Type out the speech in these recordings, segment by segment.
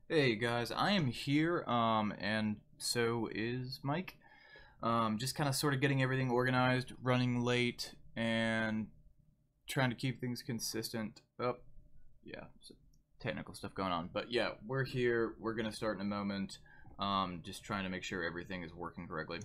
Hey guys, I am here, and so is Mike. Just kind of sort of getting everything organized, running late, and trying to keep things consistent. Oh, yeah, some technical stuff going on. But yeah, we're here. We're gonna start in a moment. Just trying to make sure everything is working correctly.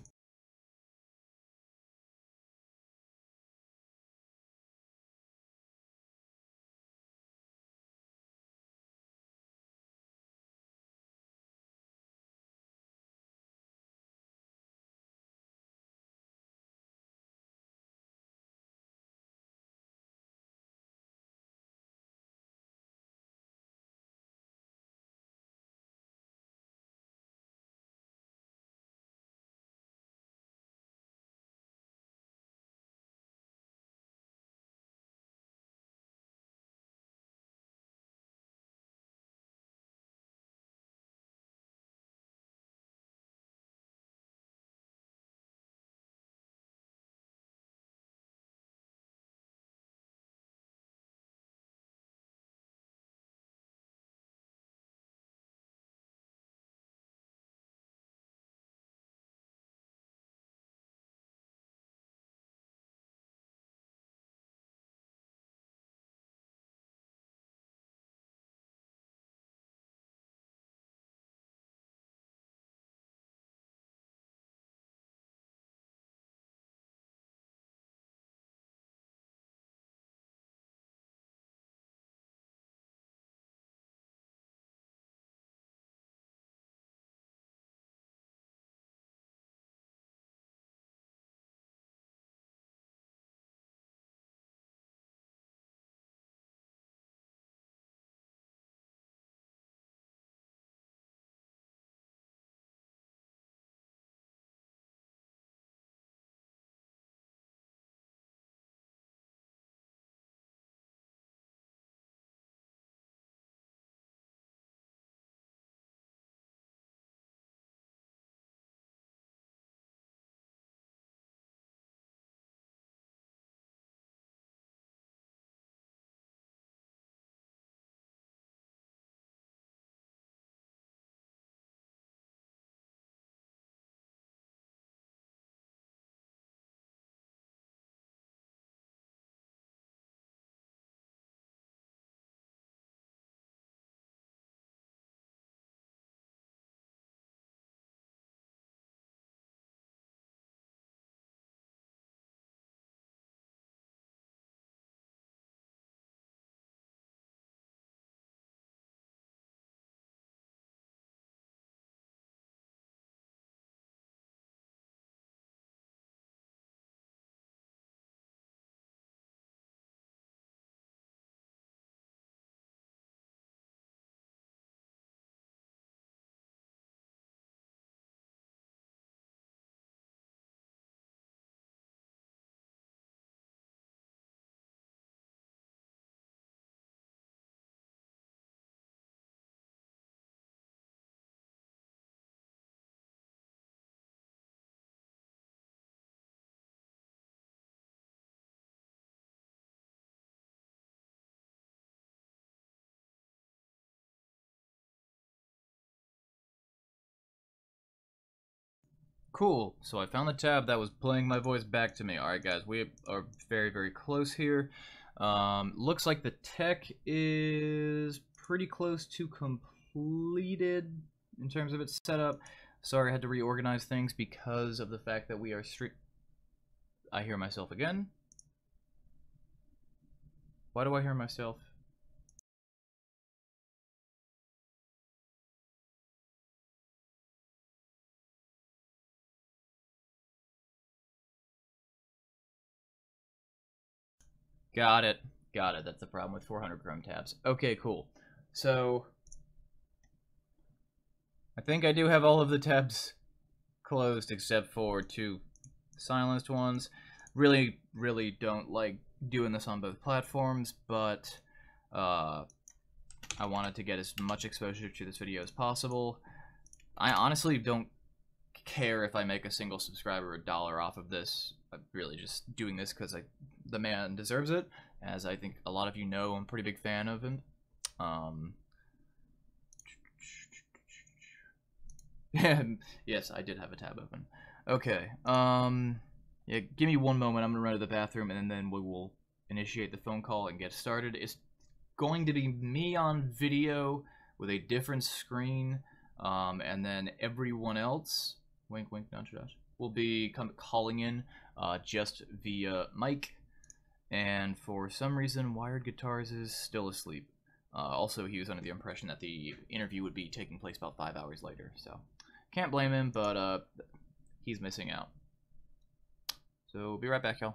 Cool. So I found the tab that was playing my voice back to me. All right, guys, we are very, very close here. Looks like the tech is pretty close to completed in terms of its setup. Sorry, I had to reorganize things because of the fact that we are I hear myself again. Why do I hear myself? Got it. Got it. That's the problem with 400 Chrome tabs. Okay, cool. So I think I do have all of the tabs closed except for two silenced ones. Really, really don't like doing this on both platforms, but I wanted to get as much exposure to this video as possible. I honestly don't care if I make a single subscriber $1 off of this. I'm really just doing this because the man deserves it, as I think a lot of you know I'm a pretty big fan of him. Yes, I did have a tab open. Okay. Yeah, give me one moment. I'm gonna run to the bathroom, and then we will initiate the phone call and get started. It's going to be me on video with a different screen, and then everyone else, wink, wink, nudge, nudge, will be calling in just via mic. And for some reason, Wired Guitars is still asleep. Also, he was under the impression that the interview would be taking place about 5 hours later, so can't blame him, but he's missing out. So, be right back, y'all.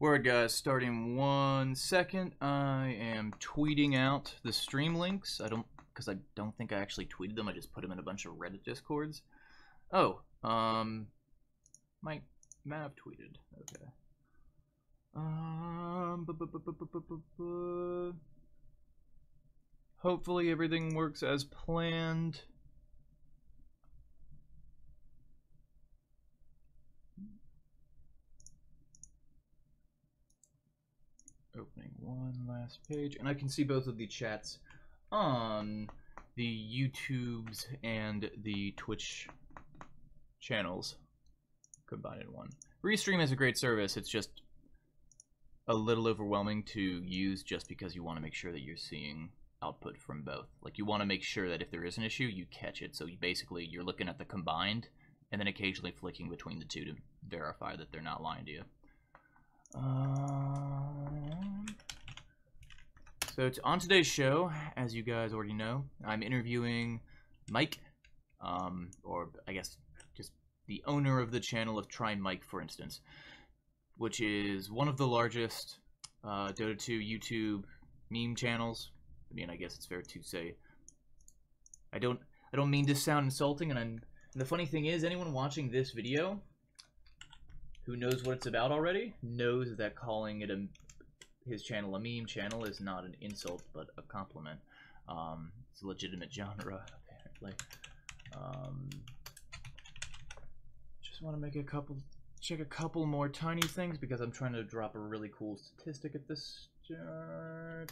Word, guys, starting 1 second. I am tweeting out the stream links. Because I don't think I actually tweeted them. I just put them in a bunch of Reddit discords. Oh, MikeMavo tweeted. Okay. Hopefully everything works as planned. Opening one last page, and I can see both of the chats on the YouTubes and the Twitch channels combined in one. Restream is a great service. It's just a little overwhelming to use just because you want to make sure that you're seeing output from both. Like, you want to make sure that if there is an issue, you catch it. So you're looking at the combined and then occasionally flicking between the two to verify that they're not lying to you. So on today's show, as you guys already know, I'm interviewing Mike, or I guess just the owner of the channel of TryMike4Instance, which is one of the largest Dota 2 YouTube meme channels. I mean, I guess it's fair to say. I don't mean to sound insulting, and the funny thing is, anyone watching this video who knows what it's about already knows that calling it his channel a meme channel is not an insult but a compliment. It's a legitimate genre, apparently. Just want to make check a couple more tiny things because I'm trying to drop a really cool statistic at this start.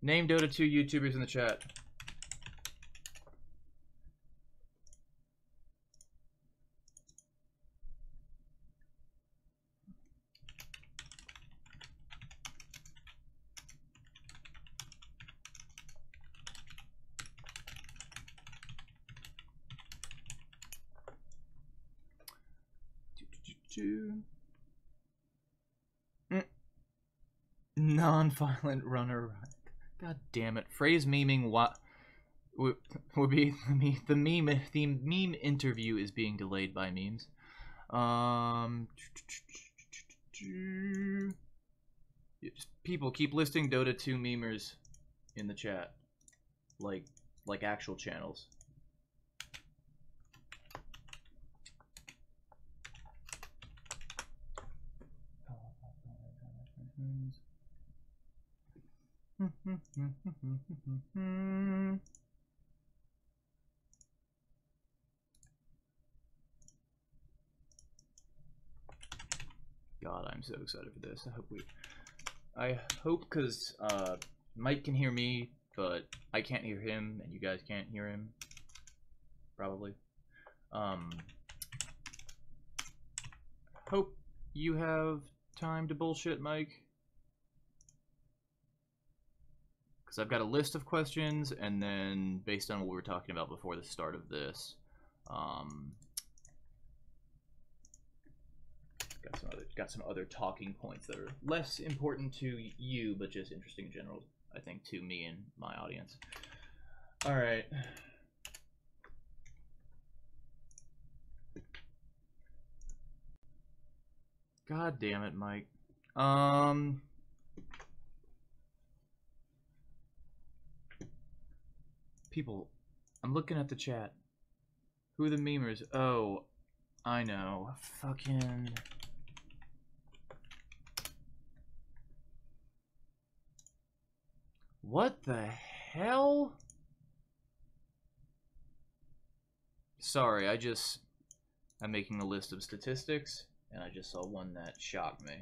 Name Dota 2 YouTubers in the chat. Non-violent runner. God damn it. Phrase memeing what would be the meme interview is being delayed by memes. People keep listing Dota 2 memers in the chat. Like actual channels. God, I'm so excited for this. I hope because Mike can hear me, but I can't hear him, and you guys can't hear him. Probably. Hope you have time to bullshit, Mike. Because I've got a list of questions, and then based on what we were talking about before the start of this, got some other talking points that are less important to you, but just interesting in general, I think, to me and my audience. All right. God damn it, Mike. People, I'm looking at the chat. Who are the memers? Oh, I know. Fucking... What the hell? Sorry, I'm making a list of statistics, and I just saw one that shocked me.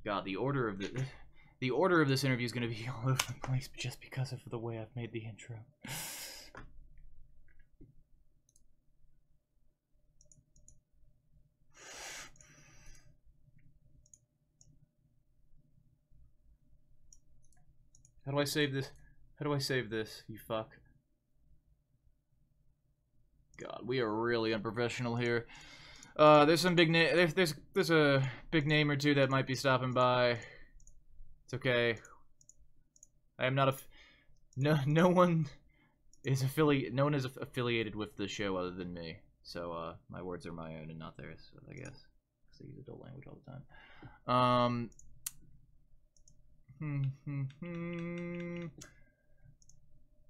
God, the order of this interview is going to be all over the place just because of the way I've made the intro. How do I save this? How do I save this, you fuck? God, we are really unprofessional here. There's some big name. There's a big name or two that might be stopping by. It's okay. I am not a. No one is no one is affiliated with the show other than me. So my words are my own and not theirs, I guess. Because I use adult language all the time.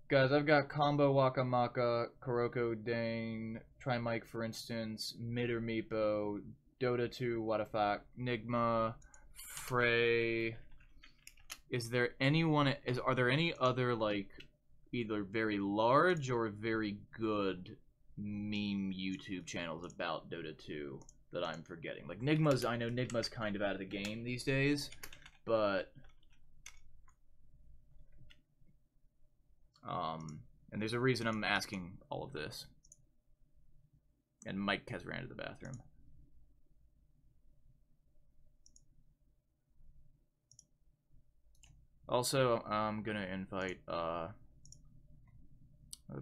Guys, I've got Combo Wakamaka, Kuroko Dane, TryMike4Instance, MidOrMeepo, Dota 2, What a Fact, Nigma, Frey. Are there any other, like, either very large or very good meme YouTube channels about Dota 2 that I'm forgetting? Like, I know Nigma's kind of out of the game these days, but and there's a reason I'm asking all of this. And Mike has ran to the bathroom. Also, I'm gonna invite another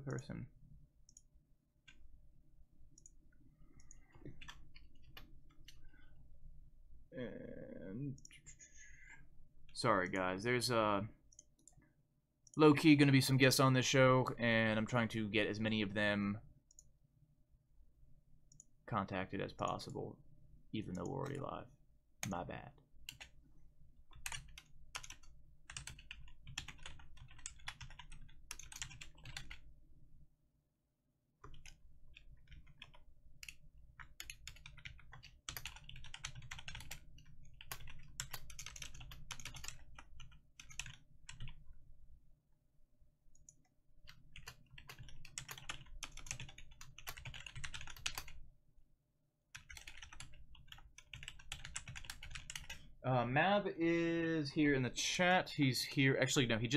person. And sorry guys, there's low-key gonna be some guests on this show, and I'm trying to get as many of them contacted as possible, even though we're already live. My bad. Mav is here in the chat. He's here. Actually, no, he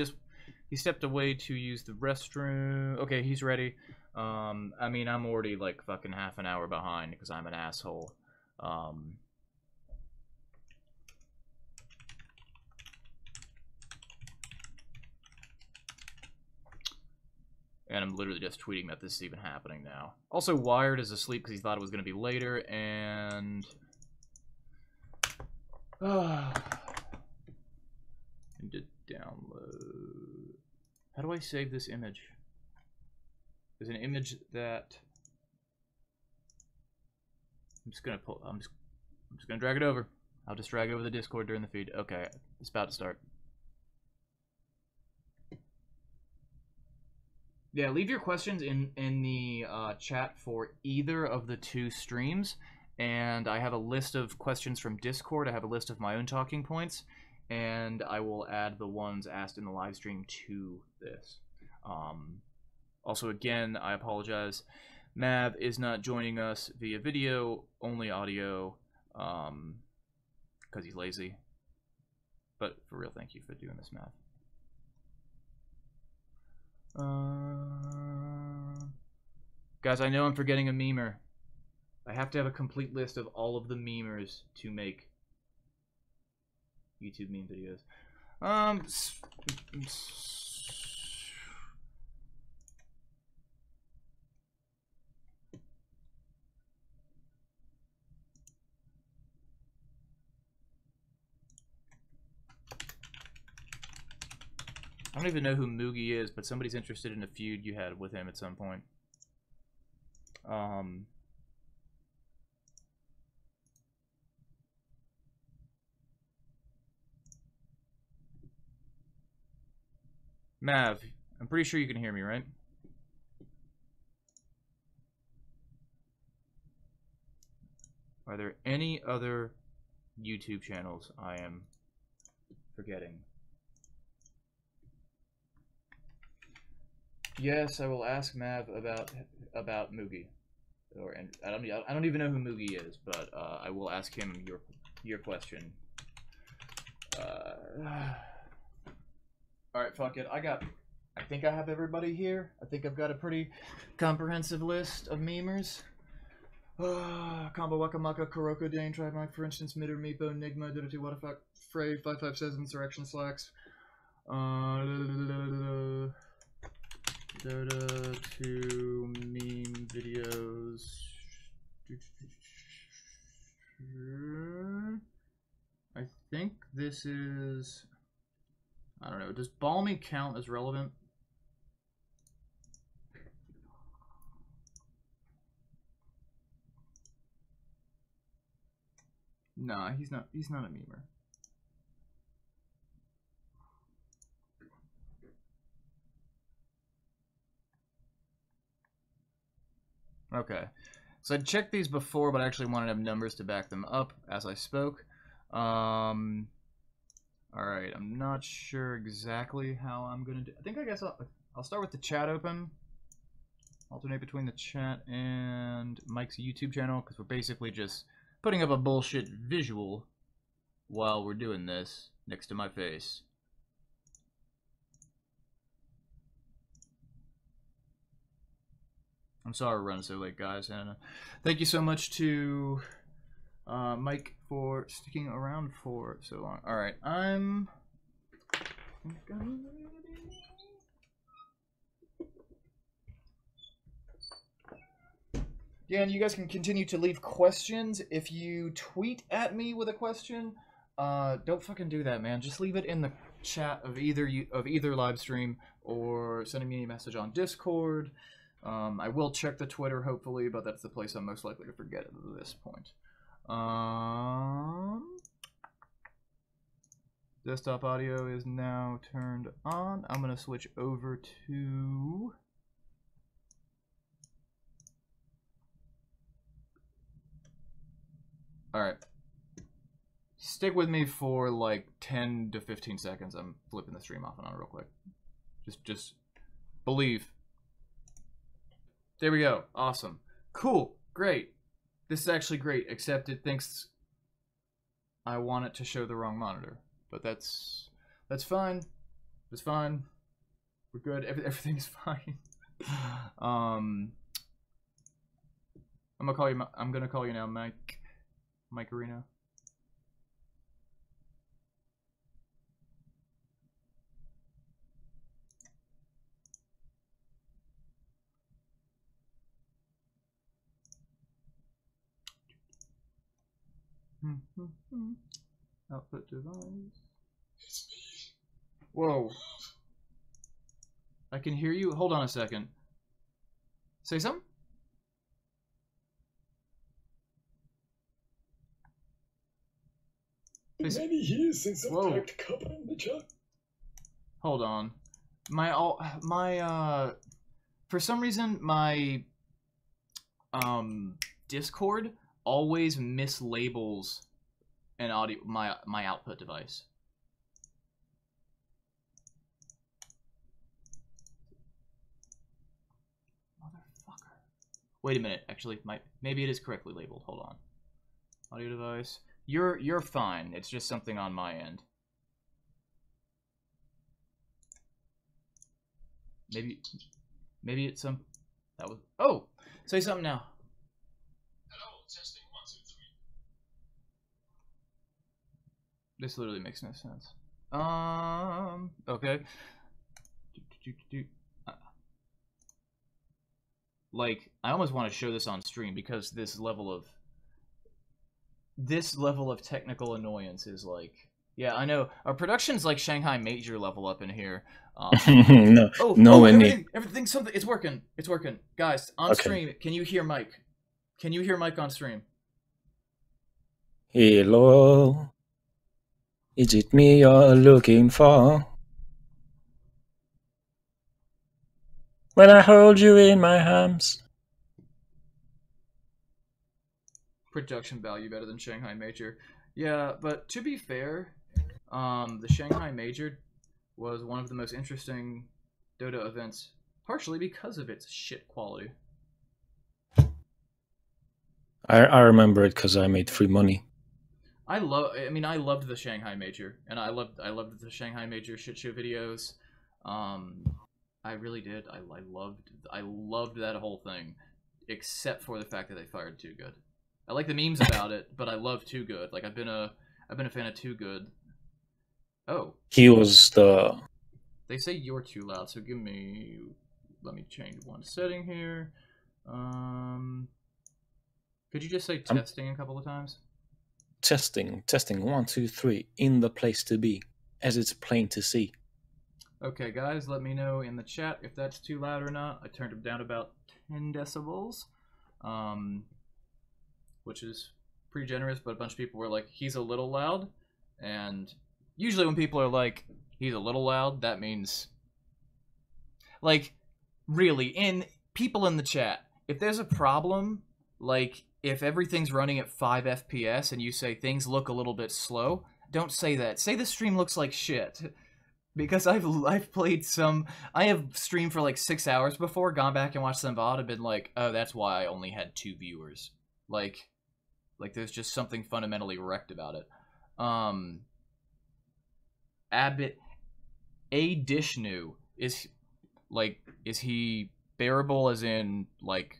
stepped away to use the restroom. Okay, he's ready. I mean, I'm already like fucking half an hour behind because I'm an asshole. And I'm literally just tweeting that this is even happening now. Also, Wired is asleep because he thought it was going to be later, and I need to download. How do I save this image? There's an image that I'm just gonna drag it over. I'll just drag it over the Discord during the feed. Okay, it's about to start. Yeah, leave your questions in the chat for either of the two streams. And I have a list of questions from Discord. I have a list of my own talking points, and I will add the ones asked in the live stream to this. Also, again, I apologize. Mav is not joining us via video, only audio, because he's lazy. But for real, thank you for doing this, Mav. Guys, I know I'm forgetting a memer. I have to have a complete list of all of the memers to make YouTube meme videos. I don't even know who Mugi is, but somebody's interested in a feud you had with him at some point. Mav, I'm pretty sure you can hear me, right? Are there any other YouTube channels I am forgetting? Yes, I will ask Mav about Mugi. And I don't even know who Mugi is, but I will ask him your question. Alright, fuck it. I think I have everybody here. I think I've got a pretty comprehensive list of memers. Combo Wakamaka, Kuroko Dane, TryMike4Instance, MidOrMeepo, Nigma, Dota 2, What a Fuck, Frey557, SirActionSlacks, Dota 2 meme videos. I think this is, I don't know, does Balmy count as relevant? Nah, he's not a memer. Okay. So I checked these before, but I actually wanted to have numbers to back them up as I spoke. Alright, I'm not sure exactly how I'm gonna do. I guess I'll start with the chat open. Alternate between the chat and Mike's YouTube channel, because we're basically just putting up a bullshit visual while we're doing this next to my face. I'm sorry we're running so late, guys, and thank you so much to Mike for sticking around for so long. Alright, I'm... Yeah, and you guys can continue to leave questions. If you tweet at me with a question, don't fucking do that, man. Just leave it in the chat of either live stream or sending me a message on Discord. I will check the Twitter, hopefully, but that's the place I'm most likely to forget at this point. Desktop audio is now turned on. I'm going to switch over to... Alright. Stick with me for like 10 to 15 seconds. I'm flipping the stream off and on real quick. Just believe. There we go. Awesome. Cool. Great. This is actually great, except it thinks I want it to show the wrong monitor. But that's fine. It's fine. We're good. Everything's fine. I'm gonna call you now, Mike. Mike Arena. Output device. Whoa. I can hear you. Hold on a second. Say something? Many years since I've typed cover in the chat. Hold on. For some reason, my Discord always mislabels an audio my output device. Motherfucker. Wait a minute. Actually, maybe it is correctly labeled. Hold on. Audio device. You're fine. It's just something on my end. Maybe it's some... That was... Oh! Say something now. Hello, testing 1, 2, 3. This literally makes no sense. Okay. Like, I almost want to show this on stream because this level of technical annoyance is like... Yeah, I know. Our production's like Shanghai Major level up in here. Everything's something. It's working. It's working. Guys, on stream, can you hear Mike? Can you hear Mike on stream? Hello. Is it me you're looking for? When I hold you in my arms. Production value better than Shanghai Major. Yeah, but to be fair, the Shanghai Major was one of the most interesting Dota events, partially because of its shit quality. I remember it because I made free money. I loved the Shanghai Major, and I loved the Shanghai Major shit show videos. I really did. I loved that whole thing, except for the fact that they fired Too Good. I like the memes about it, but I love Too Good. Like I've been a fan of Too Good. Oh. He was the... They say you're too loud, so let me change one setting here. Could you just say testing a couple of times? Testing 1, 2, 3, in the place to be, as it's plain to see. Okay, guys, let me know in the chat if that's too loud or not. I turned it down about 10 decibels, which is pretty generous, but a bunch of people were like, he's a little loud. And usually when people are like, he's a little loud, that means, like, really, in people in the chat, if there's a problem, like, if everything's running at 5 FPS and you say things look a little bit slow, don't say that. Say the stream looks like shit. Because I've played some, I have streamed for like 6 hours before, gone back and watched some VOD, and been like, oh, that's why I only had 2 viewers. Like there's just something fundamentally wrecked about it. Dishnu is he bearable as in, like,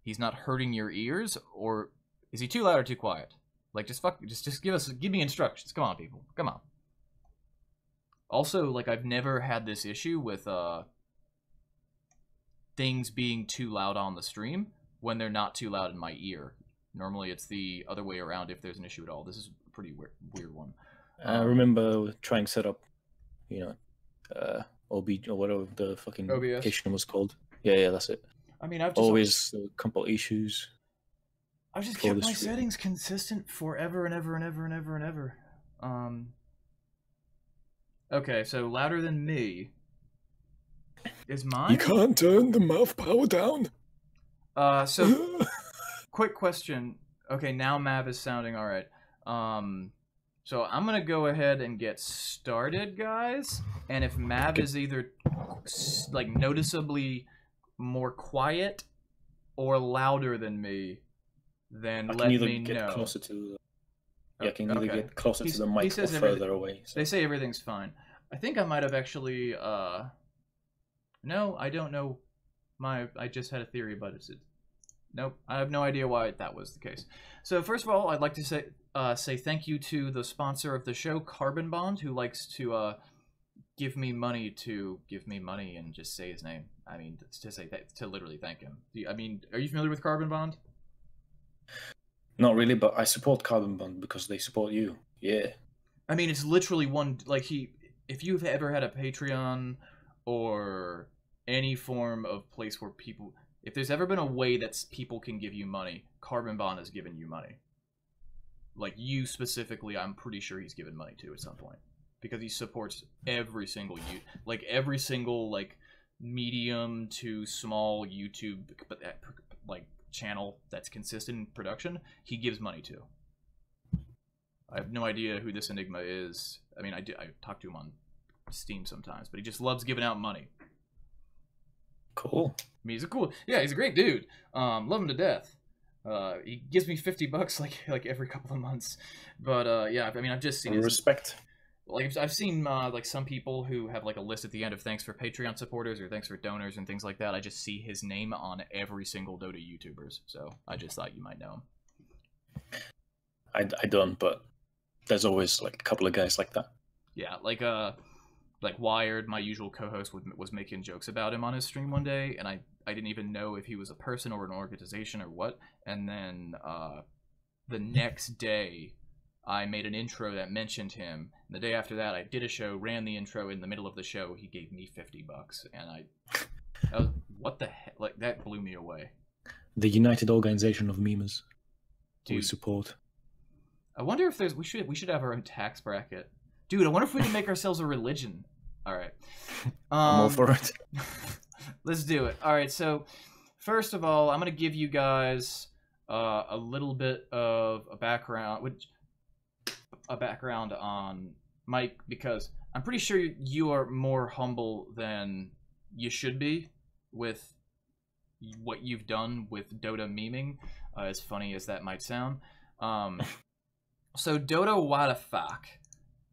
he's not hurting your ears, or is he too loud or too quiet? Like, just give me instructions. Come on, people. Come on. Also, like, I've never had this issue with things being too loud on the stream when they're not too loud in my ear. Normally, it's the other way around if there's an issue at all. This is a pretty weird one. I remember trying to set up, OB or whatever the fucking OBS. application was called. Yeah, that's it. I mean, I've just always a couple issues. I've just kept my settings consistent forever and ever and ever and ever and ever. Okay, so louder than me is mine. You can't turn the mouth power down. So quick question. Okay, now Mav is sounding all right. So I'm gonna go ahead and get started, guys. And if Mav is either like noticeably more quiet or louder than me, then let me know. Closer to. Yeah, I can either get closer to the mic or further away. So. They say everything's fine. I think I might have actually. No, I don't know. I just had a theory, but nope. I have no idea why that was the case. So first of all, I'd like to say thank you to the sponsor of the show, Carbon Bond, who likes to give me money and just say his name. I mean, to literally thank him. I mean, are you familiar with Carbon Bond? Not really, but I support Carbon Bond because they support you. Yeah. I mean, it's literally if you've ever had a Patreon or any form of place where people, if there's ever been a way that people can give you money, Carbon Bond has given you money. Like, you specifically, I'm pretty sure he's given money to at some point. Because he supports every single, medium to small YouTube, channel that's consistent in production, he gives money to. I have no idea who this Enigma is. I mean, I talk to him on Steam sometimes, but he just loves giving out money. Cool. I mean, he's a great dude. Love him to death. He gives me $50 like every couple of months. But yeah, I mean, I've just seen respect. Like, I've seen some people who have like a list at the end of thanks for Patreon supporters or thanks for donors and things like that. I just see his name on every single Dota YouTubers, so I just thought you might know him. I don't, but there's always like a couple of guys like that. Yeah, like Wired, my usual co-host, was making jokes about him on his stream one day, and I didn't even know if he was a person or an organization or what. And then the next day, I made an intro that mentioned him. And the day after that, I did a show, ran the intro. In the middle of the show, he gave me $50, and what the heck? Like, that blew me away. The United Organization of Memers. Dude, we support. I wonder if we should have our own tax bracket. Dude, I wonder if we can make ourselves a religion. All right. I'm all for it. Let's do it. All right, so first of all, I'm going to give you guys a little bit of a background on Mike, because I'm pretty sure you are more humble than you should be with what you've done with Dota memeing, as funny as that might sound. So Dota What the Fuck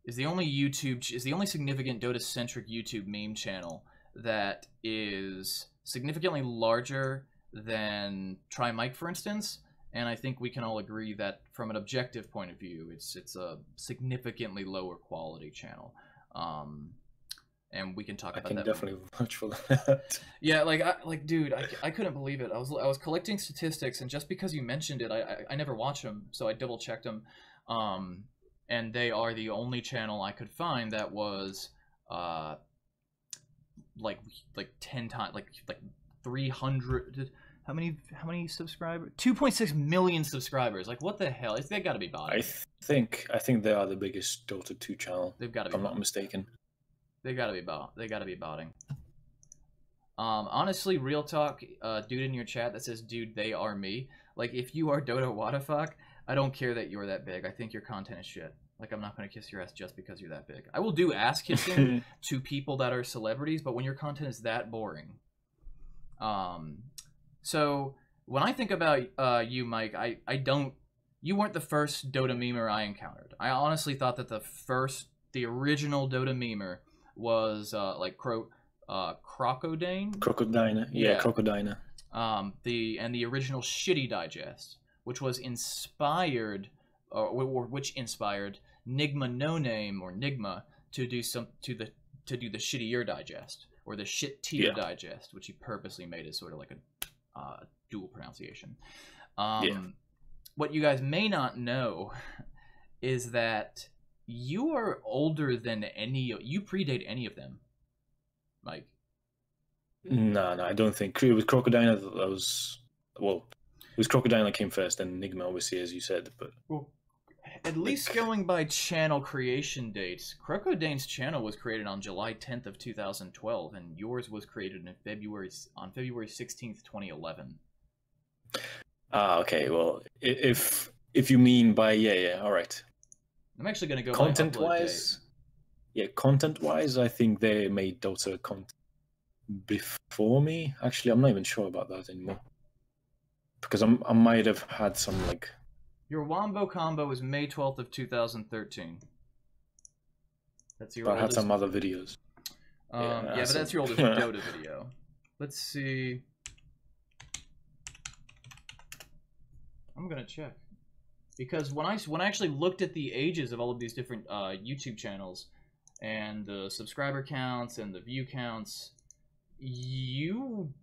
is the only significant Dota-centric YouTube meme channel that is significantly larger than TryMike4Instance, and I think we can all agree that from an objective point of view, it's a significantly lower quality channel. And we can talk about that. I can definitely vouch for that. Yeah, dude, I couldn't believe it. I was collecting statistics, and just because you mentioned it, I never watch them, so I double checked them. And they are the only channel I could find that was like 10 times, like 300 How many subscribers? 2.6 million subscribers. Like, what the hell? They got to be botting. I think they are the biggest Dota 2 channel. They've got to be. If I'm not mistaken. They got to be They got to be botting. Honestly, real talk, dude in your chat that says, "Dude, they are me." Like, if you are Dota Wadafuck, I don't care that you're that big. I think your content is shit. Like, I'm not gonna kiss your ass just because you're that big. I will do ass kissing to people that are celebrities, but when your content is that boring. So when I think about you, Mike, I don't. You weren't the first Dota memer I encountered. I honestly thought that the original Dota memer was like Crocodane. Crocodina, yeah, Crocodina. The original Shitty Digest, which was inspired, or which inspired Nigma No Name or Nigma to do the shittier digest or the shit tier digest, which he purposely made as sort of like a dual pronunciation. What you guys may not know is that you are older than you predate any of them, Mike. No, I don't think it was Crocodina. That was it was Crocodina that came first, and Nigma, obviously, as you said. But well, at least going by channel creation dates, Crocodane's channel was created on July 10th of 2012, and yours was created on February 16th, 2011. Okay. Well, if you mean by all right. I'm actually going to go content-wise. Yeah, content-wise, I think they made Dota content before me. Actually, I'm not even sure about that anymore, because I might have had some like. Your Wombo combo was May 12th of 2013. That's your. But I had some other videos. But that's your oldest Dota video. Let's see. I'm gonna check, because when I actually looked at the ages of all of these different YouTube channels and the subscriber counts and the view counts, you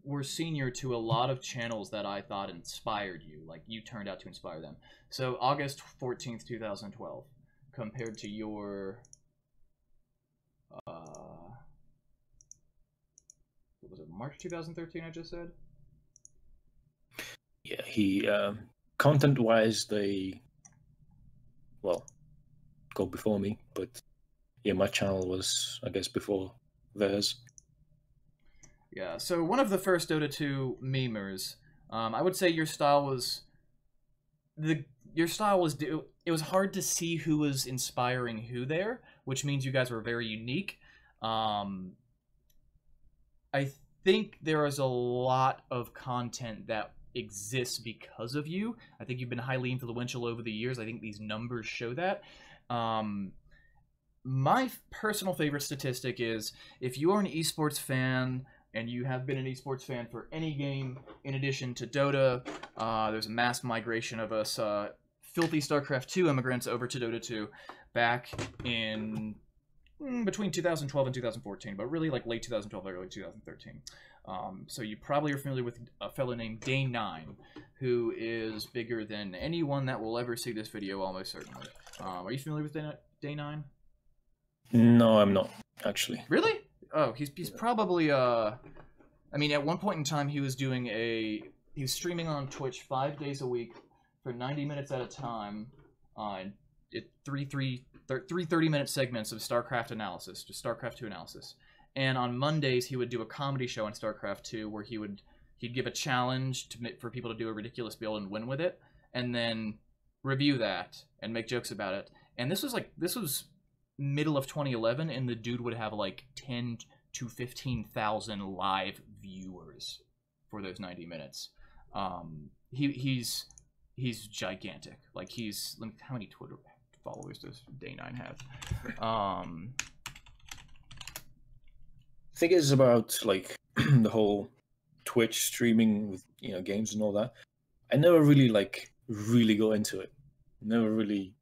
were senior to a lot of channels that I thought inspired you. Like, you turned out to inspire them. So August 14th, 2012, compared to your what was it, March 2013 I just said? Yeah, he content-wise, they go before me, but yeah, my channel was, I guess, before theirs. Yeah, so one of the first Dota 2 memers, I would say your style was it was hard to see who was inspiring who there, which means you guys were very unique. I think there is a lot of content that exists because of you. I think you've been highly influential over the years. I think these numbers show that. My personal favorite statistic is, if you are an esports fan and you have been an esports fan for any game in addition to Dota, there's a mass migration of us filthy StarCraft 2 immigrants over to Dota 2 back in between 2012 and 2014, but really like late 2012, early 2013. So you probably are familiar with a fellow named Day9, who is bigger than anyone that will ever see this video, almost certainly. Are you familiar with Day9? No, I'm not, actually. Really? Oh, he's probably I mean, at one point in time he was streaming on Twitch 5 days a week for 90 minutes at a time on three 30-minute segments of StarCraft analysis, just StarCraft 2 analysis. And on Mondays he would do a comedy show on StarCraft 2 where he'd give a challenge for people to do a ridiculous build and win with it, and then review that and make jokes about it. And this was middle of 2011, and the dude would have like 10 to 15,000 live viewers for those 90 minutes. He's gigantic. Like, how many Twitter followers does Day9 have? I think it's about like the whole Twitch streaming with games and all that. I never really got into it. Never really.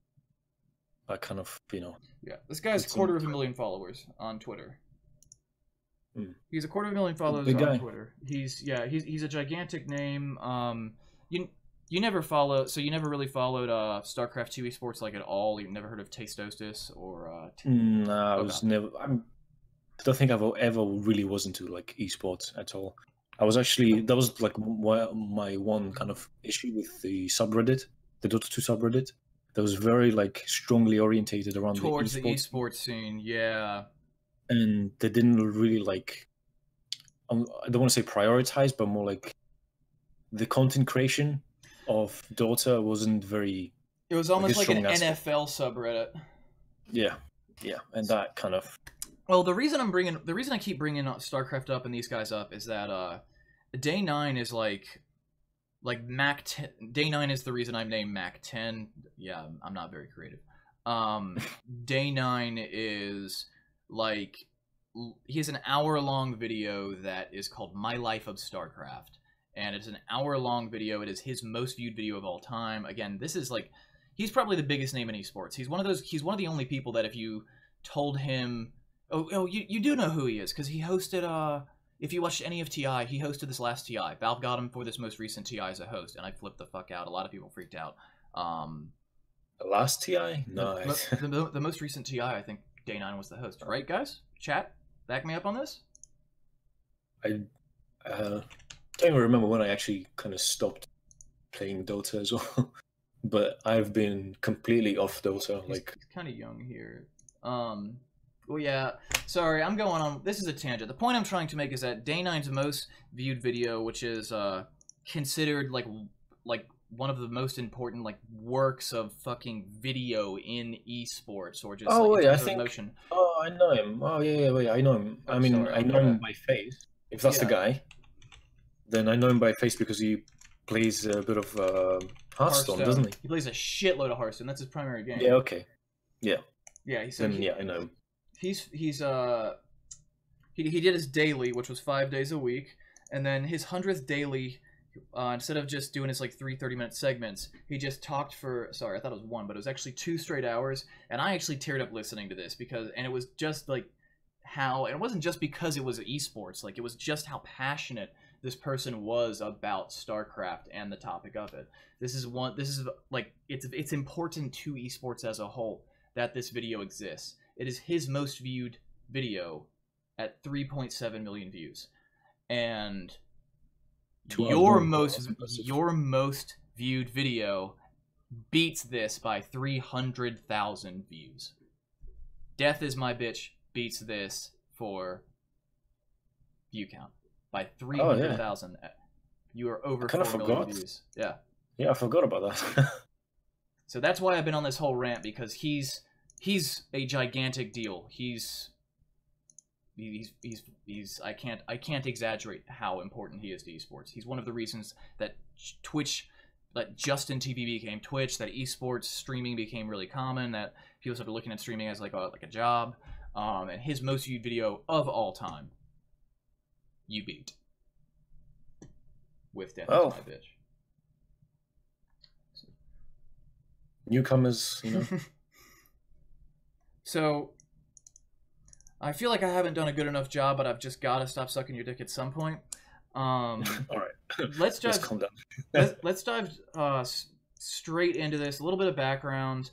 I kind of Yeah, this guy's 250,000 followers on Twitter. He's a 250,000 followers on Twitter. He's a gigantic name. You never really followed StarCraft 2 esports like at all. You've never heard of Tastostis or No, I was never. I don't think I've ever really was into like esports at all. I was actually that was like my one kind of issue with the subreddit, the Dota 2 subreddit. That was very like strongly orientated around Towards the the esports scene, yeah. and they didn't really like. I don't want to say prioritize, but more like the content creation of Dota wasn't very. It was almost like an strong aspect. NFL subreddit. Yeah, and that kind of. Well, the reason I keep bringing StarCraft up and these guys up is that Day 9 is like Mac 10. Day 9 is the reason I've named Mac 10. Yeah, I'm not very creative. Day 9 is like he has an hour-long video that is called My Life of StarCraft, and it's an hour-long video. It is his most viewed video of all time. Again, this is like he's probably the biggest name in esports. He's one of the only people that if you told him, you do know who he is because he hosted if you watched any of TI, he hosted this last TI. Valve got him for this most recent TI as a host, and I flipped the fuck out. A lot of people freaked out. The last TI? Nice. The most recent TI, I think Day 9 was the host. Right, guys? Chat? Back me up on this? I can't even remember when I actually kind of stopped playing Dota as well. But I've been completely off Dota. He's kind of young here. Well, yeah. Sorry, I'm going on. This is a tangent. The point I'm trying to make is that Day 9's most viewed video, which is considered like one of the most important works of fucking video in esports, or just I think. Motion. Oh, I know him. Oh yeah, wait, I know him. I mean, I know him by face. If that's the guy, then I know him by face because he plays a bit of Hearthstone, doesn't he? He plays a shitload of Hearthstone. That's his primary game. Yeah. Okay. Yeah. Yeah. I know him. He did his daily, which was 5 days a week, and then his 100th daily, instead of just doing his 30-minute segments, he just talked for, sorry, I thought it was 1, but it was actually 2 straight hours, and I actually teared up listening to this and it was just how, and it wasn't just because it was esports, it was just how passionate this person was about StarCraft and the topic of it. It's important to esports as a whole that this video exists. It is his most viewed video at 3.7 million views. And your most viewed video beats this by 300,000 views. Death is My Bitch beats this for view count by 300,000. Oh, yeah. You are over 4 million views. Yeah. Yeah, I forgot about that. So that's why I've been on this whole rant, because he's a gigantic deal. He's I can't exaggerate how important he is to esports. He's one of the reasons that Twitch, that Justin TV became Twitch, that esports streaming became really common, that people started looking at streaming as like a job. And his most viewed video of all time, you beat with Death Is My Bitch. So. Newcomers, So, I feel like I haven't done a good enough job, but I've just got to stop sucking your dick at some point. All right. Let's calm down. let's dive straight into this. A little bit of background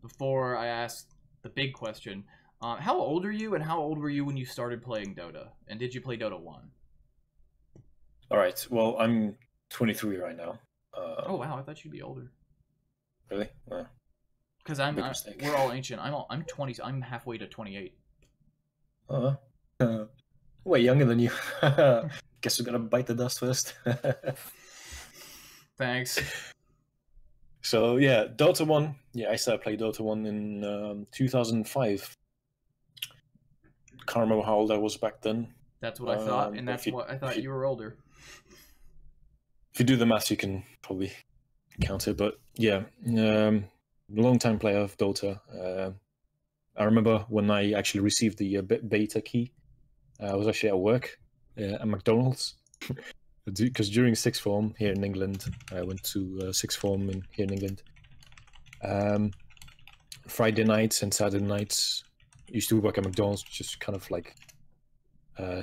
before I ask the big question. How old are you, and how old were you when you started playing Dota? And did you play Dota 1? All right. Well, I'm 23 right now. Oh wow, I thought you'd be older. Really? Because we're all ancient. I'm 20. I'm halfway to 28. Way younger than you. Guess we're gonna bite the dust first. Thanks. So yeah, Dota 1. Yeah, I started playing Dota 1 in 2005. Can't remember how old I was back then. That's what I thought, and that's what I thought you were older. If you do the maths, you can probably count it. But yeah, long time player of Dota. I remember when I actually received the beta key. I was actually at work at McDonald's because during sixth form here in England, I went to sixth form here in England. Friday nights and Saturday nights, I used to work at McDonald's, just kind of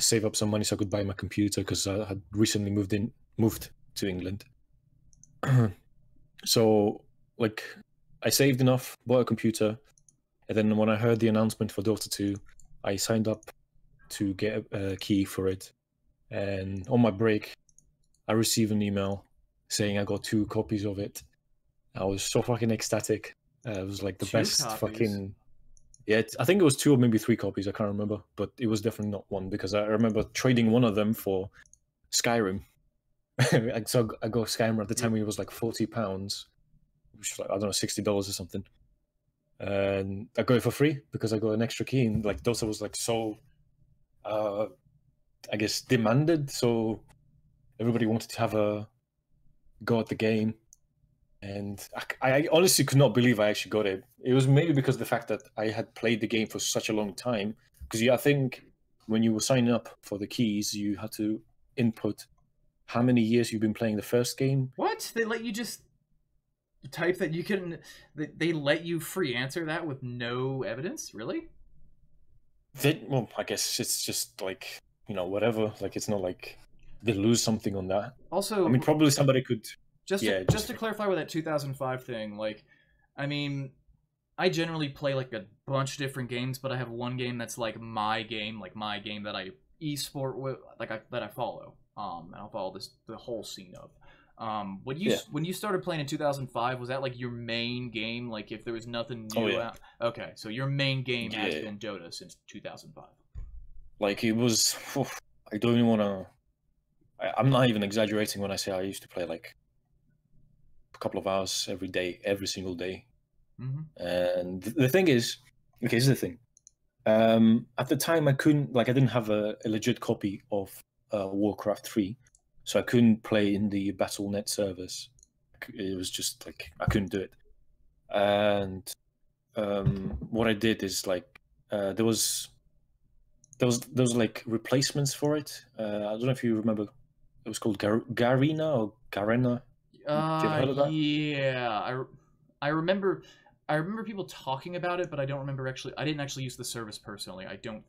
save up some money so I could buy my computer because I had recently moved to England. So I saved enough, bought a computer, and then when I heard the announcement for Dota 2, I signed up to get a key for it. And on my break, I received an email saying I got 2 copies of it. I was so fucking ecstatic. It was like the 2 best copies? fucking... Yeah, I think it was 2 or maybe 3 copies. I can't remember, but it was definitely not 1 because I remember trading one of them for Skyrim. So I got Skyrim at the time when it was like £40, which was like, I don't know, $60 or something. And I got it for free because I got an extra key, and like DotA was like so, I guess, demanded. So everybody wanted to have a go at the game, and I honestly could not believe I actually got it. It was maybe because of the fact that I had played the game for such a long time. Because I think when you were signing up for the keys, you had to input how many years you've been playing the first game. What? They let you just type that you can... They let you free answer that with no evidence? Really? Well, I guess it's just like, you know, whatever. Like, it's not like they lose something on that. Also... I mean, probably somebody could... Just to clarify with that 2005 thing, like, I mean, I generally play like a bunch of different games, but I have one game that's like my game that I esport with, that I follow. And I'll follow the whole scene of. When you started playing in 2005, was that like your main game? Like, if there was nothing new out? Okay, so your main game has been Dota since 2005. Like, it was... I don't even want to... I'm not even exaggerating when I say I used to play like a couple of hours every day, every single day. And the thing is, okay, here's the thing. At the time, I didn't have a legit copy of Warcraft 3, so I couldn't play in the Battle.net servers. It was just like I couldn't do it. And what I did is like there was like replacements for it. I don't know if you remember. It was called Garena or Garena. Have you heard of that? Yeah, I remember people talking about it, but I don't remember I didn't actually use the service personally. I don't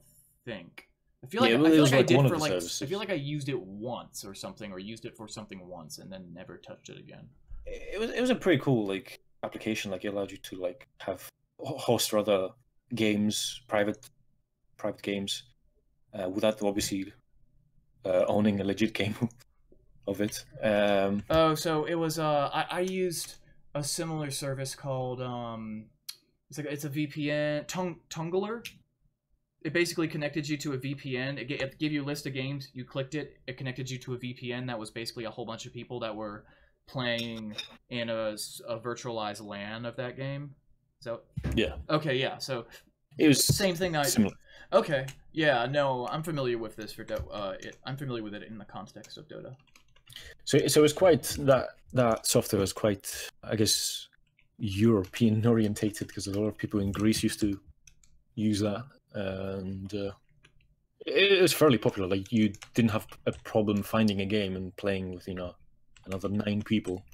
think. I feel like I did for like I feel like I used it once or something, or used it for something once and then never touched it again. It was a pretty cool like application. Like, it allowed you to like have host other games, private games, without obviously owning a legit game of it. So it was I used a similar service called it's a VPN, Tungler. It basically connected you to a VPN. It gave you a list of games. You clicked it. It connected you to a VPN that was basically a whole bunch of people that were playing in a virtualized LAN of that game. So yeah. Okay, yeah. So it was same thing. Similar. Okay, yeah. No, I'm familiar with this for I'm familiar with it in the context of Dota. So it's quite that software was quite, I guess, European orientated, because a lot of people in Greece used to use that, and it was fairly popular. Like, you didn't have a problem finding a game and playing with, you know, another 9 people.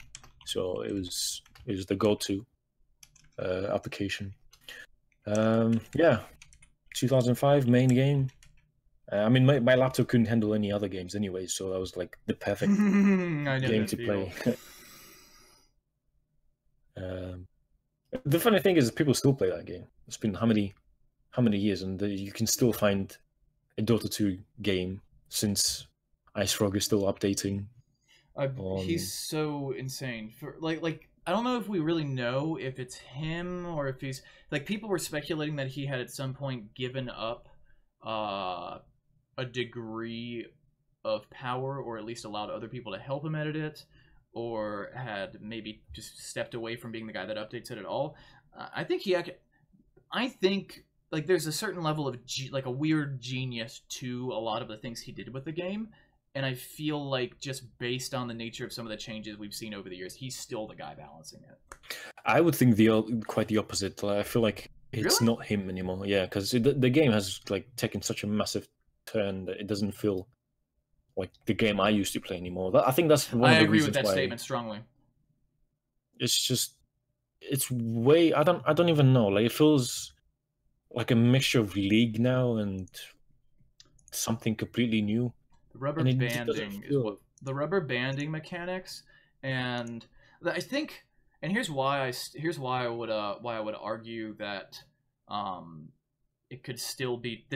So it was the go-to application. Yeah, 2005 main game. I mean, my laptop couldn't handle any other games anyway, so that was like the perfect game to play. The funny thing is, people still play that game. It's been how many years, and you can still find a Dota 2 game since IceFrog is still updating. He's so insane. For like I don't know if we really know if it's him or if he's like, people were speculating that he had at some point given up a degree of power, or at least allowed other people to help him edit it, or had maybe just stepped away from being the guy that updates it at all. I think like there's a certain level of like a weird genius to a lot of the things he did with the game, and I feel like just based on the nature of some of the changes we've seen over the years, he's still the guy balancing it. I would think quite the opposite. I feel like it's not him anymore. Yeah, because the game has like taken such a massive turn that it doesn't feel like the game I used to play anymore. I think that's one of the reasons why. I agree with that statement strongly. It's just, it's way, I don't even know. Like, it feels like a mixture of League now and something completely new. The rubber banding is what the rubber banding mechanics, and I think, and here's why I would argue that it could still be,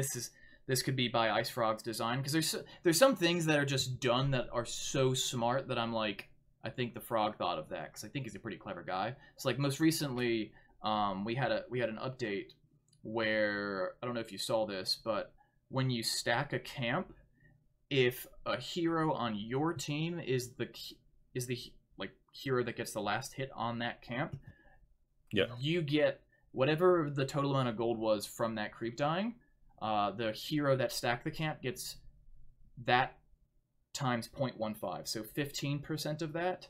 this could be by Ice Frog's design, because there's some things that are just done that are so smart that I'm like, I think the frog thought of that, because I think he's a pretty clever guy. So like most recently, we had an update where, I don't know if you saw this, but when you stack a camp, if a hero on your team is the like hero that gets the last hit on that camp, you get whatever the total amount of gold was from that creep dying. The hero that stacked the camp gets that times 0.15, so 15% of that,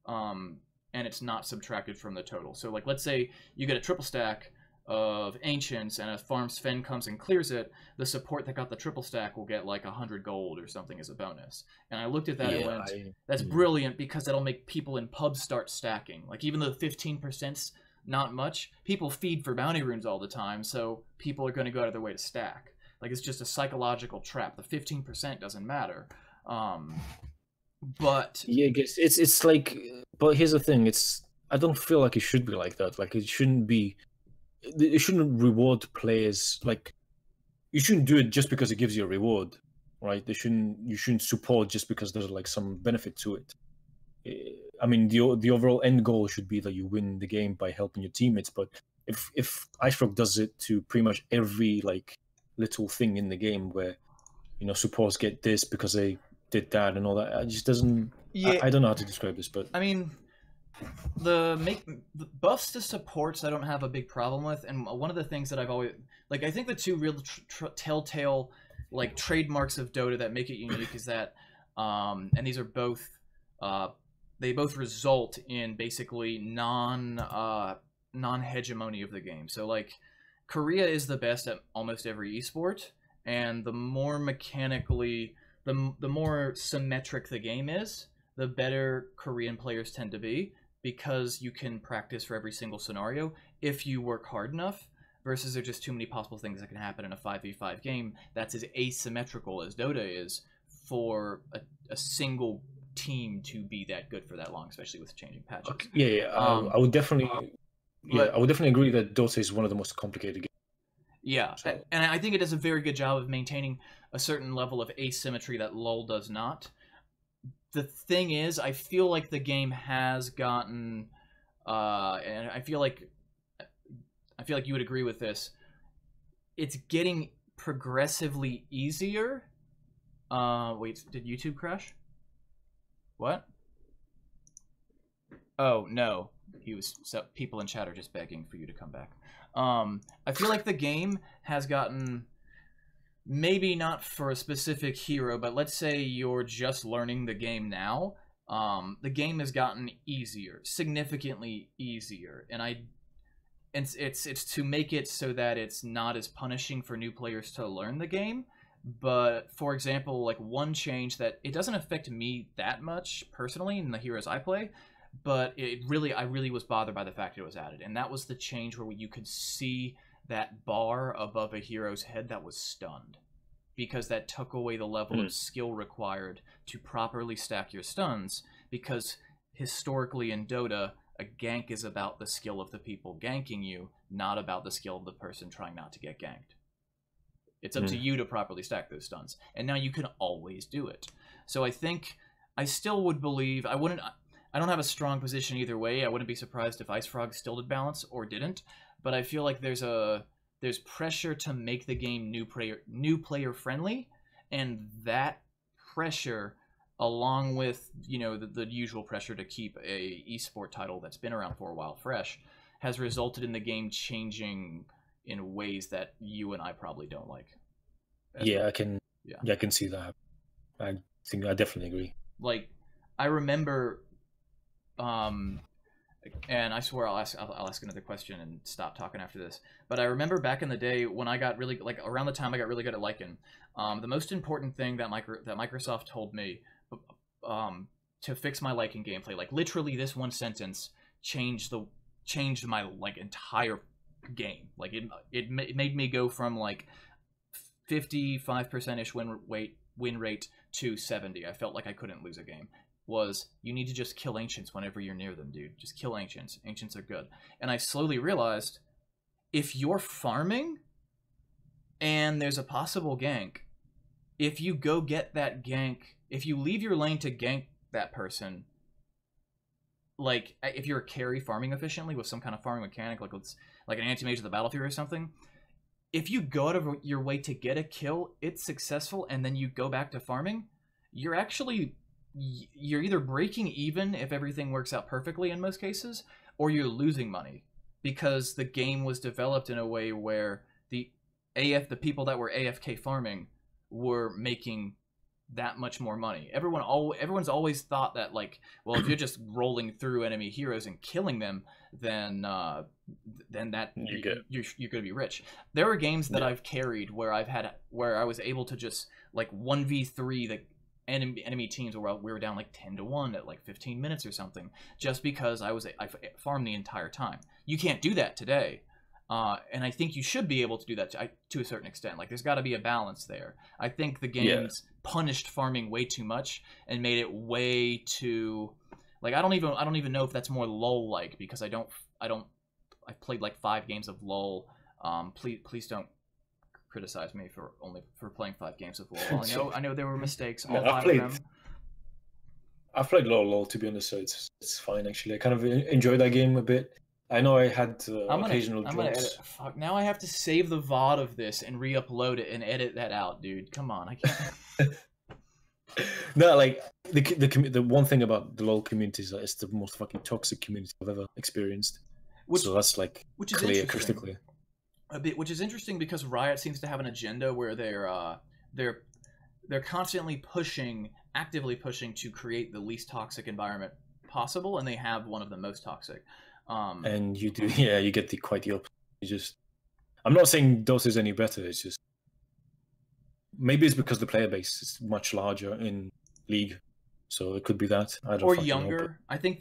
and it's not subtracted from the total. So like, let's say you get a triple stack of Ancients and a farm Sven comes and clears it, the support that got the triple stack will get like 100 gold or something as a bonus. And I looked at that and went, that's brilliant, because that'll make people in pubs start stacking. Like, even though 15%'s not much, people feed for bounty runes all the time, so people are going to go out of their way to stack. Like, it's just a psychological trap. The 15% doesn't matter. But yeah, I guess it's like, but here's the thing, I don't feel like it should be like that. Like, it shouldn't reward players. Like, you shouldn't do it just because it gives you a reward, right? You shouldn't support just because there's like some benefit to it. I mean, the overall end goal should be that you win the game by helping your teammates. But if IceFrog does it to pretty much every like little thing in the game, where supports get this because they did that and all that, it just doesn't. Yeah, I don't know how to describe this, but I mean, the buffs to supports I don't have a big problem with, and one of the things that I've always like, I think the two real telltale like trademarks of Dota that make it unique is that, and these are both, they both result in basically non-hegemony of the game. So like, Korea is the best at almost every esport, and the more mechanically, the more symmetric the game is, the better Korean players tend to be, because you can practice for every single scenario if you work hard enough, versus there are just too many possible things that can happen in a 5v5 game that's as asymmetrical as Dota is for a single team to be that good for that long, especially with changing patches. Okay, I would definitely agree that Dota is one of the most complicated games. Yeah, so. And I think it does a very good job of maintaining a certain level of asymmetry that LoL does not. The thing is, I feel like the game has gotten, and I feel like you would agree with this, it's getting progressively easier. Wait, did YouTube crash? What? Oh, no. People in chat are just begging for you to come back. I feel like the game has gotten, maybe not for a specific hero, but let's say you're just learning the game now. The game has gotten easier, significantly easier, and it's to make it so that it's not as punishing for new players to learn the game. But for example, like one change that it doesn't affect me that much personally in the heroes I play, but I really was bothered by the fact it was added, and that was the change where you could see that bar above a hero's head that was stunned, because that took away the level of skill required to properly stack your stuns, because historically in Dota, a gank is about the skill of the people ganking you, not about the skill of the person trying not to get ganked. It's up to you to properly stack those stuns, and now you can always do it. So I think I still would believe, I don't have a strong position either way. I wouldn't be surprised if IceFrog still did balance or didn't, but I feel like there's pressure to make the game new player friendly, and that pressure, along with the usual pressure to keep a esport title that's been around for a while fresh, has resulted in the game changing in ways that you and I probably don't like. I can see that. I think I definitely agree. Like, I remember, and I swear I'll ask another question and stop talking after this. But I remember back in the day when I got really, like around the time I got really good at Lycan, the most important thing that Microsoft told me to fix my Lycan gameplay, like literally this one sentence changed my like entire game. Like it made me go from like 55%-ish win rate to 70. I felt like I couldn't lose a game. Was, you need to just kill Ancients whenever you're near them, dude. Just kill Ancients. Ancients are good. And I slowly realized, if you're farming and there's a possible gank. If you go get that gank, if you leave your lane to gank that person, like if you're a carry farming efficiently with some kind of farming mechanic, like an anti-mage of the battlefield or something, if you go out of your way to get a kill, it's successful, and then you go back to farming, you're either breaking even if everything works out perfectly in most cases, or you're losing money because the game was developed in a way where the people that were AFK farming were making that much more money. Everyone's always thought that, like, well, if you're just rolling through enemy heroes and killing them, then that you're gonna be rich. There are games that I've carried where I was able to just like 1v3 the enemy teams where we were down like 10-1 at like 15 minutes or something, just because I farmed the entire time. You can't do that today. And I think you should be able to do that to a certain extent. Like, there's got to be a balance there. I think the games punished farming way too much and made it way too, like, I don't even know if that's more LoL like, because I've played like 5 games of LoL. Please don't criticize me for playing 5 games of LoL. I know there were mistakes. All 5 of them. I've played LoL to be honest, so it's fine actually. I kind of enjoyed that game a bit. I know I had occasional drops. Fuck, now I have to save the VOD of this and re-upload it and edit that out, dude. Come on, I can't. No, like, the one thing about the LoL community is that it's the most fucking toxic community I've ever experienced. So that's like crystal clear. Which is interesting because Riot seems to have an agenda where they're constantly actively pushing to create the least toxic environment possible, and they have one of the most toxic. And you do, you get quite the opposite. I'm not saying DOTA is any better. It's just maybe it's because the player base is much larger in League, so it could be that. I don't. Or younger. I think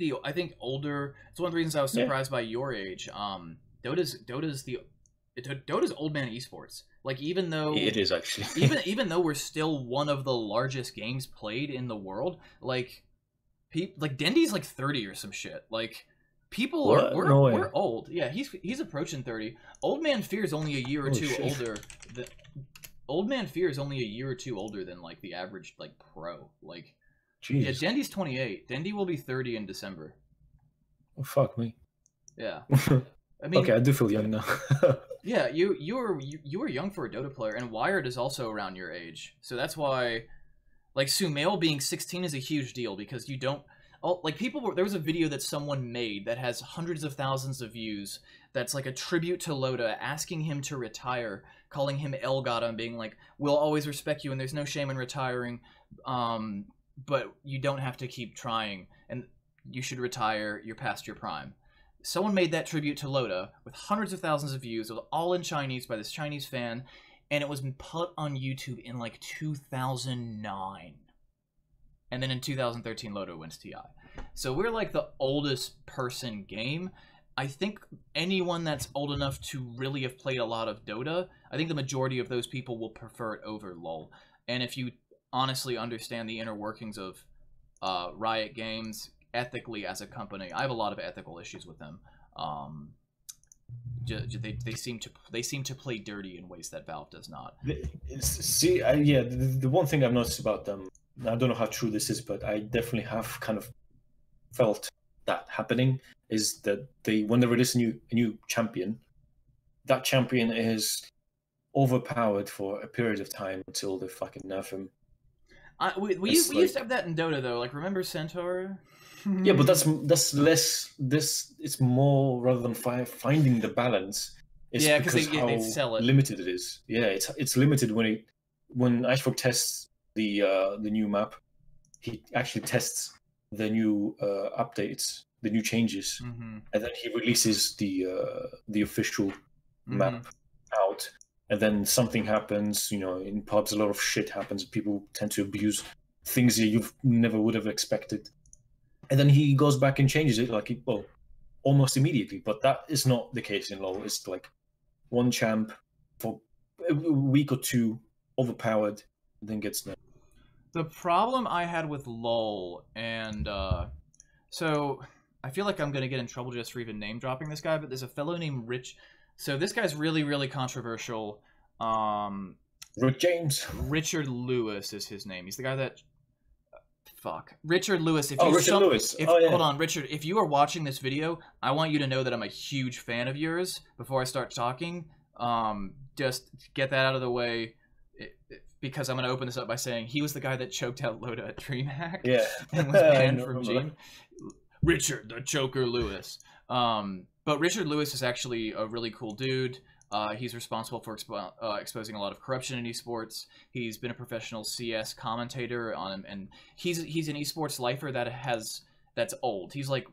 older. It's one of the reasons I was surprised by your age. Dota's old man esports. Like, even though it is actually even though we're still one of the largest games played in the world, like Dendy's like 30 or some shit. Like, we're old. Yeah, he's approaching 30. Old Man Fear is only a year or two older. Old Man Fear is only a year or two older than like the average like pro. Like, jeez. Yeah, Dendy's 28. Dendy will be 30 in December. Oh, fuck me. Yeah. I mean, okay, I do feel young now. Yeah, you were young for a Dota player, and Wired is also around your age. So that's why, like, Sumail being 16 is a huge deal, because you don't. Oh, like, there was a video that someone made that has hundreds of thousands of views that's like a tribute to Loda, asking him to retire, calling him Elgato, and being like, we'll always respect you and there's no shame in retiring, but you don't have to keep trying, and you should retire, you're past your prime. Someone made that tribute to Loda with hundreds of thousands of views. It was all in Chinese by this Chinese fan, and it was put on YouTube in like 2009. And then in 2013, Loda wins TI. So we're like the oldest person game. I think anyone that's old enough to really have played a lot of Dota, I think the majority of those people will prefer it over LoL. And if you honestly understand the inner workings of Riot Games ethically as a company, I have a lot of ethical issues with them. They seem to play dirty in ways that Valve does not. See, the one thing I've noticed about them, I don't know how true this is, but I definitely have kind of felt that happening, is that when they release a new champion, that champion is overpowered for a period of time until they fucking nerf him. We used to have that in Dota though. Like, remember Centaur? Yeah, but that's less. It's more, rather than finding the balance. It's because they sell it. Limited it is. Yeah, it's limited when Ashford tests the new map. He actually tests the new updates, the new changes, and then he releases the official map out. And then something happens. You know, in pubs, a lot of shit happens. People tend to abuse things that you never would have expected. And then he goes back and changes it, like, almost immediately. But that is not the case in LoL. It's like one champ for a week or two, overpowered, and then gets nerfed. The problem I had with LoL, and so I feel like I'm going to get in trouble just for even name dropping this guy, but there's a fellow named Rich. So this guy's really, really controversial. Rick James. Richard Lewis is his name. He's the guy that. Fuck. Richard Lewis. If Lewis. Hold on, Richard. If you are watching this video, I want you to know that I'm a huge fan of yours. Before I start talking, just get that out of the way, because I'm going to open this up by saying he was the guy that choked out Loda at DreamHack. Yeah. And was banned from Gene. Richard the Choker Lewis. But Richard Lewis is actually a really cool dude. He's responsible for exposing a lot of corruption in esports. He's been a professional CS commentator on, and he's an esports lifer that's old. He's like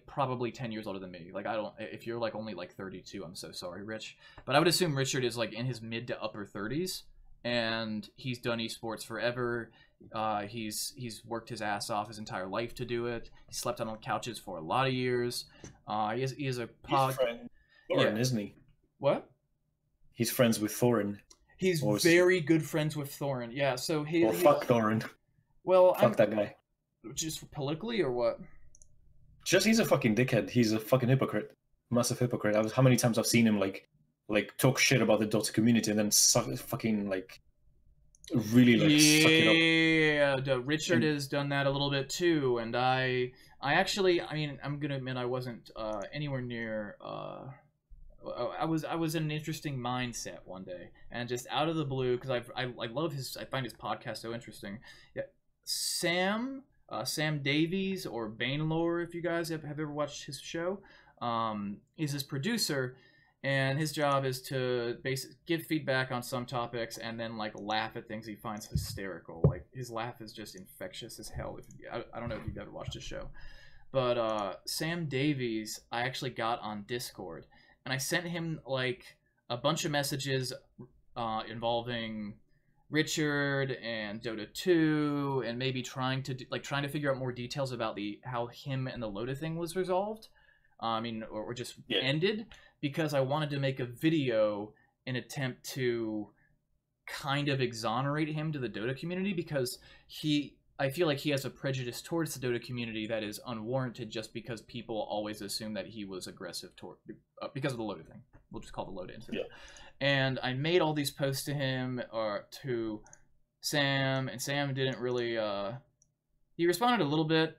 probably 10 years older than me. Like, if you're like only like 32, I'm so sorry, Rich. But I would assume Richard is like in his mid to upper 30s, and he's done esports forever. He's worked his ass off his entire life to do it. He slept on couches for a lot of years. He is a He's friend Thorin, isn't he? What? He's friends with Thorin. He's very good friends with Thorin. Yeah, so fuck Thorin. Well, fuck that guy. Just politically or what? Just he's a fucking dickhead. He's a fucking hypocrite. Massive hypocrite. How many times I've seen him like talk shit about the DotA community and then fucking like really like suck it up. Yeah, Richard has done that a little bit too, and I actually, I mean, I'm gonna admit I wasn't anywhere near. I was in an interesting mindset one day, and just out of the blue, because I love I find his podcast so interesting. Yeah, Sam Davies, or Banelore, if you guys have ever watched his show, is his producer. And his job is to basically give feedback on some topics and then like laugh at things he finds hysterical. Like, his laugh is just infectious as hell. I don't know if you've ever watched his show, but Sam Davies, I actually got on Discord, and I sent him like a bunch of messages involving Richard and Dota 2, and maybe trying to figure out more details about how him and the Loda thing was resolved. I mean, or just ended. Because I wanted to make a video in attempt to kind of exonerate him to the Dota community, because I feel like he has a prejudice towards the Dota community that is unwarranted, just because people always assume that he was aggressive because of the Loda thing. We'll just call the Loda incident. Yeah. And I made all these posts to him or to Sam, and Sam didn't really. He responded a little bit.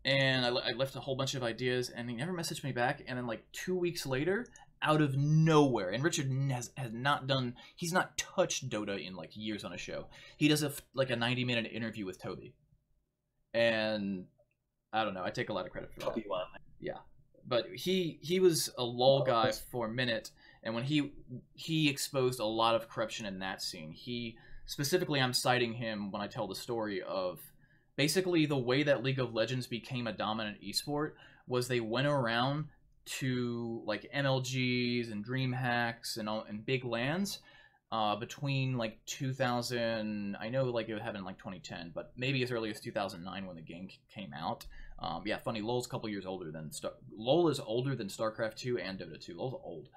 And I left a whole bunch of ideas, and he never messaged me back. And then like 2 weeks later, out of nowhere, and Richard has not done, he's not touched Dota in like years on a show. He does a 90-minute interview with Toby, and I don't know, I take a lot of credit for that. Yeah, but he was a LOL guy for a minute, and when he exposed a lot of corruption in that scene. Specifically, I'm citing him when I tell the story of. Basically, the way that League of Legends became a dominant esport was they went around to like MLGs and DreamHacks and big LANs between like 2000. I know like it happened in like 2010, but maybe as early as 2009 when the game came out. Yeah, funny. LoL's a couple years older than LoL is older than StarCraft 2 and Dota 2. LoL's old.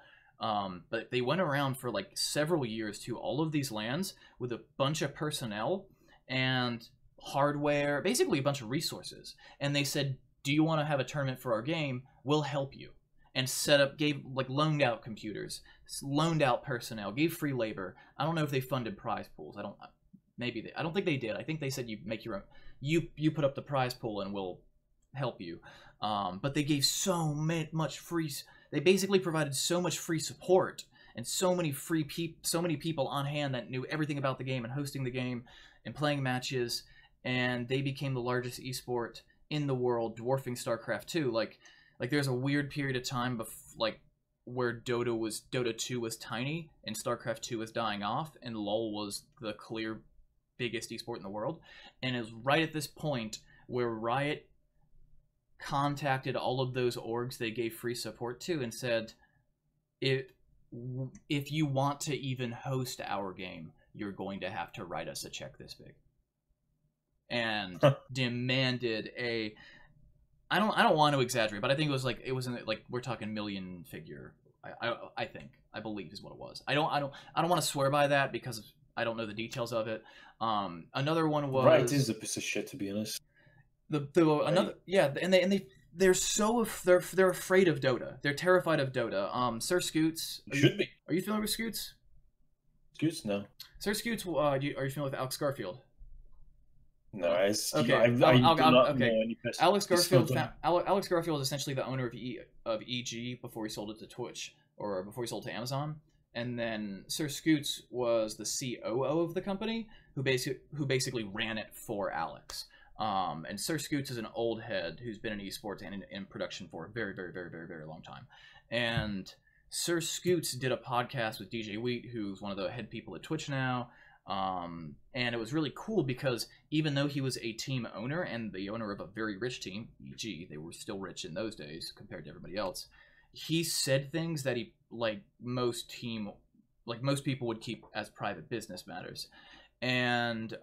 But they went around for like several years to all of these LANs with a bunch of personnel and hardware, basically a bunch of resources, and they said, do you want to have a tournament for our game? We'll help you. And loaned out computers, loaned out personnel, gave free labor. I don't know if they funded prize pools. I don't think they did. I think they said you make your own, you put up the prize pool and we'll help you. But they gave so much free, they basically provided so much free support and so many people on hand that knew everything about the game and hosting the game and playing matches. And they became the largest esport in the world, dwarfing StarCraft 2. Like there's a weird period of time where Dota 2 was tiny and StarCraft 2 was dying off, and LoL was the clear biggest esport in the world. And it was right at this point where Riot contacted all of those orgs they gave free support to and said, if you want to even host our game, you're going to have to write us a check this big. And demanded I don't want to exaggerate, but I think it was in like we're talking million figure. I believe is what it was. I don't want to swear by that because I don't know the details of it. Another one was Riot is a piece of shit, to be honest. Another, yeah, and they're they're afraid of Dota. They're terrified of Dota. Sir Scoots. Should be. Are you familiar with Scoots? Scoots, no. Sir Scoots. Are you familiar with Alex Garfield? No, okay. I do not know any person. Alex Garfield. Alex Garfield is essentially the owner of EG before he sold it to Twitch, or before he sold to Amazon. And then Sir Scoots was the COO of the company, who basically ran it for Alex. And Sir Scoots is an old head who's been in esports and in production for a very, very, very, very, very long time. And Sir Scoots did a podcast with DJ Wheat, who's one of the head people at Twitch now. And it was really cool because even though he was a team owner and the owner of a very rich team, EG, they were still rich in those days compared to everybody else, he said things that most people would keep as private business matters. And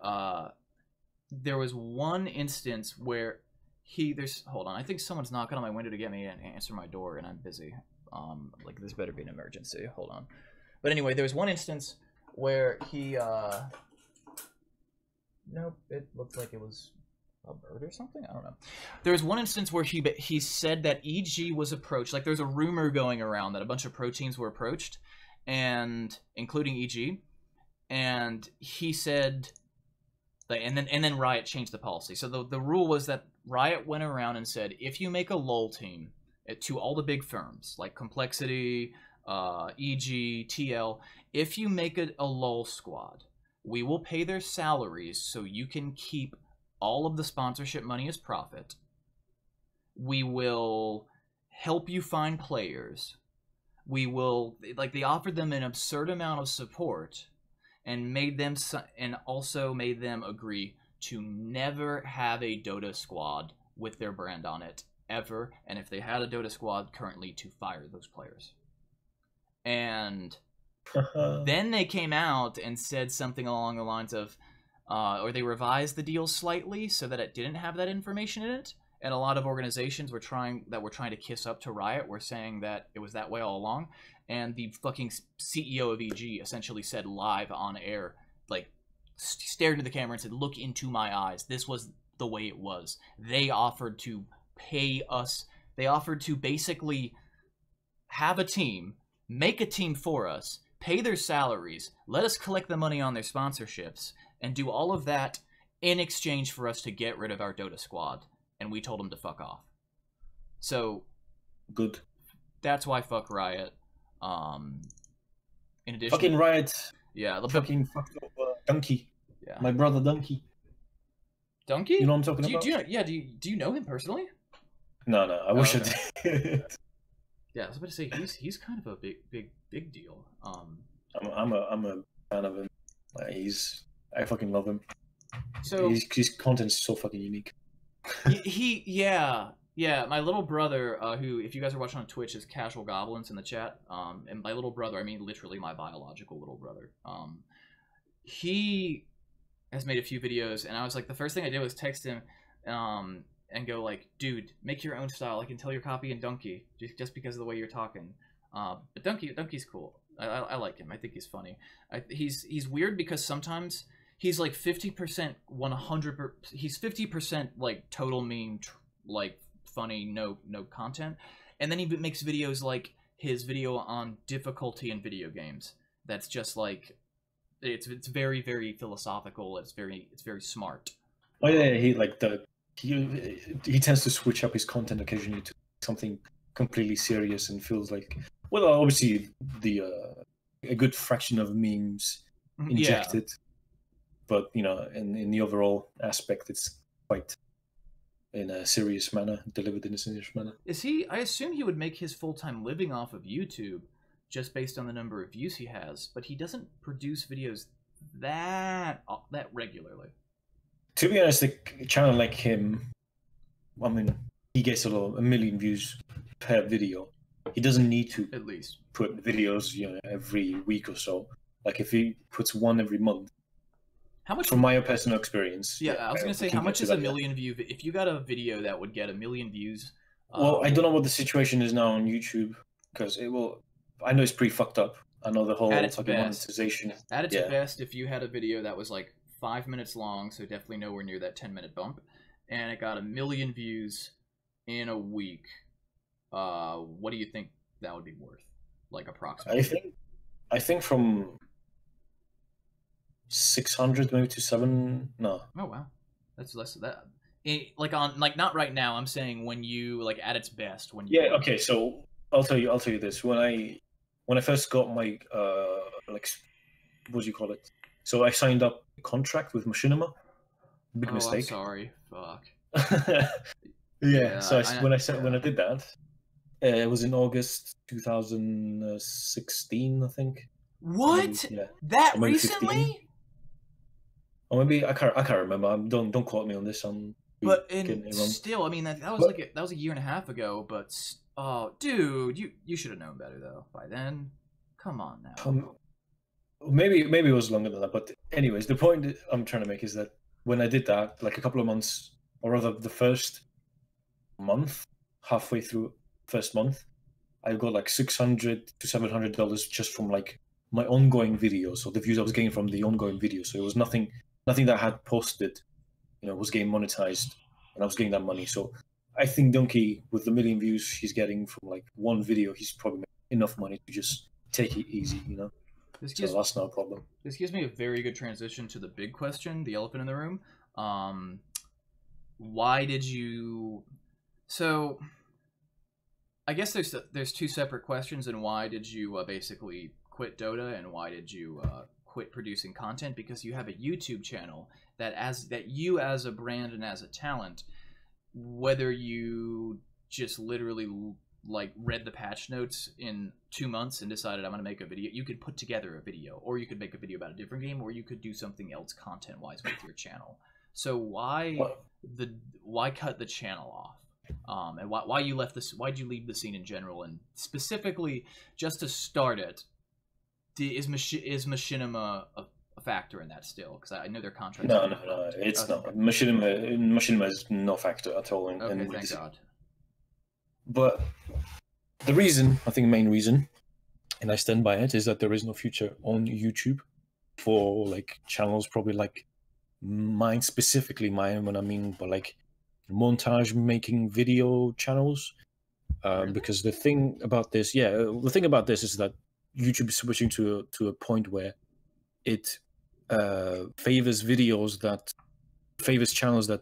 there was one instance where hold on, I think someone's knocking on my window to get me and answer my door, and I'm busy. This better be an emergency. Hold on. But anyway, there was one instance where he nope, it looked like it was a bird or something. I don't know. There was one instance where he said that EG was approached. Like, there's a rumor going around that a bunch of pro teams were approached, and including EG, and he said, and then Riot changed the policy. So the rule was that Riot went around and said, if you make a LoL team to all the big firms like Complexity, EG, TL, if you make a LoL squad, we will pay their salaries so you can keep all of the sponsorship money as profit. We will help you find players. We will, they offered them an absurd amount of support and also made them agree to never have a Dota squad with their brand on it ever, and if they had a Dota squad currently, to fire those players. And then they came out and said something along the lines of, or they revised the deal slightly so that it didn't have that information in it. And a lot of organizations were trying to kiss up to Riot were saying that it was that way all along. And the fucking CEO of EG essentially said live on air, stared into the camera and said, "Look into my eyes. This was the way it was. They offered to pay us. They offered to basically have a team, make a team for us, pay their salaries, let us collect the money on their sponsorships, and do all of that in exchange for us to get rid of our Dota squad." And we told them to fuck off. So good. That's why fuck Riot. In addition, fucking Riot. Yeah, fucking fucked up Donkey. Yeah, my brother Donkey. Donkey? You know what I'm talking about? Do you know him personally? No. I wish I did. Yeah, I was about to say he's kind of a big deal. I'm a fan of him. I fucking love him. So his content is so fucking unique. Yeah. My little brother, who, if you guys are watching on Twitch, is Casual Goblins in the chat. And my little brother, I mean literally my biological little brother. He has made a few videos, and I was like, the first thing I did was text him, and go like, "Dude, make your own style. I can tell you're copying Donkey just because of the way you're talking." But Donkey's cool. I like him. I think he's funny. He's weird because sometimes he's like 50%, 100%. He's 50% like total meme, funny, no content, and then he makes videos like his video on difficulty in video games. That's just like, it's very, very philosophical. It's very smart. Oh yeah, he tends to switch up his content occasionally to something completely serious and feels like, well, obviously a good fraction of memes injected, but in the overall aspect, it's quite in a serious manner, delivered in a serious manner. Is he? I assume he would make his full-time living off of YouTube, just based on the number of views he has, but he doesn't produce videos that regularly. To be honest, a channel like him, I mean, he gets a million views per video. He doesn't need to at least put videos, every week or so. Like if he puts one every month. How much? From my personal experience. Yeah, I was gonna say, how much is a million view? If you got a video that would get a million views. Well, I don't know what the situation is now on YouTube, because it will. I know it's pretty fucked up. I know the whole monetization. At its best, if you had a video that was like 5 minutes long, so definitely nowhere near that 10-minute bump, and it got a million views, in a week, what do you think that would be worth? Like approximately. I think from 600 maybe to 7. No. Oh wow, that's less of that. Like on like not right now. I'm saying when you like at its best when you. Yeah. Okay. So I'll tell you this. When I first got my like what do you call it? So I signed up a contract with Machinima. Big mistake. I'm sorry. Fuck. Yeah. So when I yeah. did that, it was in August 2016, I think. What? Maybe, yeah. That Or maybe recently? 15. Or maybe I can't remember. Don't quote me on this. But getting it wrong. still, I mean that was that was a year and a half ago. But oh, dude, you should have known better though by then. Come on now. Maybe it was longer than that. But anyways, the point I'm trying to make is that when I did that, like a couple of months, or rather the first month, halfway through first month, I got like $600 to $700 just from like my ongoing videos. So the views I was getting from the ongoing videos. So it was nothing that I had posted, was getting monetized, and I was getting that money. So I think Donkey, with the 1 million views he's getting from like one video, he's probably making enough money to just take it easy, So that's not a problem. This gives me a very good transition to the big question, the elephant in the room. Why did you? So, I guess there's two separate questions. And why did you basically quit Dota, and why did you quit producing content? Because you have a YouTube channel that you as a brand and as a talent, whether you just literally like read the patch notes in 2 months and decided I'm going to make a video, you could put together a video, or you could make a video about a different game, or you could do something else content wise with your channel. So why cut the channel off? And why you left this? Why'd you leave the scene in general, and specifically just to start it? Is Machinima a factor in that still? Because I know their contracts. No, it's not. Machinima is no factor at all. Okay, thank God. But the reason, I think, main reason, and I stand by it, is that there is no future on YouTube for like channels, probably like mine, specifically mine. When I mean, but like montage making video channels, Really? because the thing about this is that YouTube is switching to a point where it favors channels that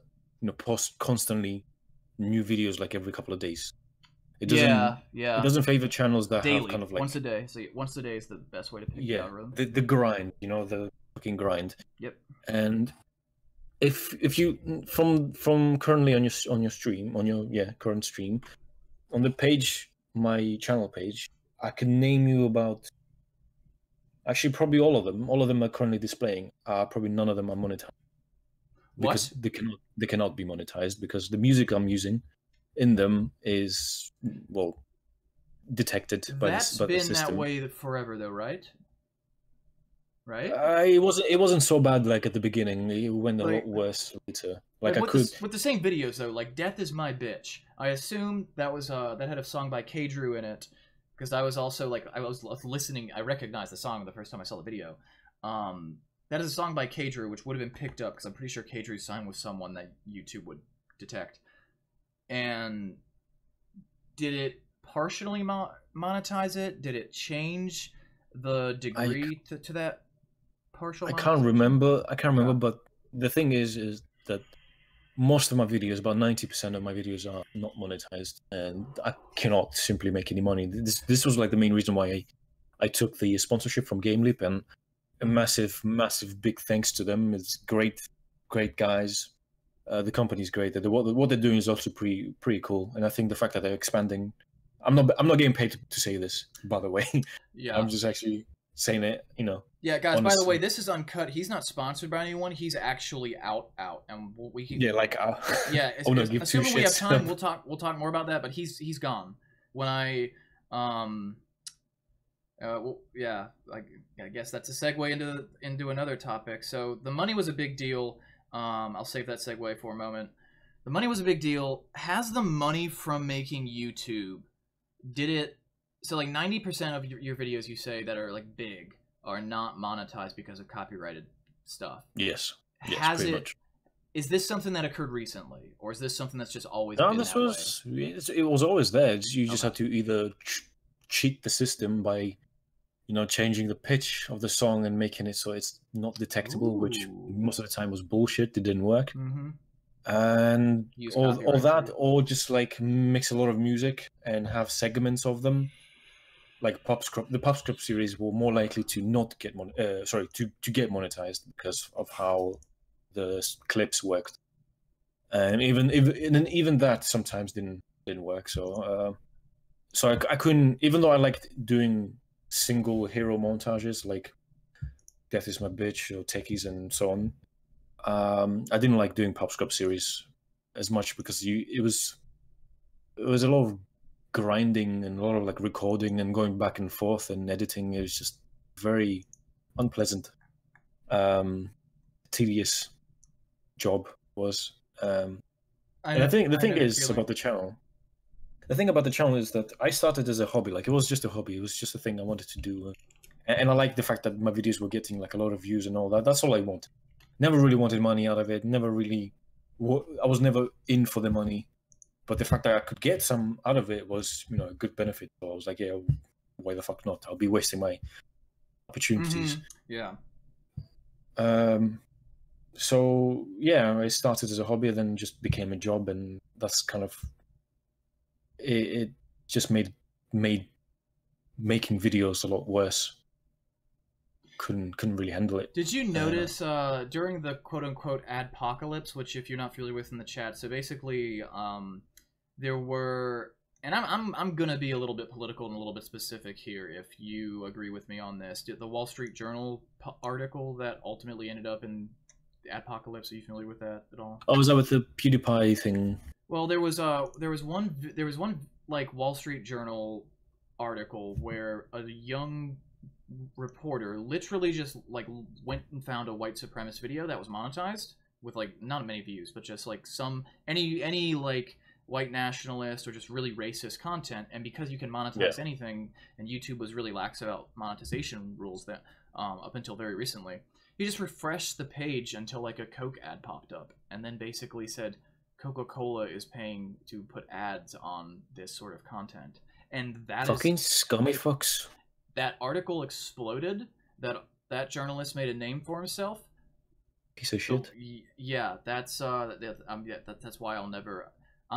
post constantly new videos like every couple of days. It doesn't favor channels that daily, have kind of like once a day. So once a day is the best way to pick the algorithm. The grind, the fucking grind. Yep. And if you from currently on your stream, on your current stream, on the page, my channel page, I can name you about, actually probably all of them are currently displaying. Probably none of them are monetized. Because they cannot be monetized, because the music I'm using in them is detected by the system. That's been that way forever, though, right? Right? It wasn't so bad like at the beginning. It went a lot worse later. Like with the same videos though, like "Death Is My Bitch." I assume that was that had a song by K. Drew in it, because I was also like I was listening. I recognized the song the first time I saw the video. That is a song by K. Drew, which would have been picked up because I'm pretty sure K. Drew signed with someone that YouTube would detect. And did it partially monetize it? Did it change the degree to that partial? I can't remember. But the thing is that most of my videos, about 90% of my videos, are not monetized, and I cannot simply make any money. This was like the main reason why I took the sponsorship from GameLeap, and a massive big thanks to them. It's great guys. The company's great. What they're doing is also pretty cool, and I think the fact that they're expanding. I'm not getting paid to say this, by the way. Yeah, I'm just actually saying it. Yeah, guys. Honestly. By the way, this is uncut. He's not sponsored by anyone. He's actually out, and we can. Yeah, like. Yeah, assuming we have time, we'll talk more about that. But he's gone. When I yeah, I guess that's a segue into another topic. So the money was a big deal. I'll save that segue for a moment. The money was a big deal. Has the money from making YouTube, so like 90% of your videos you say that are like big are not monetized because of copyrighted stuff. Yes. Has it much. is this something that occurred recently, or is this something that's just always No, been this that was it was always there. You just Okay. had to either cheat the system by, changing the pitch of the song and making it so it's not detectable, which Ooh. most of the time was bullshit. It didn't work. Mm-hmm. And Use all copyright that, free. or just like mix a lot of music and have segments of them. Like the PopScript series were more likely to not get to get monetized because of how the clips worked, and even that sometimes didn't work. So I couldn't, even though I liked doing single hero montages like "Death Is My Bitch" or "Techies" and so on. I didn't like doing PopScript series as much because it was a lot of grinding and a lot of like recording and going back and forth and editing. It was just very unpleasant, tedious job was. And I think the thing is about the channel. The thing about the channel is that I started as a hobby. Like, it was just a hobby. It was just a thing I wanted to do, and I like the fact that my videos were getting like a lot of views and all that. That's all I want. Never really wanted money out of it. Never really. I was never in for the money. But the fact that I could get some out of it was, a good benefit. So I was like, yeah, why the fuck not? I'll be wasting my opportunities. Yeah. So yeah, I started as a hobby, then just became a job, and that's kind of it. Just made making videos a lot worse. Couldn't really handle it. Did you notice during the quote-unquote adpocalypse, which if you're not familiar with in the chat, so basically there were, and I'm gonna be a little bit political and a little bit specific here if you agree with me on this. The Wall Street Journal article that ultimately ended up in the adpocalypse, are you familiar with that at all? Oh, was that with the PewDiePie thing? Well, there was one like Wall Street Journal article where a young reporter literally just like went and found a white supremacist video that was monetized with like not many views, but just like any like white nationalist or just really racist content. And because you can monetize anything, and YouTube was really lax about monetization rules that up until very recently, he just refreshed the page until like a Coke ad popped up, and then basically said Coca-Cola is paying to put ads on this sort of content. And that fucking scummy fucks. That article exploded. That journalist made a name for himself. Piece of shit. So, yeah, that's why I'll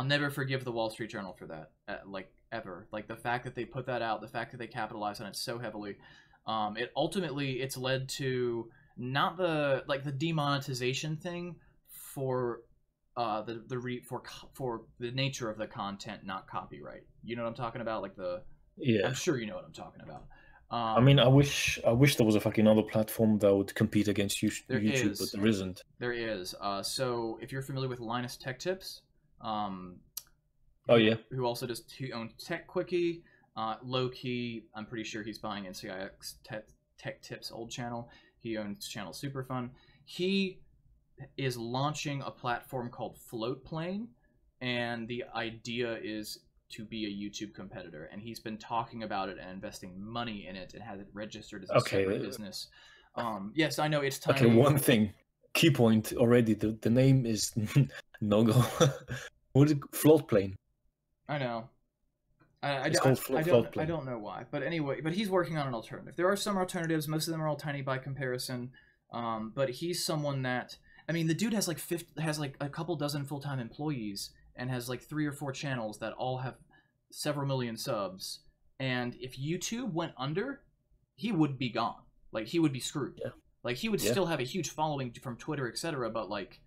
never forgive the Wall Street Journal for that. Like ever. Like the fact that they put that out, the fact that they capitalized on it so heavily. It's led to not the demonetization thing for for the nature of the content, not copyright. You know what I'm talking about? I'm sure you know what I'm talking about. I mean, I wish there was a fucking other platform that would compete against YouTube, but there isn't. There is. So if you're familiar with Linus Tech Tips, oh yeah, who also he owns Tech Quickie, low key. I'm pretty sure he's buying NCIX Tech Tips old channel. He owns channel Super Fun. He is launching a platform called Floatplane, and the idea is to be a YouTube competitor, and he's been talking about it and investing money in it and has it registered as a separate business. Yes, I know it's tiny. Okay, one thing, key point already. The name is no go. What is it? Floatplane? I know. It's called Floatplane. I don't know why, but anyway, but he's working on an alternative. There are some alternatives. Most of them are all tiny by comparison. But he's someone that, I mean, the dude has like a couple dozen full-time employees and has like 3 or 4 channels that all have several million subs. And if YouTube went under, he would be gone. Like, he would be screwed. Yeah. Like, he would still have a huge following from Twitter, etc. But like,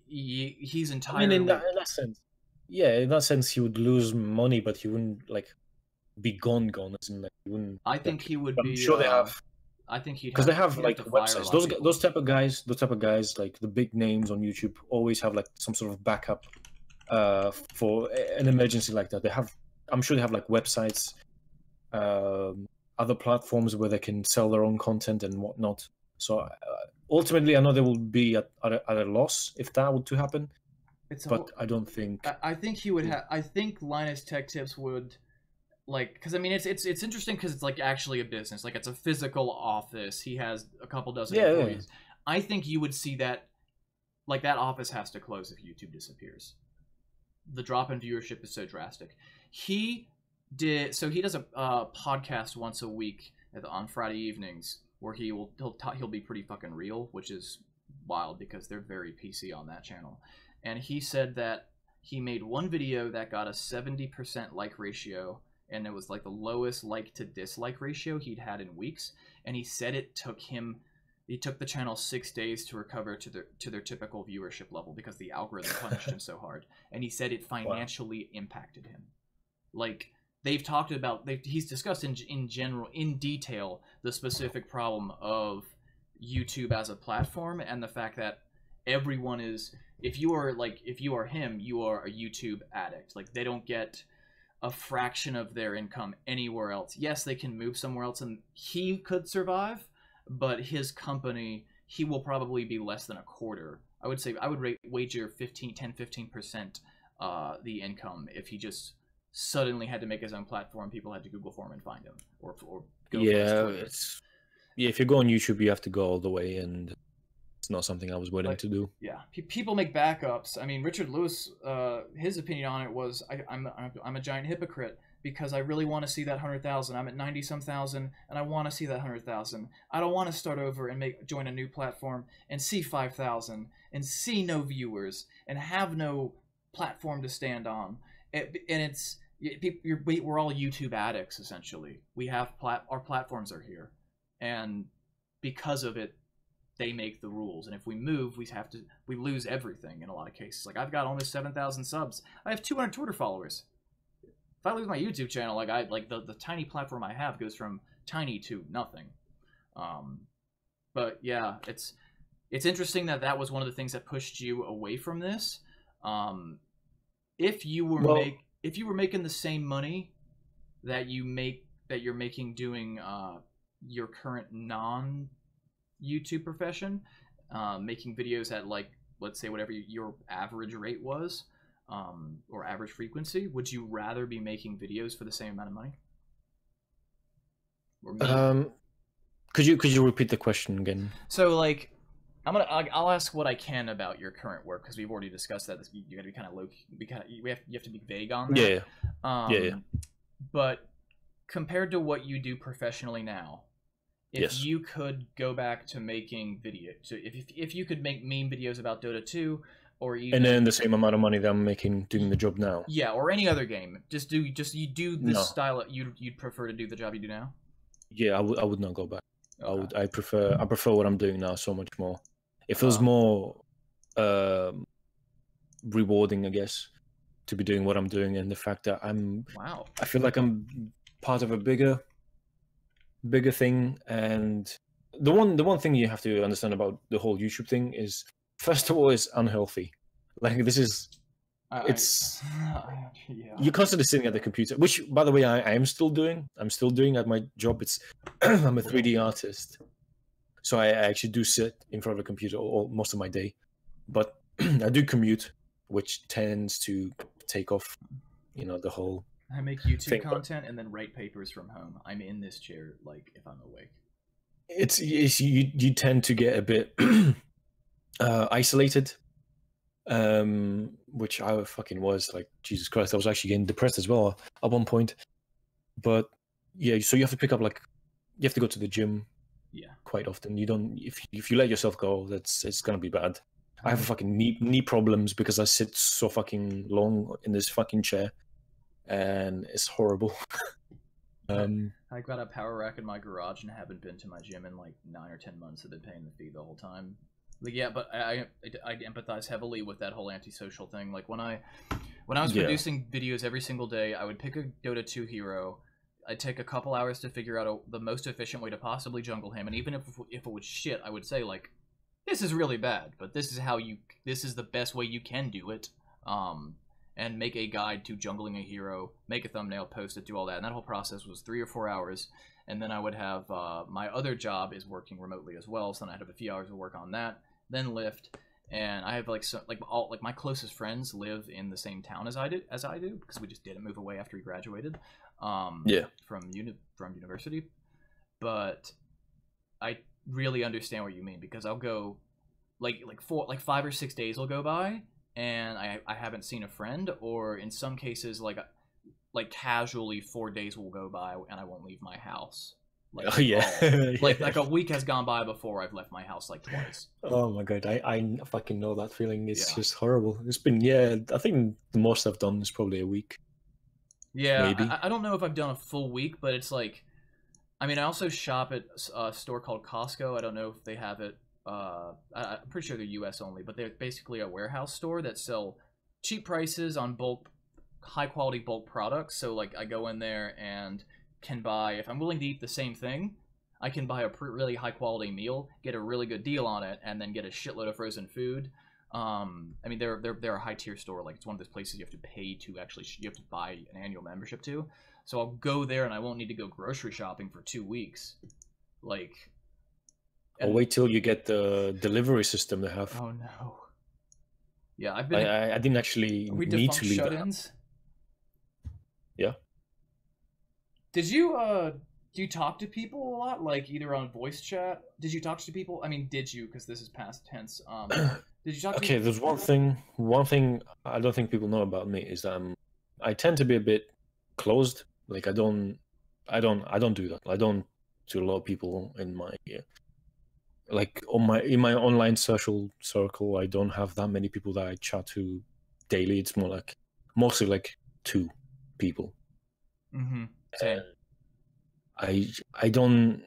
he's entirely. I mean, in that sense, yeah, in that sense, he would lose money, but he wouldn't like be gone. As in, like, he wouldn't. I think he would be. I'm sure they have. I think he'd because they have like websites. Those type of guys, like the big names on YouTube, always have like some sort of backup for an emergency like that. I'm sure they have like websites, other platforms where they can sell their own content and whatnot. So ultimately, I know they will be at a loss if that were to happen. But I don't think. I think he would have. I think Linus Tech Tips would. Like, because I mean, it's interesting because it's like actually a business, like it's a physical office. He has a couple dozen employees. Yeah. I think you would see that like that office has to close if YouTube disappears. The drop in viewership is so drastic. He does a podcast once a week on Friday evenings where he'll be pretty fucking real, which is wild because they're very PC on that channel. And he said that he made one video that got a 70% like ratio, and it was like the lowest like to dislike ratio he'd had in weeks. And he said it took the channel 6 days to recover to their typical viewership level because the algorithm punished him so hard. And he said it financially impacted him. Like, they've talked about, he's discussed in detail the specific problem of YouTube as a platform and the fact that everyone is, if you are him, you are a YouTube addict. Like, they don't get a fraction of their income anywhere else. Yes, they can move somewhere else and he could survive, but his company, he will probably be less than a quarter. I would say, I would wager 10-15% the income if he just suddenly had to make his own platform. People had to Google for him and find him, or go if you go on YouTube, you have to go all the way, and it's not something I was willing to do. Yeah, people make backups. I mean, Richard Lewis, his opinion on it was, I'm a giant hypocrite because I really want to see that 100,000. I'm at 90-some thousand, and I want to see that 100,000. I don't want to start over and join a new platform and see 5,000 and see no viewers and have no platform to stand on. We're all YouTube addicts essentially. We have our platforms are here, and because of it, they make the rules. And if we move, we lose everything in a lot of cases. Like, I've got almost 7,000 subs. I have 200 Twitter followers. If I lose my YouTube channel, the tiny platform I have goes from tiny to nothing. But yeah, it's interesting that was one of the things that pushed you away from this. If you were making the same money that you're making doing your current non-YouTube profession, making videos at, like, let's say whatever your average rate was, or average frequency, would you rather be making videos for the same amount of money? Could you repeat the question again? So, like, I'll ask what I can about your current work because we've already discussed that. You got to be kind of low. You have to be vague on that. Yeah. But compared to what you do professionally now, if you could go back to making videos, so if you could make meme videos about Dota 2, or even, and then the same amount of money that I'm making doing the job now. Yeah, or any other game. You do this style. You'd prefer to do the job you do now. Yeah, I would not go back. Okay. I prefer what I'm doing now so much more. It feels more rewarding, I guess, to be doing what I'm doing, and the fact that I feel like I'm part of a bigger thing. And the one thing you have to understand about the whole YouTube thing is, first of all, it's unhealthy. Like, this is, you're constantly sitting at the computer, which, by the way, I am still doing. I'm still doing at my job. It's I'm a 3D artist, so I actually do sit in front of a computer most of my day. But I do commute, which tends to take off, the whole. I make YouTube content and then write papers from home. I'm in this chair, like, if I'm awake. It's you tend to get a bit isolated, which I fucking was. Like, Jesus Christ, I was actually getting depressed as well at one point. But yeah, so you have to pick up, like, you have to go to the gym quite often. You don't, if you let yourself go, it's gonna be bad. I have fucking knee problems because I sit so fucking long in this fucking chair, and it's horrible. I got a power rack in my garage and haven't been to my gym in like 9 or 10 months. I've been paying the fee the whole time. Like, yeah, but I empathize heavily with that whole antisocial thing. Like, when I was producing videos every single day, I would pick a Dota 2 hero. I'd take a couple hours to figure out the most efficient way to possibly jungle him, and even if it was shit, I would say, like, this is really bad, but this is the best way you can do it. And make a guide to jungling a hero, make a thumbnail, post it, do all that. And that whole process was 3 or 4 hours. And then I would have my other job is working remotely as well, so then I'd have a few hours of work on that. Then lift, and I have my closest friends live in the same town as I do because we just didn't move away after we graduated. From university. But I really understand what you mean, because I'll go like 5 or 6 days will go by, and I haven't seen a friend, or in some cases like casually 4 days will go by and I won't leave my house. Like, Oh yeah. like a week has gone by before I've left my house like twice. Oh my god, I fucking know that feeling. It's Yeah. just horrible. It's been, yeah, I think the most I've done is probably a week. Yeah, Maybe. I don't know if I've done a full week, but it's like, I mean, I also shop at a store called Costco. I don't know if they have it. I'm pretty sure they're U.S. only, but they're basically a warehouse store that sell cheap prices on bulk, high quality bulk products. So like, I go in there and can buy, if I'm willing to eat the same thing, I can buy a really high quality meal, get a really good deal on it, and then get a shitload of frozen food. I mean, they're a high tier store. Like, it's one of those places you have to pay to actually, you have to buy an annual membership to. So I'll go there and I won't need to go grocery shopping for 2 weeks. Like, Or wait till you get the delivery system they have. oh no. Yeah, I've been. I didn't actually Are we need defunct to leave. shut-ins? Yeah. Did you do you talk to people a lot, like either on voice chat? Did you talk to people? I mean, did you? Because this is past tense. Did you talk to Okay, there's one thing I don't think people know about me is that I tend to be a bit closed. Like I don't do that. I don't to a lot of people in my like in my online social circle. I don't have that many people that I chat to daily. It's more like mostly like 2 people. Mm-hmm. Same. I don't,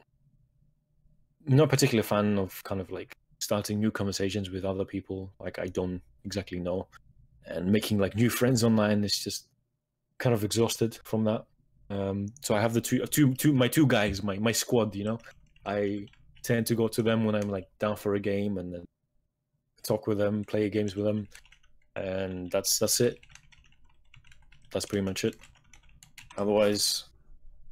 I'm not a particular fan of kind of like starting new conversations with other people like I don't exactly know, and making like new friends online is just kind of exhausted from that. So I have my two guys, my squad, you know. I tend to go to them when I'm like down for a game and then talk with them, play games with them, and that's it. That's pretty much it. Otherwise,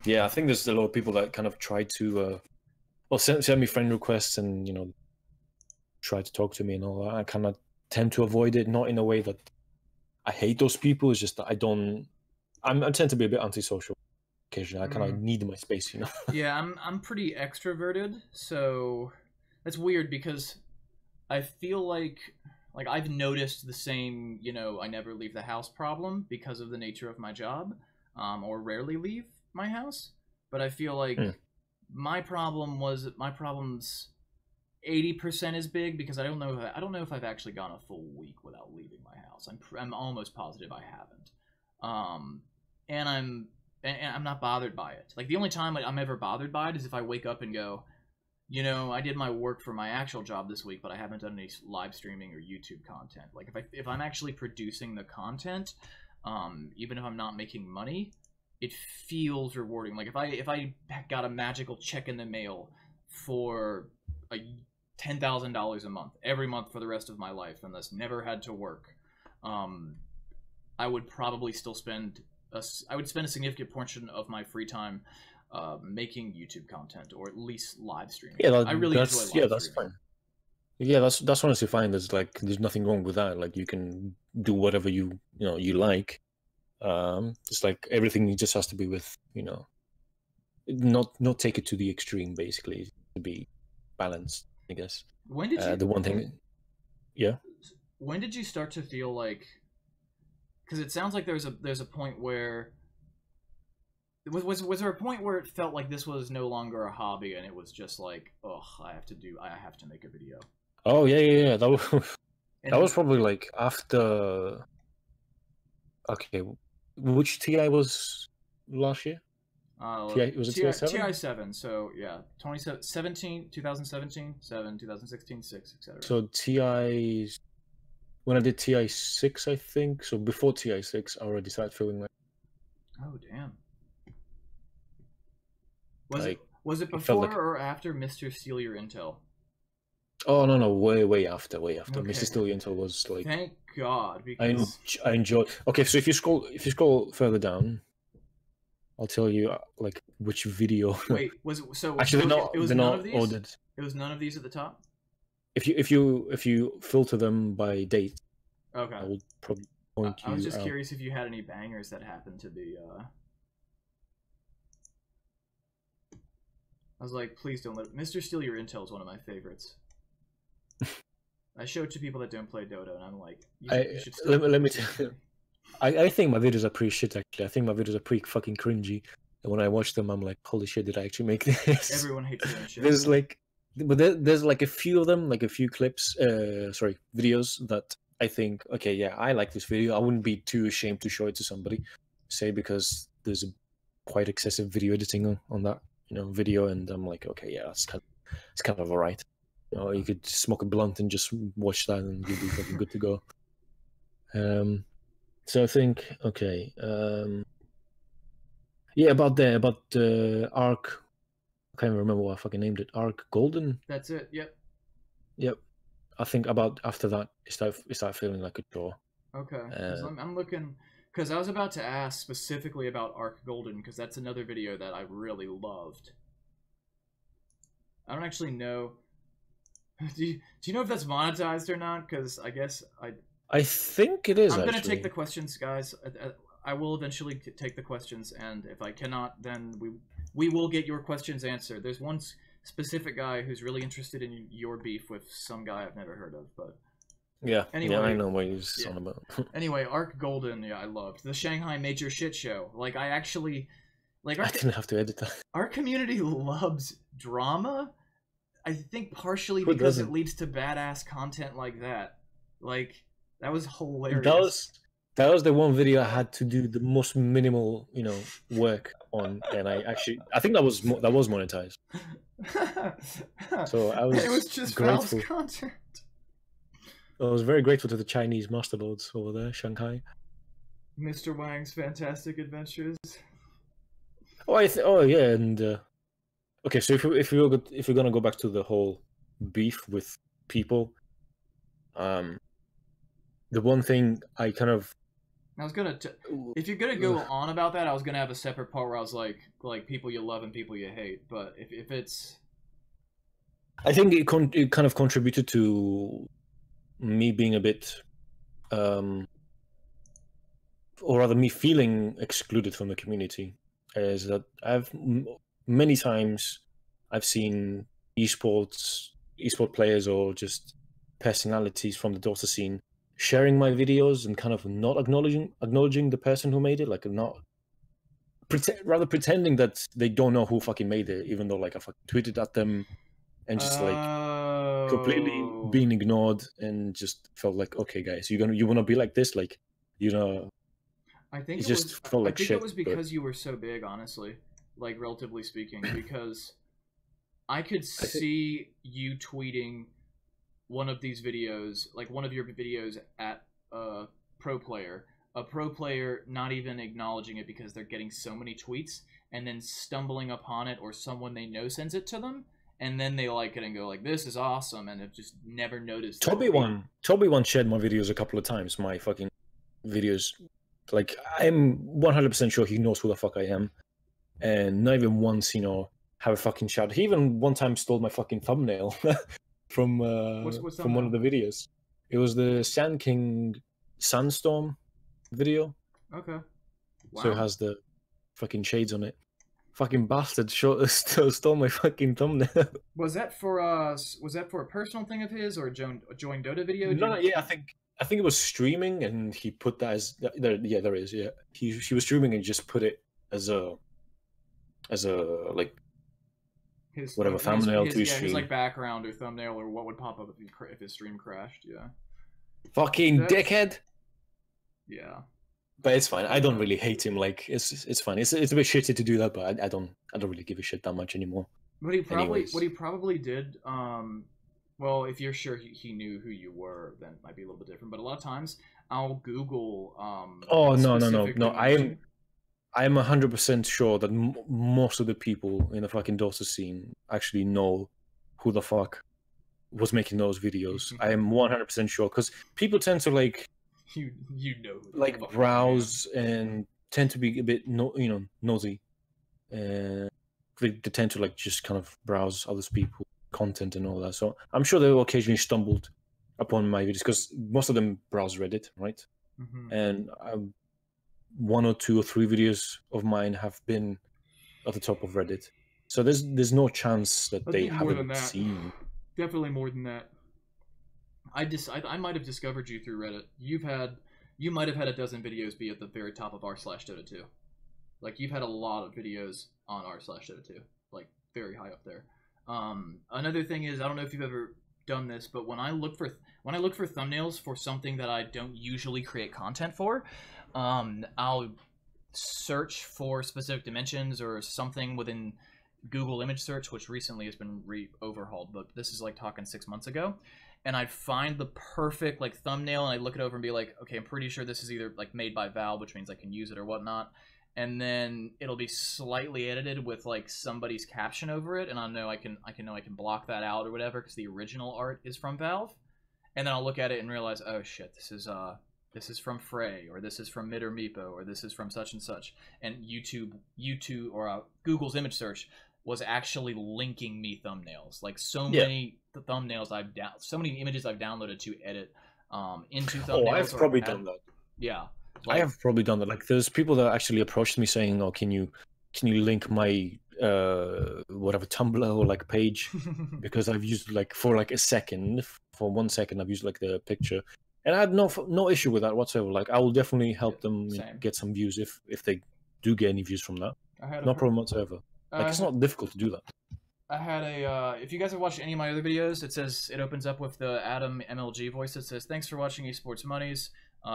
yeah, I think there's a lot of people that kind of try to send me friend requests and, you know, try to talk to me and all that. I kind of tend to avoid it, not in a way that I hate those people. It's just that I tend to be a bit antisocial occasionally. I kind of need my space, you know. Yeah, I'm pretty extroverted, so that's weird because I feel like I've noticed the same, you know, I never leave the house problem because of the nature of my job, or rarely leave my house. But I feel like my problem's 80% as big because I don't know if I've actually gone a full week without leaving my house. I'm almost positive I haven't. And I'm not bothered by it. Like, the only time I'm ever bothered by it is if I wake up and go, you know, I did my work for my actual job this week, but I haven't done any live streaming or YouTube content. Like, if I'm actually producing the content, even if I'm not making money, it feels rewarding. Like, if I got a magical check in the mail for $10,000 a month every month for the rest of my life, and thus never had to work, I would probably still spend a significant portion of my free time making YouTube content, or at least live streaming. Yeah, I really enjoy live streaming. That's fine. Yeah, that's honestly fine. There's nothing wrong with that. Like, you can do whatever you like. It's like everything just has to be with, you know, not take it to the extreme, basically, to be balanced, I guess. When did you the one thing, yeah. When did you start to feel like? Because it sounds like there's a point where was there a point where it felt like this was no longer a hobby and it was just like, oh, I have to make a video. Oh yeah. That was probably like after. Okay, which TI was last year? Was it TI7? TI7. So yeah, 2017, 7, 2016, 6, etc. So TI. When I did TI6, I think. So before TI6, I already started feeling like. Oh damn. Was it before like... or after Mr. Steal Your Intel? Oh no, way after. Okay. Mr. Steal Your Intel was like. Thank God, because I enjoyed. Okay, so if you scroll further down, I'll tell you like which video. Wait, was it so? Actually, it was they're none not of these. ordered. It was none of these at the top. If you filter them by date, okay, I will probably point you. I was just out. curious if you had any bangers that happened to be. I was like, please don't let Mr. Steal Your Intel is one of my favorites. I show it to people that don't play Dota, and I'm like, you should let me tell you. I think my videos are pretty shit, actually. I think my videos are pretty fucking cringy. And when I watch them, I'm like, holy shit, did I actually make this? Everyone hates doing shit. There's like, but there's like a few of them, like a few clips, videos that I think, okay, yeah, I like this video. I wouldn't be too ashamed to show it to somebody, say, because there's a quite excessive video editing on that, video, and I'm like, okay, yeah, it's kind of alright. You could smoke a blunt and just watch that, and you'd be fucking good to go. So I think, okay, yeah, about Arc. I can't remember what I fucking named it. Arc Golden. That's it. Yep. Yep. I think about after that, it started feeling like a draw. Okay. I'm looking, because I was about to ask specifically about Arc Golden, because that's another video that I really loved. I don't actually know. Do you know if that's monetized or not? Because I guess I think it is. I'm gonna take the questions, guys. I will eventually take the questions, and if I cannot, then we will get your questions answered. There's one specific guy who's really interested in your beef with some guy I've never heard of, but yeah, anyway, yeah, I know what you're on about. Anyway, Arc Golden, yeah, I loved the Shanghai Major Shit Show. Like, I actually like. I didn't have to edit that. Our community loves drama. I think partially because it leads to badass content like that. Like, that was hilarious. That was the one video I had to do the most minimal, work on, and I think that was monetized. So I was. It was just grateful. content. I was very grateful to the Chinese masterlords over there, Shanghai. Mr. Wang's Fantastic Adventures. Oh yeah, and okay. So if we're gonna go back to the whole beef with people, the one thing I kind of. I was gonna. If you're gonna go on about that, I was gonna have a separate part where I was like people you love and people you hate. But if it's, I think it kind of contributed to me being a bit, or rather, me feeling excluded from the community. Is that many times I've seen esport players or just personalities from the Dota scene sharing my videos and kind of not acknowledging the person who made it, like rather pretending that they don't know who fucking made it, even though like I fucking tweeted at them and just like completely being ignored, and just felt like, okay guys, you wanna be like this, like, I think it just felt like shit. I think it was because you were so big, honestly, like relatively speaking, because I could see you tweeting one of these videos, like one of your videos at a pro player not even acknowledging it because they're getting so many tweets, and then stumbling upon it, or someone they know sends it to them, and then they like it and go like, this is awesome, and have just never noticed. Toby one shared my videos a couple of times, my fucking videos. Like, I'm 100% sure he knows who the fuck I am, and not even once, have a fucking shout. He even one time stole my fucking thumbnail from what's from one of the videos. It was the Sand King Sandstorm video. Okay. Wow. So it has the fucking shades on it. Fucking bastard stole my fucking thumbnail. Was that for a personal thing of his, or a join Dota video? No, yeah, I think it was streaming, and he put that as there. Yeah, there is. Yeah, he was streaming and just put it as a like whatever thumbnail to his stream. His like background or thumbnail, or what would pop up if his stream crashed. Yeah. Fucking dickhead. Yeah. But it's fine. I don't really hate him. Like, it's fine. It's a bit shitty to do that, but I don't really give a shit that much anymore. What he probably did. Well, if you're sure he knew who you were, then it might be a little bit different. But a lot of times, I'll Google. Oh no! I'm 100% sure that most of the people in the fucking Dota scene actually know who the fuck was making those videos. I am 100% sure, because people tend to like. You know, like browse and tend to be a bit nosy, and they tend to like just kind of browse other people's content and all that. So I'm sure they occasionally stumbled upon my videos, because most of them browse Reddit, right? Mm-hmm. And 1 or 2 or 3 videos of mine have been at the top of Reddit, so there's no chance that they haven't seen. Definitely more than that. I might have discovered you through Reddit. You might have had a dozen videos be at the very top of r/Dota2. Like, you've had a lot of videos on r/Dota2, like very high up there. Another thing is, I don't know if you've ever done this, but when I look for thumbnails for something that I don't usually create content for, I'll search for specific dimensions or something within Google image search, which recently has been overhauled, but this is like talking 6 months ago. And I'd find the perfect like thumbnail, and I'd look it over and be like, okay, I'm pretty sure this is either like made by Valve, which means I can use it or whatnot. And then it'll be slightly edited with like somebody's caption over it, and I know I can block that out or whatever because the original art is from Valve. And then I'll look at it and realize, oh shit, this is from Frey, or this is from MidOrMeepo, or this is from such and such. And YouTube or Google's image search was actually linking me thumbnails. Like so many thumbnails so many images I've downloaded to edit into thumbnails. Oh, I've probably done that. Yeah. Like, I have probably done that. Like, there's people that actually approached me saying, "Oh, can you link my whatever Tumblr or like page?" Because I've used like for 1 second, I've used like the picture, and I had no issue with that whatsoever. Like, I will definitely help them get some views if they do get any views from that. No problem whatsoever. Like, it's not difficult to do that. I had if you guys have watched any of my other videos, it opens up with the Adam MLG voice that says, "Thanks for watching Esports Monies.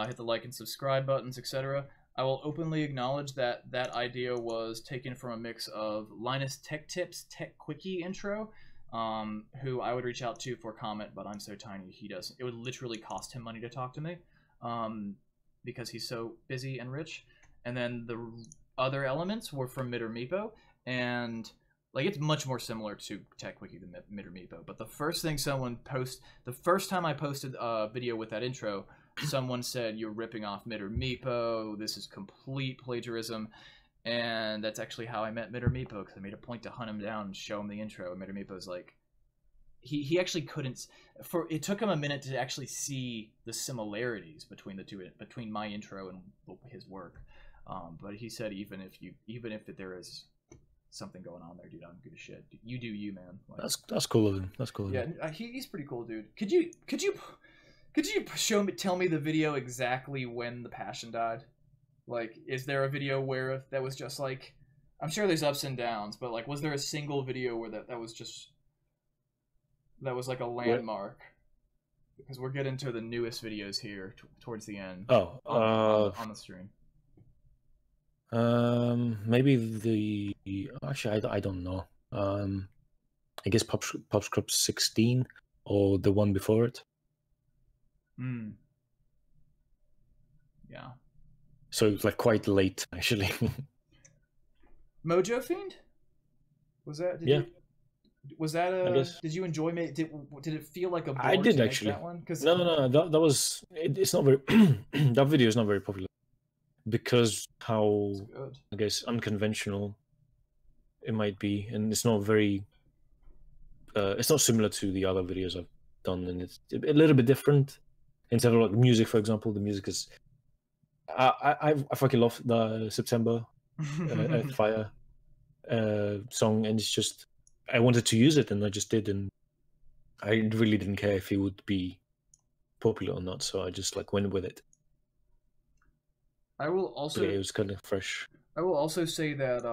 Hit the like and subscribe buttons, etc." I will openly acknowledge that that idea was taken from a mix of Linus Tech Tips Tech Quickie intro, who I would reach out to for comment, but I'm so tiny he doesn't. It would literally cost him money to talk to me, because he's so busy and rich. And then the other elements were from MidOrMeepo, and like it's much more similar to Tech Quickie than MidOrMeepo. But the first time I posted a video with that intro, someone said, "You're ripping off MidOrMeepo. This is complete plagiarism." And that's actually how I met MidOrMeepo, because I made a point to hunt him down and show him the intro. And MidOrMeepo's like, he actually couldn't. It took him a minute to actually see the similarities between the two, between my intro and his work. But he said, even if there is something going on there, dude, I don't give a shit. You do you, man. Like, that's cool of him. That's cool of him. Yeah, he's pretty cool, dude. Could you tell me the video exactly when the Passion died? Like, is there a video where that was just like, I'm sure there's ups and downs, but like, was there a single video where that was like a landmark? Because we're getting to the newest videos here towards the end. Oh, on the stream. Maybe actually I don't know. I guess PopScript 16 or the one before it. Yeah. So it's like quite late, actually. Mojo Fiend? Was that? Did you enjoy? Did it feel like a bore I did to actually. make that one? No. That was. It's not very. That video is not very popular because how I guess unconventional it might be, and it's not very. It's not similar to the other videos I've done, and it's a little bit different. Instead of like music, for example, the music is. I fucking love the September Fire song, and it's just I wanted to use it, and I just did, and I really didn't care if it would be popular or not, so I just like went with it. I will also. But yeah, it was kind of fresh. I will also say that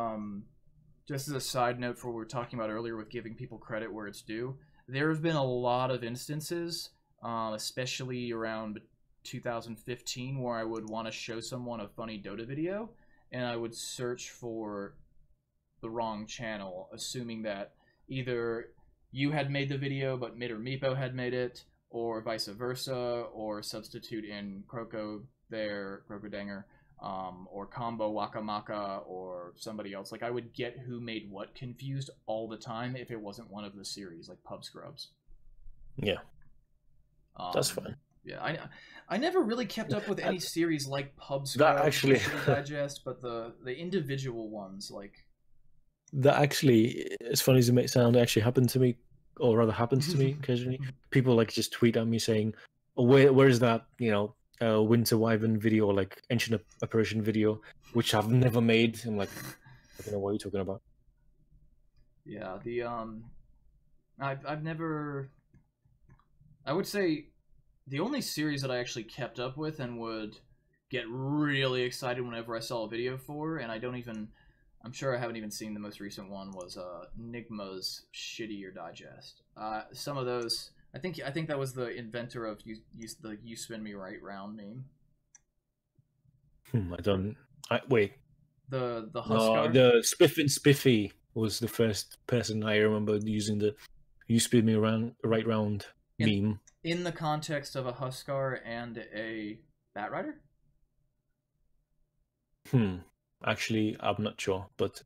just as a side note for what we were talking about earlier with giving people credit where it's due, there have been a lot of instances, especially around 2015, where I would want to show someone a funny Dota video, and I would search for the wrong channel, assuming that either you had made the video but MidOrMeepo had made it, or vice versa, or substitute in Crocodinger, or Combo Wakamaka, or somebody else. Like, I would get who made what confused all the time if it wasn't one of the series, like Pub Scrubs. Yeah. That's fine. Yeah, I never really kept up with any series like Pub Scrubs, actually Digest, but the individual ones, like... That actually, as funny as it may sound, actually happened to me, or rather happens to me occasionally. People like just tweet at me saying, oh, where is that, Winter Wyvern video, or like Ancient Apparition video, which I've never made. I'm like, I don't know what you're talking about. Yeah, I've never... I would say The only series that I actually kept up with and would get really excited whenever I saw a video for, and I'm sure I haven't even seen the most recent one, was Nigma's Shittier Digest. Some of those, I think that was the inventor of the "You Spin Me Right Round" meme. Wait. The Huskar? The Spiff and Spiffy was the first person I remember using the "You Spin Me Right Round" meme. In the context of a Huskar and a Batrider? Actually, I'm not sure, but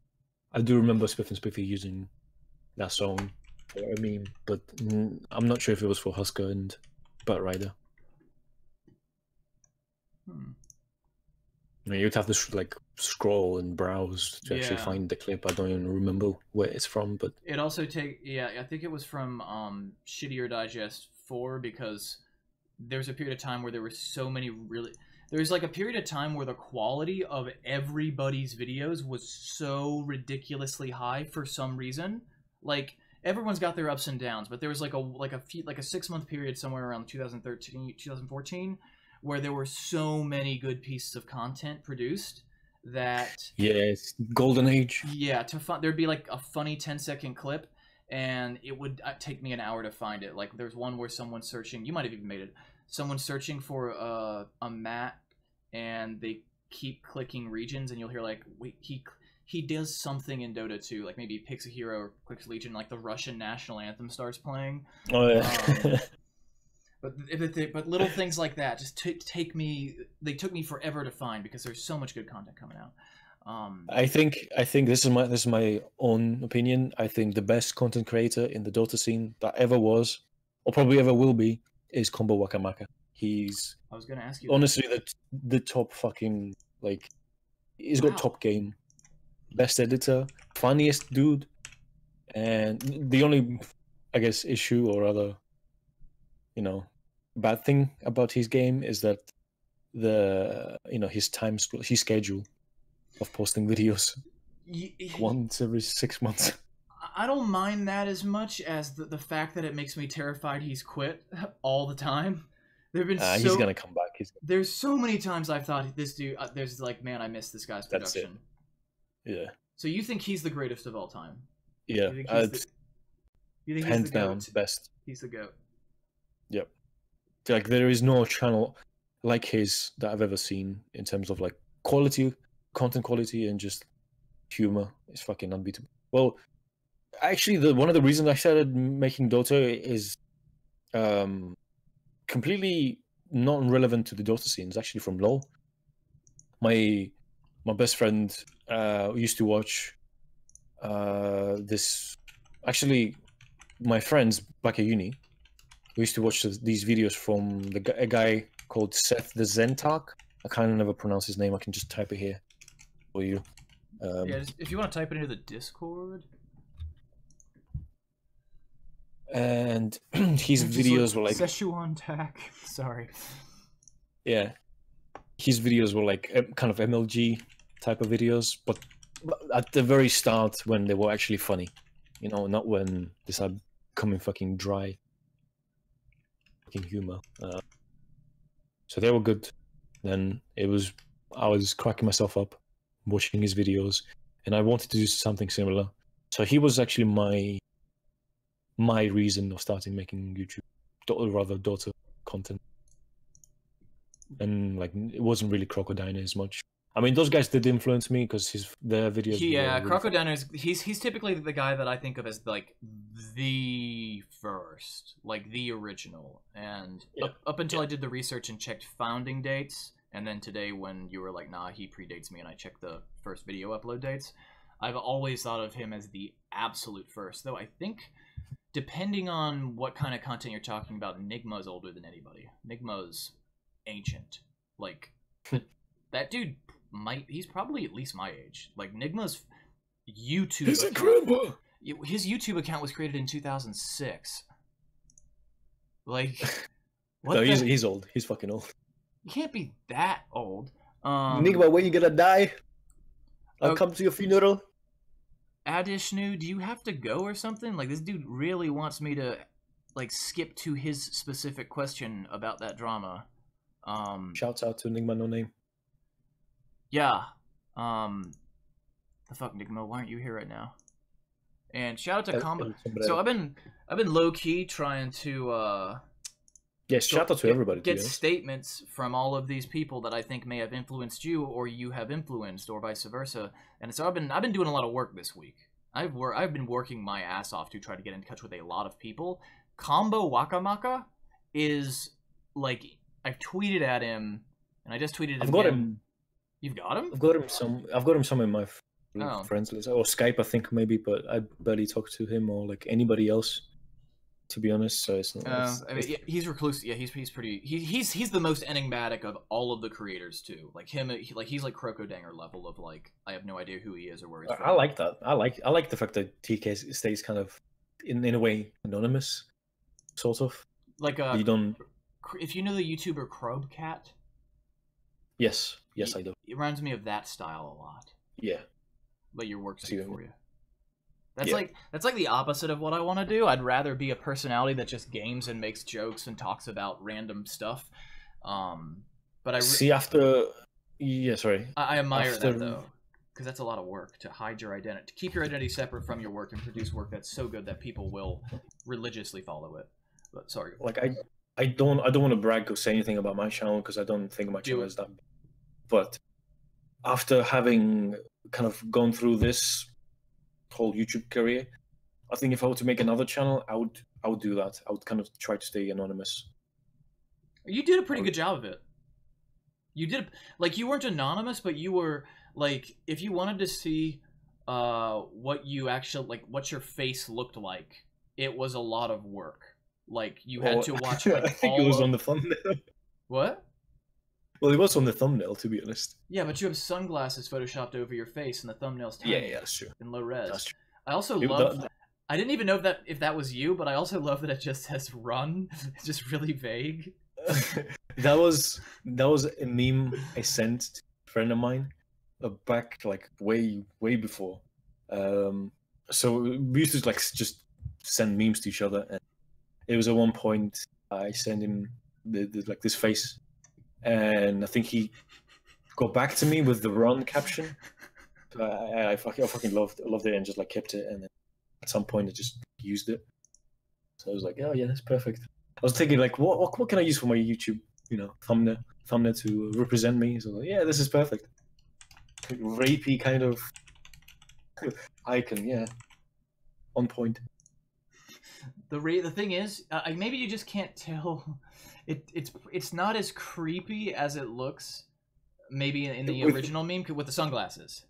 I do remember Spiff and Spiffy using that song for a meme, but I'm not sure if it was for Husker and Batrider. I mean, you'd have to like scroll and browse to actually find the clip. I don't even remember where it's from, but it also I think it was from Shittier Digest 4, because there's a period of time where there were so many there's like a period of time where the quality of everybody's videos was so ridiculously high for some reason. Like, everyone's got their ups and downs, but there was like a 6-month period somewhere around 2013, 2014 where there were so many good pieces of content produced that... Yeah, it's golden age. Yeah, there'd be like a funny 10-second clip, and it would take me an hour to find it. Like, there's one where someone's searching... You might have even made it. Someone's searching for a map, and they keep clicking regions, and you'll hear, like, wait, he does something in Dota 2. Like, maybe he picks a hero or clicks Legion, like the Russian national anthem starts playing. Oh, yeah. But little things like that just took me forever to find, because there's so much good content coming out. I think this is my own opinion. I think the best content creator in the Dota scene that ever was, or probably ever will be, is Combo Wakamaka. I was gonna ask you. Honestly, the top fucking, like, he's got top game, best editor, funniest dude, and the only, I guess, issue or other, bad thing about his game is that his schedule of posting videos once every 6 months. I don't mind that as much as the fact that it makes me terrified he's quit all the time. There've been he's gonna come back. There's so many times I've thought this dude. There's like, man, I miss this guy's production. That's it. Yeah. So you think he's the greatest of all time? Yeah. You think hands he's the down GOAT? best. He's the GOAT. Yep. Like, there is no channel like his that I've ever seen in terms of like quality, content quality, and just humor. It's fucking unbeatable. Well, actually, one of the reasons I started making Dota is completely not relevant to the Dota scene. It's actually from LoL. My best friend used to watch this. Actually, my friends back at uni, we used to watch these videos from a guy called Seth the Zentark. I kind of never pronounce his name. I can just type it here for you. If you want to type it into the Discord. And his videos were like Szechuan tack. Sorry. Yeah, his videos were like kind of MLG type of videos, but at the very start when they were actually funny, not when they started becoming fucking dry, fucking humor. So they were good. Then I was cracking myself up watching his videos, and I wanted to do something similar. So he was actually my reason of starting making YouTube, or rather Dota content. And like, it wasn't really Crocodiner as much. I mean, those guys did influence me because their videos. Yeah, Crocodiner's he's typically the guy that I think of as like the first, like the original. And up until I did the research and checked founding dates, and then today when you were like, nah, he predates me, and I checked the first video upload dates, I've always thought of him as the absolute first. Though I think, depending on what kind of content you're talking about, Nigma's older than anybody. Nigma's ancient. Like, that dude he's probably at least my age. Like, Nigma's YouTube He's a grandpa. His YouTube account was created in 2006. Like, what? No, he's old. He's fucking old. You can't be that old. Nigma, when you gonna die? I'll come to your funeral. Adishnu, do you have to go or something? Like, this dude really wants me to like skip to his specific question about that drama. Shouts out to Enigma No Name. Yeah. The fuck, Enigma, why aren't you here right now? And shout out to Combo. So I've been low key trying to yes, shout out to everybody. Get statements from all of these people that I think may have influenced you, or you have influenced, or vice versa. And so I've been doing a lot of work this week. I've been working my ass off to try to get in touch with a lot of people. Combo Wakamaka is like, I've tweeted at him, and I just tweeted at him. I've got him. You've got him? I've got him some in my friends list, or Skype, I think maybe, but I barely talk to him or like anybody else, to be honest. So it's not. I mean, yeah, he's reclusive. Yeah, he's pretty. He's the most enigmatic of all of the creators too. Like him, he's like Crocodinger level of like, I have no idea who he is or where he's from. I like that. I like the fact that TK stays kind of in a way anonymous, sort of. Like you don't. If you know the YouTuber Crobcat. Yes, I do. It reminds me of that style a lot. Yeah. But your work's for you. That's like the opposite of what I want to do. I'd rather be a personality that just games and makes jokes and talks about random stuff. But I see after. Yeah, sorry. I admire that though, because that's a lot of work to hide your identity, to keep your identity separate from your work and produce work that's so good that people will religiously follow it. But sorry. Like I don't want to brag or say anything about my channel because I don't think my channel is that big. But after having kind of gone through this whole YouTube career, I think if I were to make another channel, I would do that. I would kind of try to stay anonymous. You did a pretty good job of it. You did, like, you weren't anonymous, but you were like, if you wanted to see what you actually, like, what your face looked like, it was a lot of work. Like, you had to watch, like, I think it was on the thumbnail. What? Well, it was on the thumbnail, to be honest. Yeah, but you have sunglasses photoshopped over your face, and the thumbnail's tiny. Yeah, that's true. In low res. That's true. I also love. I didn't even know if that was you, but I also love that it just says "run." It's just really vague. that was a meme I sent to a friend of mine back like way before. So we used to like just send memes to each other, and it was at one point I sent him like this face. And I think he got back to me with the "run" caption. I fucking loved it and just like kept it. And then at some point I just used it. So I was like, oh yeah, that's perfect. I was thinking like, what can I use for my YouTube, thumbnail to represent me? So like, yeah, this is perfect. Rapey kind of icon, yeah, on point. The thing is, maybe you just can't tell. It's not as creepy as it looks, maybe in the original meme with the sunglasses.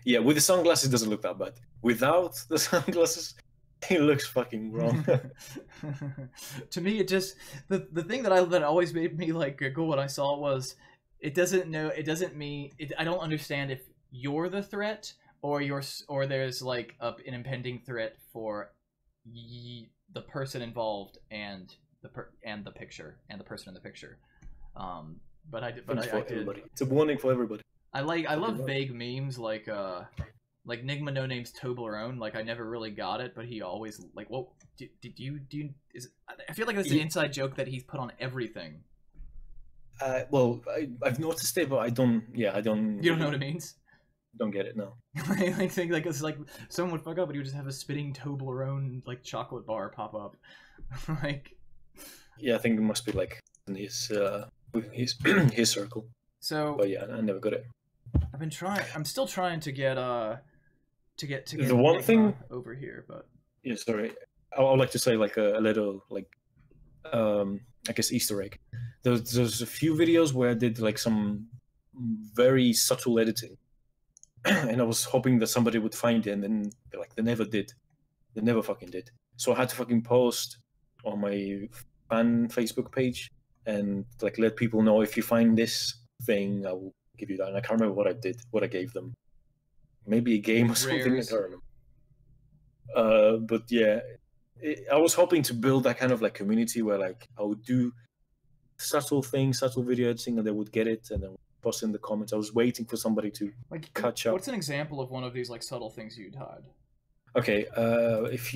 Yeah, with the sunglasses, it doesn't look that bad. Without the sunglasses, it looks fucking wrong. To me, it just the thing that always made me like giggle when I saw it was I don't understand if you're the threat or there's like an impending threat for the person involved and the picture and the person in the picture. But I did. It's a warning for everybody. I love vague memes like Nigma No Name's Toblerone. Like I never really got it, but he always like, what did you I feel like that's an inside joke that he's put on everything. Well, I've noticed it, but I don't. Yeah, I don't. You don't know what it means? Don't get it, no. I think like it's like someone would fuck up, but he would just have a spitting Toblerone like chocolate bar pop up, like. Yeah, I think it must be like in his his circle. So. But yeah, I never got it. I've been trying. I'm still trying to get the one thing over here, but. Yeah, sorry. I would like to say like a little like I guess Easter egg. There's a few videos where I did like some very subtle editing. And I was hoping that somebody would find it, and then they never did. They never fucking did. So I had to fucking post on my fan Facebook page and like let people know, if you find this thing, I will give you that. And I can't remember what I did, what I gave them. Maybe a game or something. I can't remember. But yeah, I was hoping to build that kind of like community where like I would do subtle things, subtle video editing, and they would get it, and then post in the comments. I was waiting for somebody to like catch up. What's an example of one of these like subtle things you'd hide? Okay, let's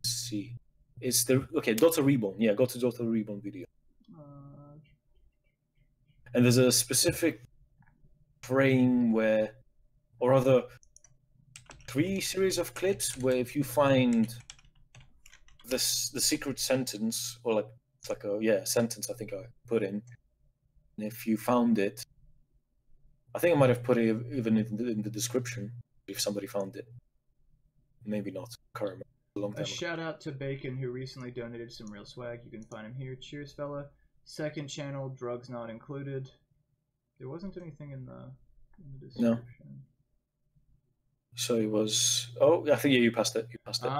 see. It's the DotA Reborn. Yeah, go to DotA Reborn video. And there's a specific frame where, or rather, 3 series of clips where if you find the secret sentence, or like it's like a sentence I think I put in, and if you found it, I think I might have put it even in the description if somebody found it. Maybe not. Can't remember. A long time ago. Shout out to Bacon who recently donated some real swag. You can find him here. Cheers, fella. Second channel, drugs not included. There wasn't anything in the description. No. So it was. Oh, I think you passed it. You passed it.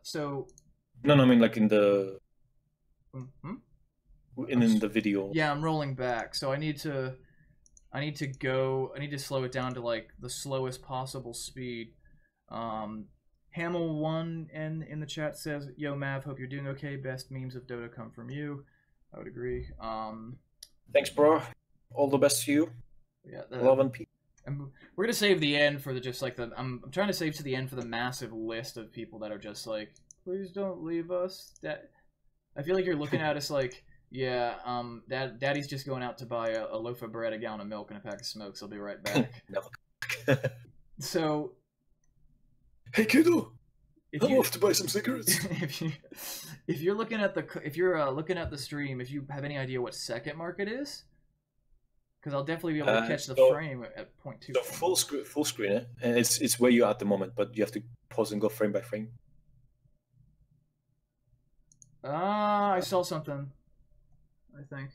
So. No, I mean like in the. Mm-hmm. In the video. Yeah, I'm rolling back. So I need to slow it down to like the slowest possible speed. Hamel1 in the chat says, "Yo Mav, hope you're doing okay. Best memes of Dota come from you." I would agree. Thanks, bro. All the best to you. Yeah, love and peace. We're gonna save the end for the just like the. I'm trying to save to the end for the massive list of people that are just like, please don't leave us. That I feel like you're looking at us like, yeah, Daddy's just going out to buy a loaf of bread, a gallon of milk, and a pack of smokes. I'll be right back. So. Hey kiddo, I'm off to buy some cigarettes. if you're looking at the stream, if you have any idea what second market is, because I'll definitely be able to catch the frame at 0.2. So full screen, and it's where you're at the moment, but you have to pause and go frame by frame. I saw something. I think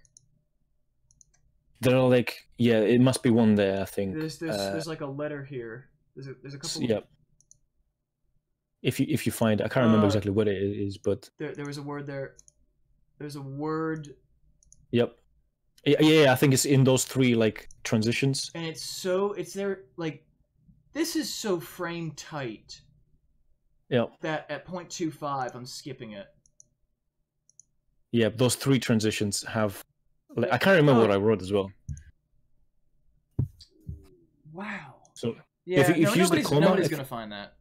there are like it must be one there. I think there's like a letter here. There's a couple. Yep. If you find, I can't remember exactly what it is, but there was a word there. There's a word. Yep. Yeah, I think it's in those 3 like transitions. And it's there like, this is so frame tight. Yeah. That at 0.25, I'm skipping it. Yeah, those 3 transitions have. Like, I can't remember what I wrote as well. Wow. So yeah, if you use the comma, nobody's gonna find that.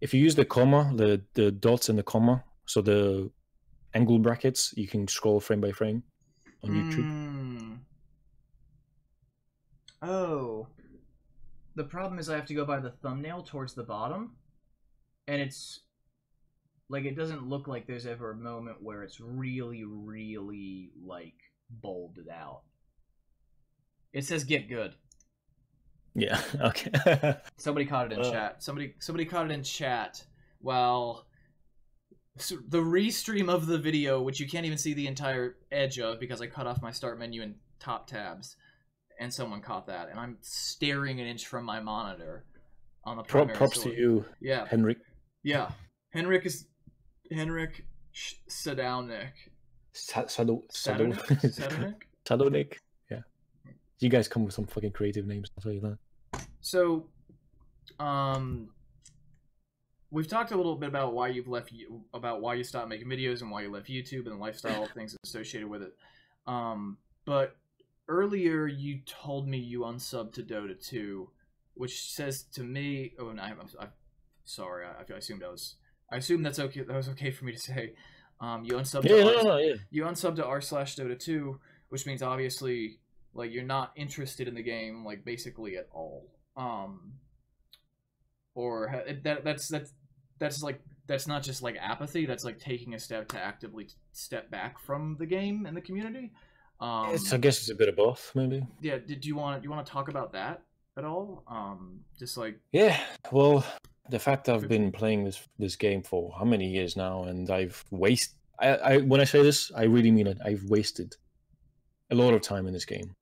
If you use the comma, the dots and the comma, so the angle brackets, you can scroll frame by frame on YouTube. Oh. The problem is I have to go by the thumbnail towards the bottom, and it's like it doesn't look like there's ever a moment where it's really, really like bolded out. It says "get good." Yeah. Okay. Somebody caught it in chat. Somebody caught it in chat. Well, so the restream of the video, which you can't even see the entire edge of because I cut off my start menu and top tabs, and someone caught that, and I'm staring an inch from my monitor on the primary props story. to you. Yeah. Henrik. Yeah. Henrik Sadownik. Sadownik. Yeah. You guys come with some fucking creative names, I'll tell you that. So, we've talked a little bit about why you stopped making videos and why you left YouTube and the lifestyle things associated with it. But earlier you told me you unsubbed to Dota 2, which says to me, oh, and I'm sorry, I assumed that's okay. That was okay for me to say. You unsubbed you unsubbed to r/Dota 2, which means obviously like you're not interested in the game like basically at all. Or that's not just like apathy. That's like taking a step to actively step back from the game and the community. I guess it's a bit of both, maybe. Yeah. Do you want to talk about that at all? Just like well, the fact I've been playing this game for how many years now, and I've wasted. When I say this, I really mean it. I've wasted a lot of time in this game.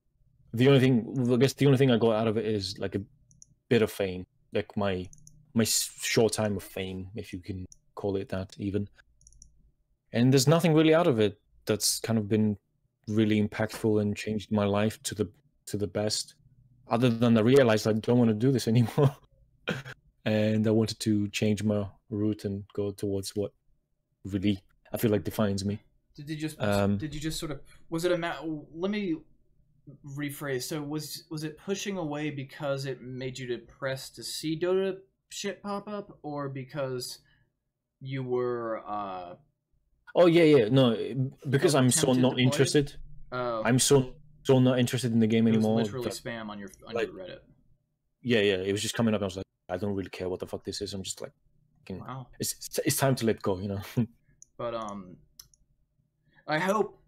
The only thing I got out of it is like a bit of fame, like my short time of fame, if you can call it that, even. And there's nothing really out of it that's kind of been really impactful and changed my life to the best, other than I realized I don't want to do this anymore. And I wanted to change my route and go towards what really I feel like defines me. Did you just sort of, was it let me rephrase. So was it pushing away because it made you depressed to see Dota shit pop up, or because you were Oh yeah. No, because Oh, I'm so attempted not to play it? interested. Oh, I'm so not interested in the game it was anymore. literally that, spam on your like, Reddit. yeah. It was just coming up. I was like, I don't really care what the fuck this is. I'm just like, Wow. it's time to let go, you know. But I hope,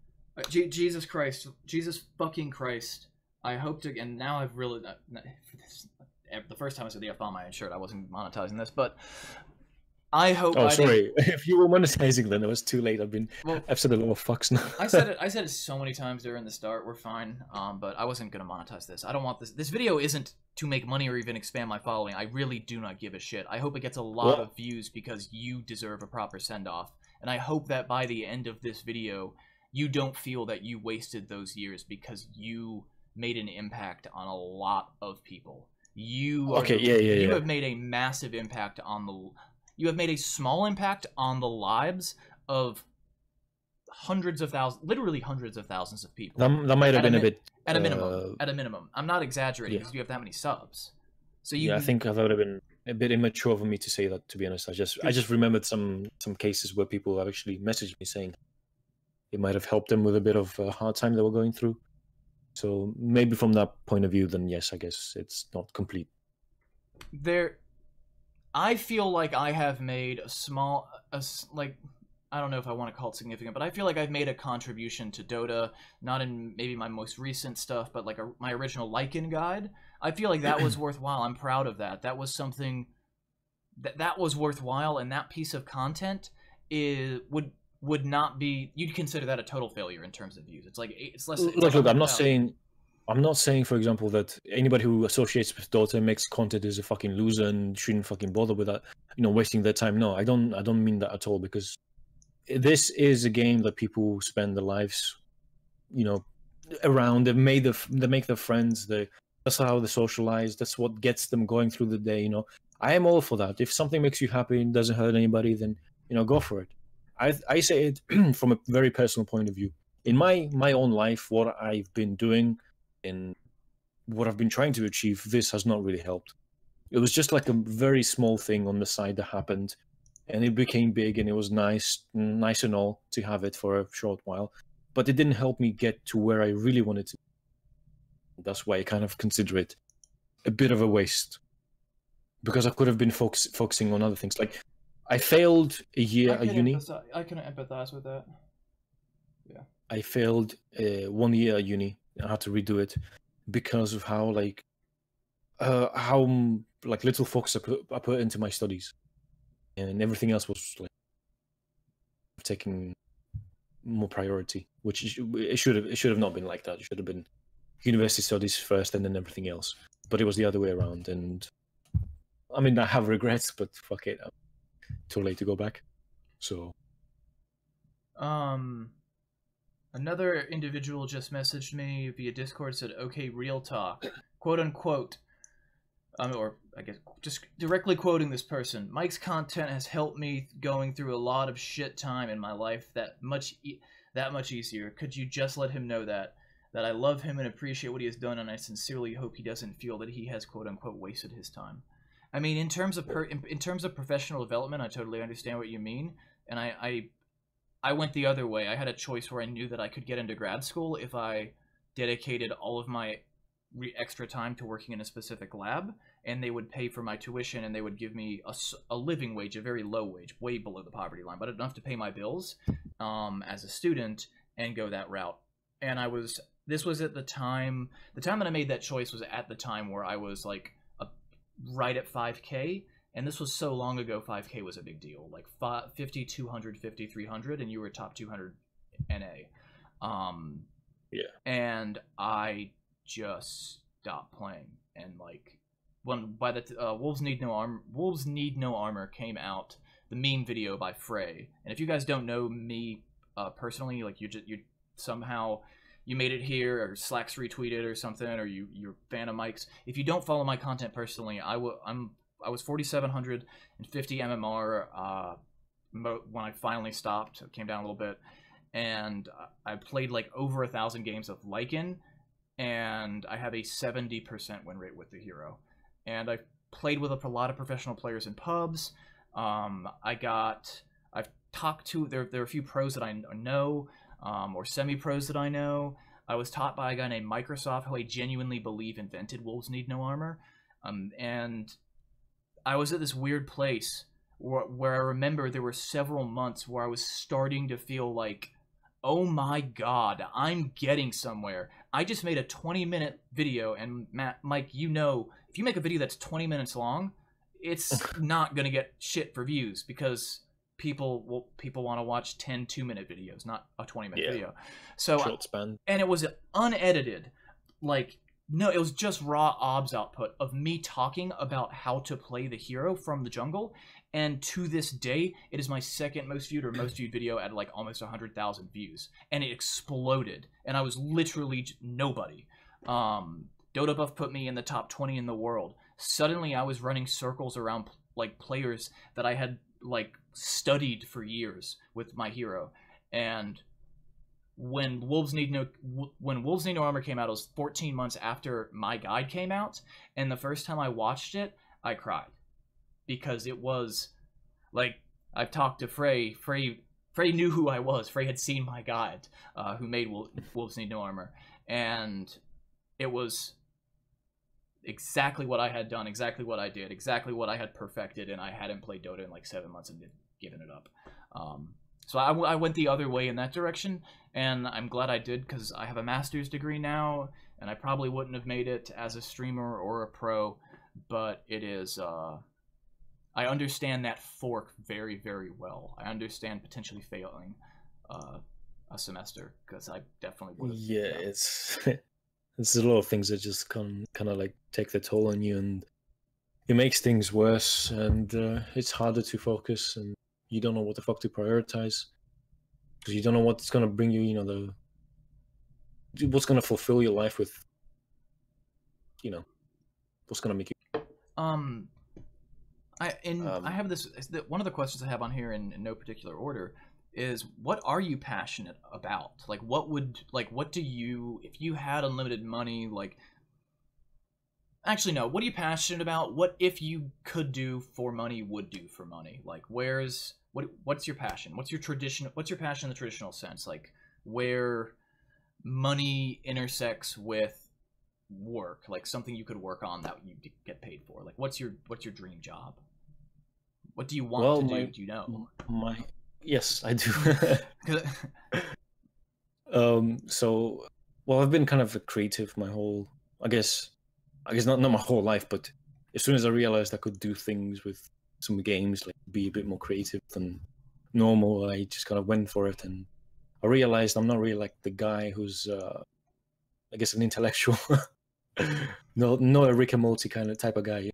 Jesus Christ, Jesus fucking Christ, I hope to, and now I've really, the first time I said the F bomb, I ensured I wasn't monetizing this, but I hope. Oh, sorry. If you were monetizing, then it was too late. I've said a lot of fucks now. I said it so many times during the start. We're fine. But I wasn't gonna monetize this. I don't want this. This video isn't to make money or even expand my following. I really do not give a shit. I hope it gets a lot of views because you deserve a proper send off. And I hope that by the end of this video, you don't feel that you wasted those years because you made an impact on a lot of people. You have made a massive impact on the. You have made a small impact on the lives of hundreds of thousands, literally hundreds of thousands of people. That might have been a bit at a minimum. At a minimum, I'm not exaggerating because you have that many subs. So I think that would have been a bit immature of me to say that. To be honest, I just remembered some cases where people have actually messaged me saying it might have helped them with a bit of a hard time they were going through. So maybe from that point of view, then yes, I guess it's not complete. I feel like I have made I don't know if I want to call it significant, but I feel like I've made a contribution to Dota, not in maybe my most recent stuff, but like my original Lycan guide. I feel like that was worthwhile. I'm proud of that. That was something that was worthwhile, and that piece of content would not be. You'd consider that a total failure in terms of views. It's like it's less. Look, I'm not saying, for example, that anybody who associates with Dota and makes content is a fucking loser and shouldn't fucking bother with that, wasting their time. No, I don't mean that at all, because this is a game that people spend their lives, around. They make their friends. That's how they socialize. That's what gets them going through the day. I am all for that. If something makes you happy and doesn't hurt anybody, then go for it. I say it from a very personal point of view. In my own life, what I've been doing and what I've been trying to achieve, this has not really helped. It was just like a very small thing on the side that happened, and it became big, and it was nice and all to have it for a short while, but it didn't help me get to where I really wanted to. That's why I kind of consider it a bit of a waste, because I could have been focusing on other things. Like, I failed a year at uni. I can empathize with that. Yeah. I failed 1 year at uni. I had to redo it because of how little focus I put into my studies, and everything else was like taking more priority, which it should have not been like that. It should have been university studies first and then everything else. But it was the other way around, and I mean, I have regrets, but fuck it, too late to go back. So another individual just messaged me via Discord, said, "Okay, real talk, quote unquote." Or I guess just directly quoting this person, "Mike's content has helped me going through a lot of shit time in my life that much easier. Could you just let him know that I love him and appreciate what he has done, and I sincerely hope he doesn't feel that he has quote unquote wasted his time." I mean, in terms of professional development, I totally understand what you mean, and I went the other way. I had a choice where I knew that I could get into grad school if I dedicated all of my extra time to working in a specific lab, and they would pay for my tuition, and they would give me a living wage, a very low wage, way below the poverty line, but enough to pay my bills as a student, and go that route. And this was at the time that I made that choice was at the time where I was like right at 5K, and this was so long ago. 5K was a big deal, like 50, 200, 50, 300, and you were top 200 NA. Yeah. And I just stopped playing, and like by the Wolves Need No Armor came out, the meme video by Frey. And if you guys don't know me personally, like you somehow you made it here, or Slacks retweeted or something, or you're a fan of Mike's. If you don't follow my content personally, I was 4,750 MMR when I finally stopped. It came down a little bit, and I played like over 1,000 games of Lycan, and I have a 70% win rate with the hero. And I've played with a lot of professional players in pubs. I've talked to, there are a few pros that I know, or semi-pros that I know. I was taught by a guy named Microsoft, who I genuinely believe invented Wolves Need No Armor. And I was at this weird place where I remember there were several months where I was starting to feel like, oh my god, I'm getting somewhere. I just made a 20-minute video, and Mike, you know, if you make a video that's 20 minutes long, it's not going to get shit for views, because people want to watch 10 2-minute videos, not a 20-minute video. So short span. And it was unedited, like, no, it was just raw OBS output of me talking about how to play the hero from the jungle. And to this day, it is my second most viewed or most viewed video at like almost 100,000 views. And it exploded. And I was literally nobody. DotA Buff put me in the top 20 in the world. Suddenly I was running circles around like players that I had like studied for years with my hero. And when Wolves Need No Armor came out, it was 14 months after my guide came out, and the first time I watched it, I cried, because it was like, I've talked to Frey. Frey knew who I was. Frey had seen my guide, who made Wolves Need No Armor, and it was exactly what I had done, exactly what I did, exactly what I had perfected, and I hadn't played Dota in like 7 months and given it up. So I went the other way in that direction, and I'm glad I did, because I have a master's degree now, and I probably wouldn't have made it as a streamer or a pro, but it is, I understand that fork very, very well. I understand potentially failing a semester, because I definitely would have. Yeah, it's it's a lot of things that just kind of like take the toll on you, and it makes things worse, and it's harder to focus, and you don't know what the fuck to prioritize, because you don't know what's gonna bring you, you know, what's gonna fulfill your life with, you know, what's gonna make you. I have this. One of the questions I have on here in no particular order is, what are you passionate about? Like, what do you, if you had unlimited money, like, actually no, what are you passionate about? What if you could do for money, would do for money? Like, what's your passion? What's your passion in the traditional sense? Like, where money intersects with work, like something you could work on that you get paid for. Like, what's your dream job? What do you want to do? Do you know? Yes, I do. So, well, I've been kind of a creative my whole, I guess not my whole life, but as soon as I realized I could do things with some games, like be a bit more creative than normal, I just kind of went for it, and I realized I'm not really like the guy who's, I guess, an intellectual, not a Rick and Morty kind of type of guy.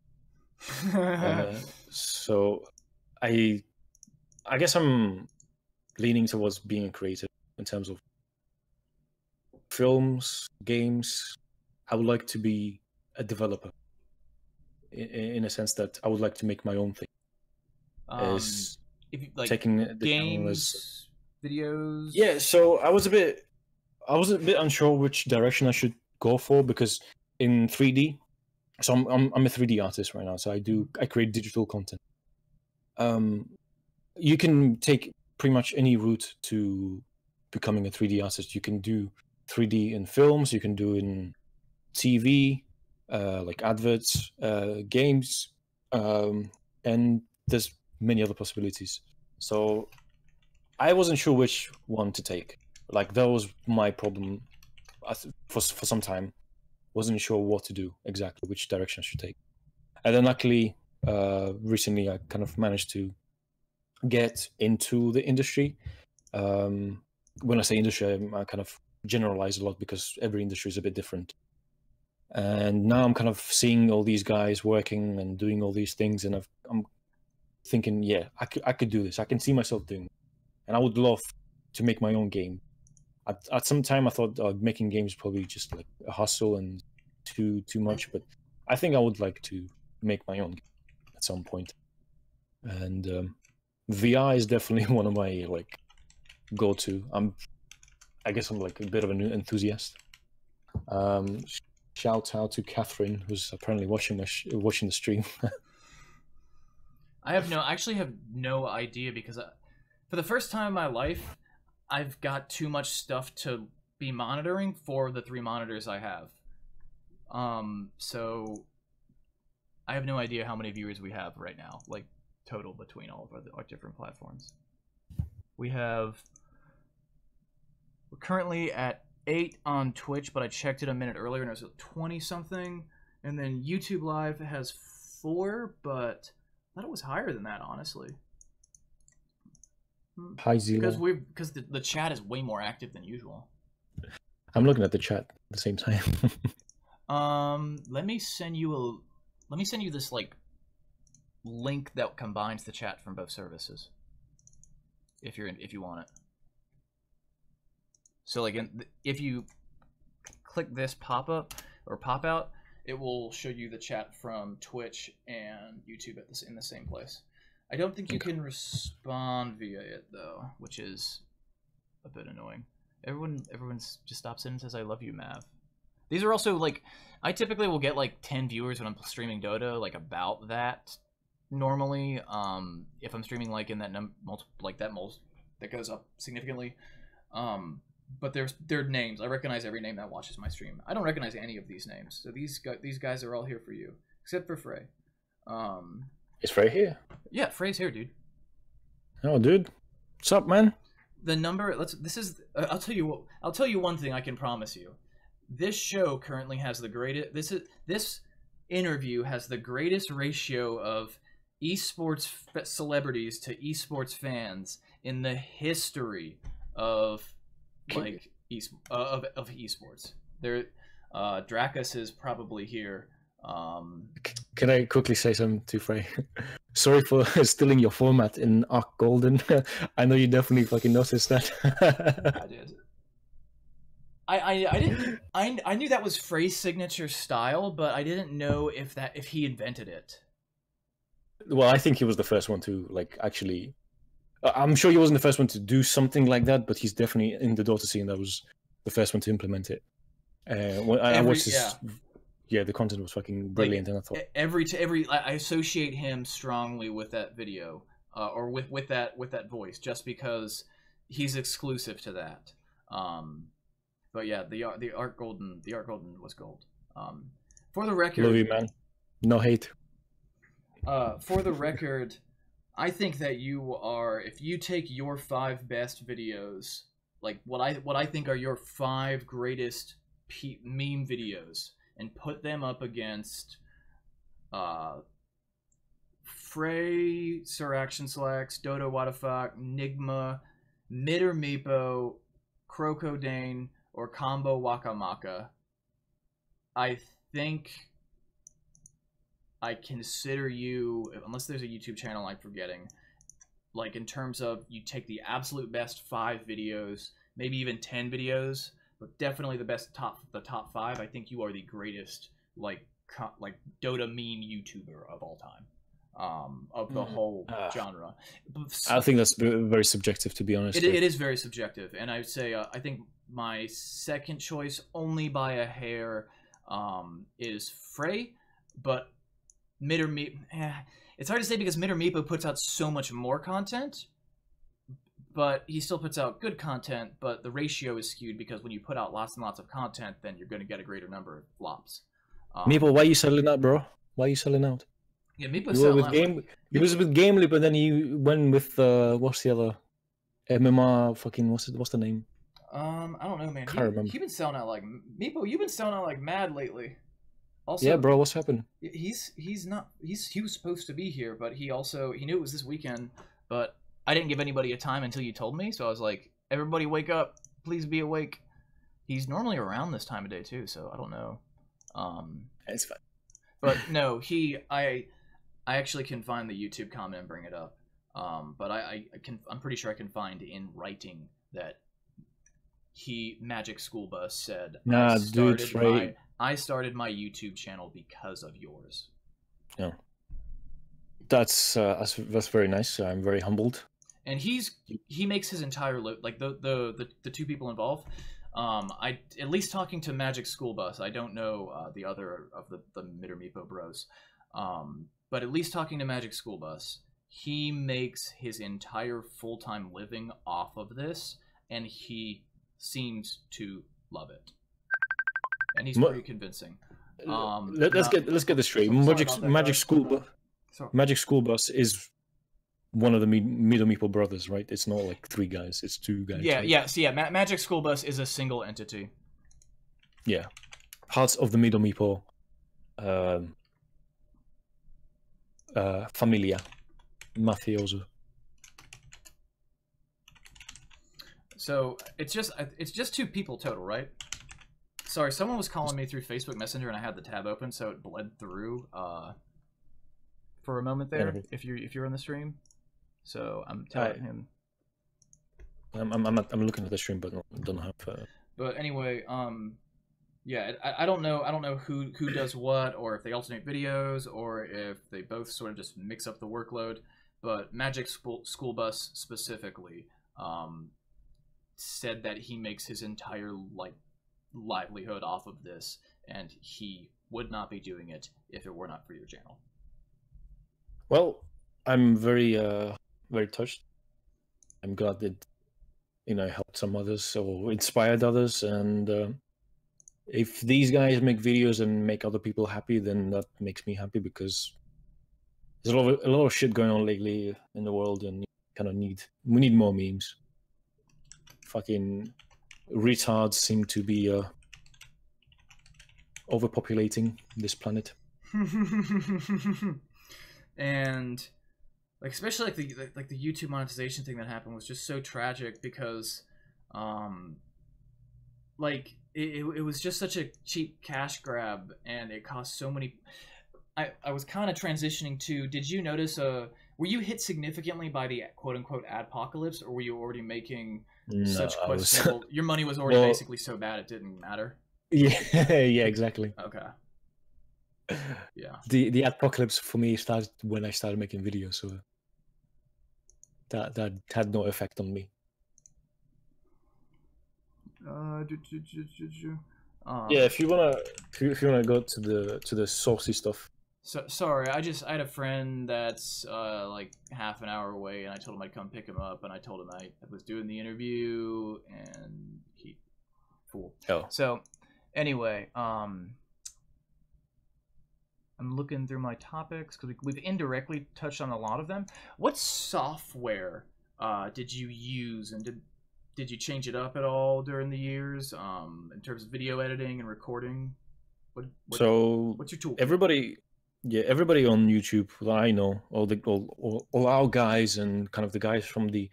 So I guess I'm leaning towards being a creative in terms of films, games. I would like to be a developer in a sense that I would like to make my own thing. If you, like, taking the games, videos. Yeah, so I was a bit unsure which direction I should go for, because in 3D, so I'm a 3D artist right now, so I create digital content. You can take pretty much any route to becoming a 3D artist. You can do 3D in films, you can do in TV, like adverts, games, and there's many other possibilities. So I wasn't sure which one to take. Like, that was my problem for some time. Wasn't sure what to do exactly, which direction I should take. And then luckily, recently I kind of managed to get into the industry. When I say industry, I kind of generalize a lot, because every industry is a bit different. And now I'm kind of seeing all these guys working and doing all these things, and I'm thinking, yeah, I could do this. I can see myself doing it. And I would love to make my own game. At some time, I thought making games probably just like a hustle and too much, but I think I would like to make my own game at some point. And VR is definitely one of my like go-to. I guess I'm like a bit of an enthusiast. Shout out to Catherine, who's apparently watching the stream. I actually have no idea, because for the first time in my life, I've got too much stuff to be monitoring for the 3 monitors I have. So I have no idea how many viewers we have right now, like total between all of our different platforms. We're currently at 8 on Twitch, but I checked it a minute earlier and it was 20 something. And then YouTube Live has 4, but I thought it was higher than that, honestly. Hi, Zero. Because the chat is way more active than usual. I'm looking at the chat at the same time. Let me send you this like link that combines the chat from both services. If you want it. So like if you click this pop-up or pop-out, it will show you the chat from Twitch and YouTube in the same place. I don't think you can respond via it though, which is a bit annoying. Everyone's just stops in and says I love you, Mav. These are also like I typically will get like 10 viewers when I'm streaming Dota, like about that normally. If I'm streaming like in that that goes up significantly. But they're names. I recognize every name that watches my stream. I don't recognize any of these names. So these guys are all here for you, except for Frey. Is Frey here? Yeah, Frey's here, dude. Oh, dude, what's up, man? The number. I'll tell you one thing I can promise you. This show currently has the greatest. This interview has the greatest ratio of esports celebrities to esports fans in the history of like of esports. There, Dracus is probably here. Can I quickly say something to Frey? Sorry for stealing your format in Arc Golden. I know you definitely fucking noticed that. I did. I knew that was Frey's signature style, but I didn't know if he invented it. Well, I think he was the first one to like actually. I'm sure he wasn't the first one to do something like that, but he's definitely in the Dota scene that was the first one to implement it. I watched his, yeah, the content was fucking brilliant, and I thought I associate him strongly with that video, or with that voice, just because he's exclusive to that. But yeah, the Arc Golden was gold. For the record, love you, man. No hate. For the record, I think that you are, if you take your 5 best videos, like what I think are your 5 greatest meme videos, and put them up against Frey, SirActionSlacks, Dota Wadafak, Nigma, MidOrMeepo, Crocodane, or Combo Wakamaka, I think I consider you, unless there's a YouTube channel I'm forgetting, like in terms of you take the absolute best 5 videos, maybe even 10 videos, but definitely the top 5. I think you are the greatest like Dota meme YouTuber of all time, of the whole genre. I think that's very subjective, to be honest. It is very subjective, and I would say I think my second choice, only by a hair, is Frey, but MidOrMeepo, it's hard to say because MidOrMeepo puts out so much more content, but he still puts out good content, but the ratio is skewed because when you put out lots and lots of content, then you're going to get a greater number of flops. Meepo, why are you selling out, bro? Why are you selling out? Yeah, Meepo's selling out. He was with Gamely, but then he went with what's the other MMR fucking what's the name? I don't know, man. Can't remember. He's been selling out like Meepo. You've been selling out like mad lately. Also, yeah, bro, what's happened? He was supposed to be here, but he knew it was this weekend, but I didn't give anybody a time until you told me, so I was like, everybody wake up, please be awake. He's normally around this time of day too, so I don't know. It's fine. But no, I actually can find the YouTube comment and bring it up. But I'm pretty sure I can find in writing that Magic School Bus said, nah, dude, Frey. I started my YouTube channel because of yours. Yeah, that's very nice. I'm very humbled. And he makes his entire like the 2 people involved. At least talking to Magic School Bus, I don't know the other of the MidOrMeepo bros. But at least talking to Magic School Bus, he makes his entire full-time living off of this, and he seems to love it. And he's pretty convincing. Let's get this straight. Magic School Bus is one of the MidOrMeepo brothers, right? It's not like 3 guys; it's 2 guys. Yeah, right? yeah. So yeah, Magic School Bus is a single entity. Yeah, parts of the MidOrMeepo familia, mafioso. So it's just 2 people total, right? Sorry, someone was calling me through Facebook Messenger, and I had the tab open, so it bled through for a moment there. If you're in the stream, so I'm telling him. I'm looking at the stream, but don't have. But anyway, yeah, I don't know who does what, or if they alternate videos, or if they both sort of just mix up the workload. But Magic School Bus specifically said that he makes his entire livelihood off of this, and he would not be doing it if it were not for your channel. Well, I'm very very touched. I'm glad that I helped some others or inspired others, and if these guys make videos and make other people happy, then that makes me happy, because there's a lot of shit going on lately in the world, and we need more memes. Fucking retards seem to be overpopulating this planet. And especially the YouTube monetization thing that happened was just so tragic, because it was just such a cheap cash grab, and it cost so many. I was kind of transitioning to, did you notice were you hit significantly by the quote-unquote adpocalypse, or were you already making such questionable... Your money was already basically so bad it didn't matter? Yeah, yeah, exactly. Okay. Yeah. The apocalypse for me started when I started making videos, so that had no effect on me. Yeah, if you wanna go to the saucy stuff. So sorry, I had a friend that's half an hour away, and I told him I'd come pick him up, and I told him I was doing the interview, and he fool. Oh. So anyway, I'm looking through my topics because we've indirectly touched on a lot of them. What software did you use, and did you change it up at all during the years in terms of video editing and recording? What's your tool? Everybody on YouTube that I know, all our guys and kind of the guys from the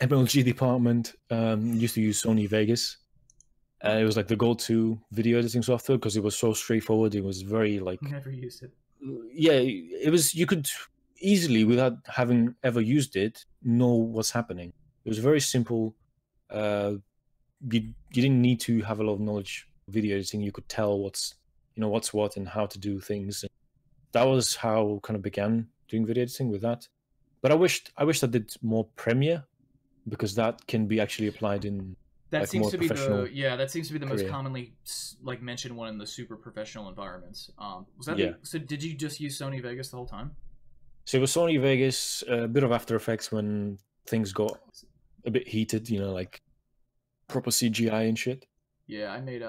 MLG department used to use Sony Vegas. It was like the go-to video editing software because it was so straightforward. It was very Never used it. Yeah, it was. You could easily, without having ever used it, know what's happening. It was very simple. You didn't need to have a lot of knowledge of video editing. You could tell what's what and how to do things. And that was how I kind of began doing video editing with that. But I wished I did more Premiere, because that can be actually applied in that seems to be the most career. commonly mentioned one in the super professional environments. Was that so? Did you just use Sony Vegas the whole time? So it was Sony Vegas, a bit of After Effects when things got a bit heated, like proper CGI and shit. Yeah, I made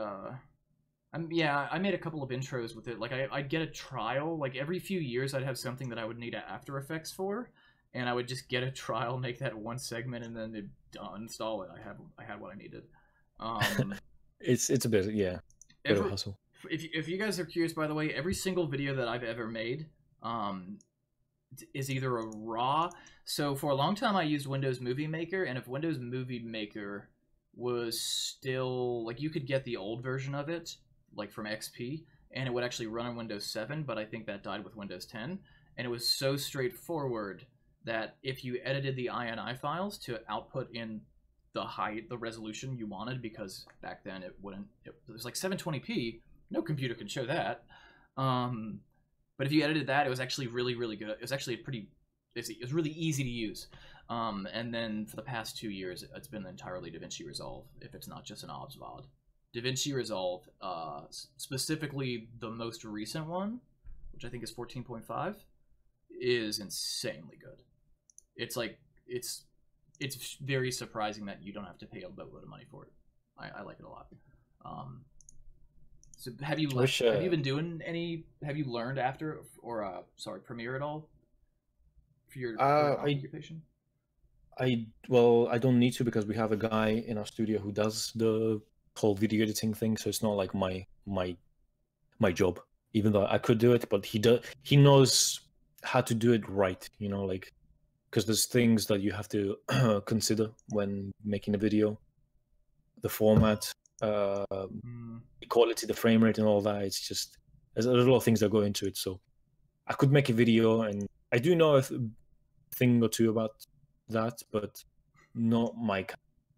I made a couple of intros with it. I'd get a trial. Every few years, I'd have something that I would need After Effects for, and I would just get a trial, make that one segment, and then they'd install it. I had what I needed. It's a bit bit of a hustle. If you guys are curious, by the way, every single video that I've ever made is either a RAW. So for a long time, I used Windows Movie Maker, and if Windows Movie Maker was still you could get the old version of it, from XP, and it would actually run on Windows 7, but I think that died with Windows 10, and it was so straightforward that if you edited the INI files to output in the resolution you wanted, because back then it was 720p, no computer could show that, but if you edited that, it was actually really, really good. It was actually it was really easy to use. And then for the past 2 years, it's been entirely DaVinci Resolve, if it's not just an OBS-VOD. DaVinci Resolve, specifically the most recent one, which I think is 14.5, is insanely good. it's like it's very surprising that you don't have to pay a boatload of money for it. I like it a lot. So have you have you been doing any? Have you learned after or Premiere at all for your occupation? I don't need to because we have a guy in our studio who does the whole video editing thing, so it's not like my job. Even though I could do it, but he knows how to do it right, you know, like because there's things that you have to consider when making a video, the format, the quality, the frame rate, and all that. It's just there's a lot of things that go into it. So I could make a video, and I do know a thing or two about that, but not my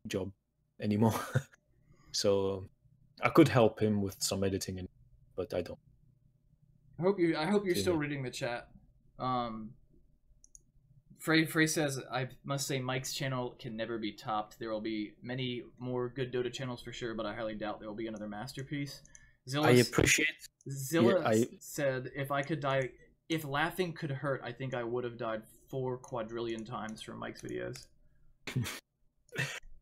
job anymore. So I could help him with some editing, but I don't. I hope you're still reading the chat. Frey says, I must say Mike's channel can never be topped. There will be many more good Dota channels for sure, but I highly doubt there will be another masterpiece. Zilla said, if laughing could hurt, I think I would have died 4 quadrillion times from Mike's videos.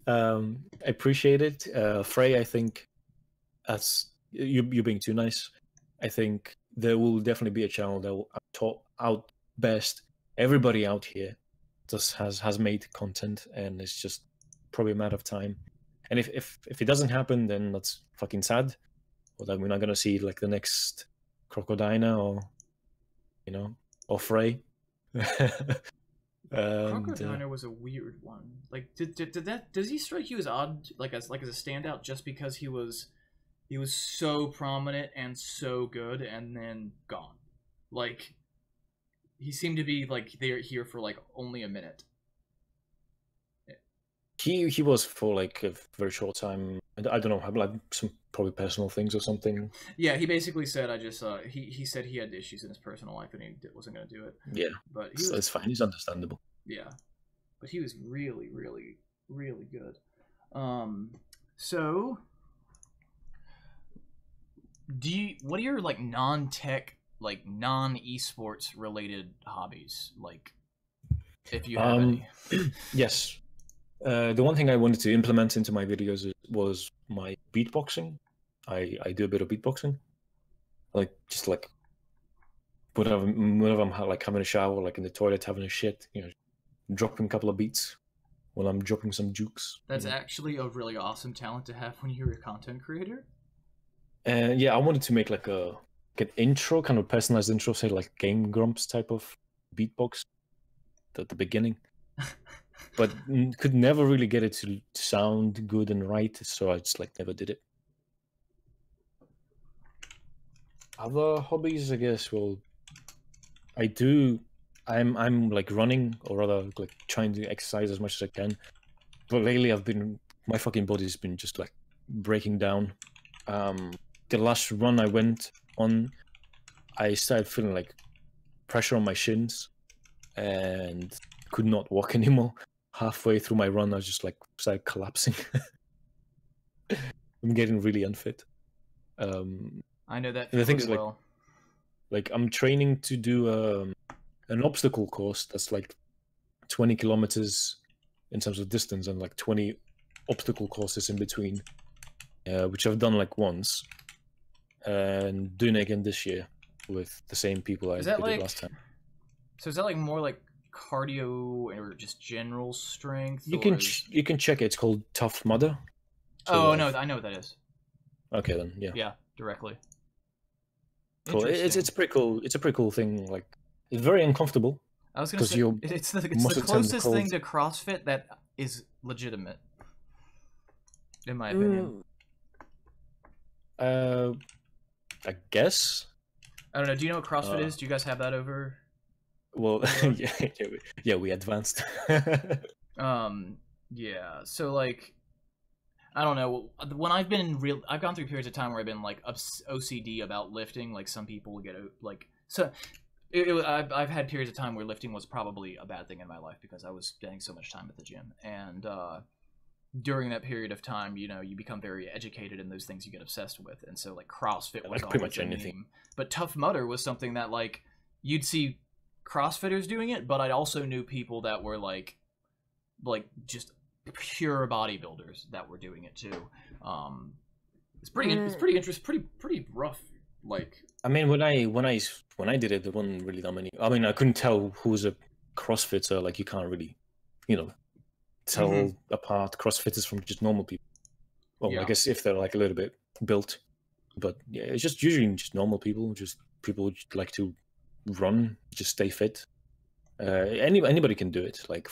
I appreciate it. Frey, I think that's you being too nice. I think there will definitely be a channel that will out best everybody out here just has made content, and it's just probably a matter of time. And if it doesn't happen, then that's fucking sad. Or that we're not gonna see like the next Crocodina or or Frey. Crocodina was a weird one. Like, does he strike you as odd, like as a standout, just because he was so prominent and so good, and then gone? Like, he seemed to be like here for like only a minute. He was for like a very short time. I don't know, like some probably personal things or something. Yeah, he basically said he said he had issues in his personal life and he wasn't going to do it. Yeah, but it's fine. He's understandable. Yeah, but he was really, really, really good. So, what are your like non-tech, like non-esports related hobbies? Like, if you have any. Yes. The one thing I wanted to implement into my videos was my beatboxing. I do a bit of beatboxing, like just like whenever I'm like having a shower, like in the toilet having a shit, dropping a couple of beats while I'm dropping some jukes. That's actually a really awesome talent to have when you're a content creator. And yeah, I wanted to make like an intro, kind of personalized intro, say like Game Grumps type of beatbox at the beginning. But could never really get it to sound good and right, so I just like never did it. Other hobbies, I guess. Well, I'm like running, or rather like trying to exercise as much as I can. But lately, my fucking body's been just like breaking down. The last run I went on, I started feeling like pressure on my shins, and could not walk anymore. Halfway through my run, I was just like started collapsing. I'm getting really unfit. I know that. The thing is, like I'm training to do an obstacle course that's like 20 kilometers in terms of distance, and like 20 obstacle courses in between, which I've done like once, and doing it again this year with the same people I did it last time. So is that like more like cardio or just general strength? You can check it. It's called Tough Mudder. So, no, I know what that is. Okay then, yeah. Yeah, directly. Cool. It's pretty cool. It's a pretty cool thing. Like, it's very uncomfortable. I was gonna say it's the closest thing to CrossFit that is legitimate, in my opinion. I guess. I don't know. Do you know what CrossFit is? Do you guys have that over? Well, yeah, we advanced. Yeah. So like, I don't know. When I've gone through periods of time where I've been like OCD about lifting. Like some people get like so. I've had periods of time where lifting was probably a bad thing in my life because I was spending so much time at the gym, and during that period of time, you become very educated in those things you get obsessed with, and so like CrossFit was like pretty much anything. But Tough Mudder was something that like you'd see CrossFitters doing it, but I also knew people that were like just pure bodybuilders that were doing it too. It's pretty interesting, pretty rough. Like, I mean, when I did it, there wasn't really that many. I mean, I couldn't tell who's a CrossFitter. Like, you can't really, tell apart CrossFitters from just normal people. Well, Yeah. I guess if they're like a little bit built, but yeah, it's just usually just normal people, just people who like to run, just stay fit. Anybody can do it, like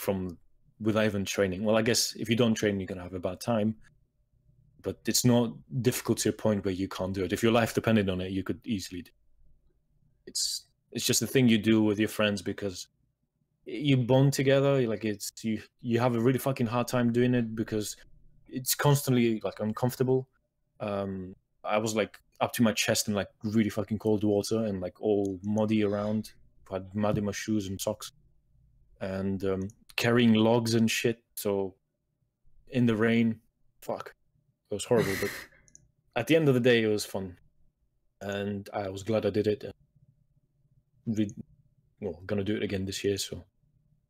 without even training. Well, I guess if you don't train, you're gonna have a bad time. But it's not difficult to a point where you can't do it. If your life depended on it, you could easily do it. It's just a thing you do with your friends because you bond together. Like you have a really fucking hard time doing it because it's constantly like uncomfortable. I was like up to my chest in like really fucking cold water and like all muddy around. I had mud in my shoes and socks, and carrying logs and shit. So in the rain, fuck. It was horrible, but at the end of the day, it was fun, and I was glad I did it. Gonna do it again this year, so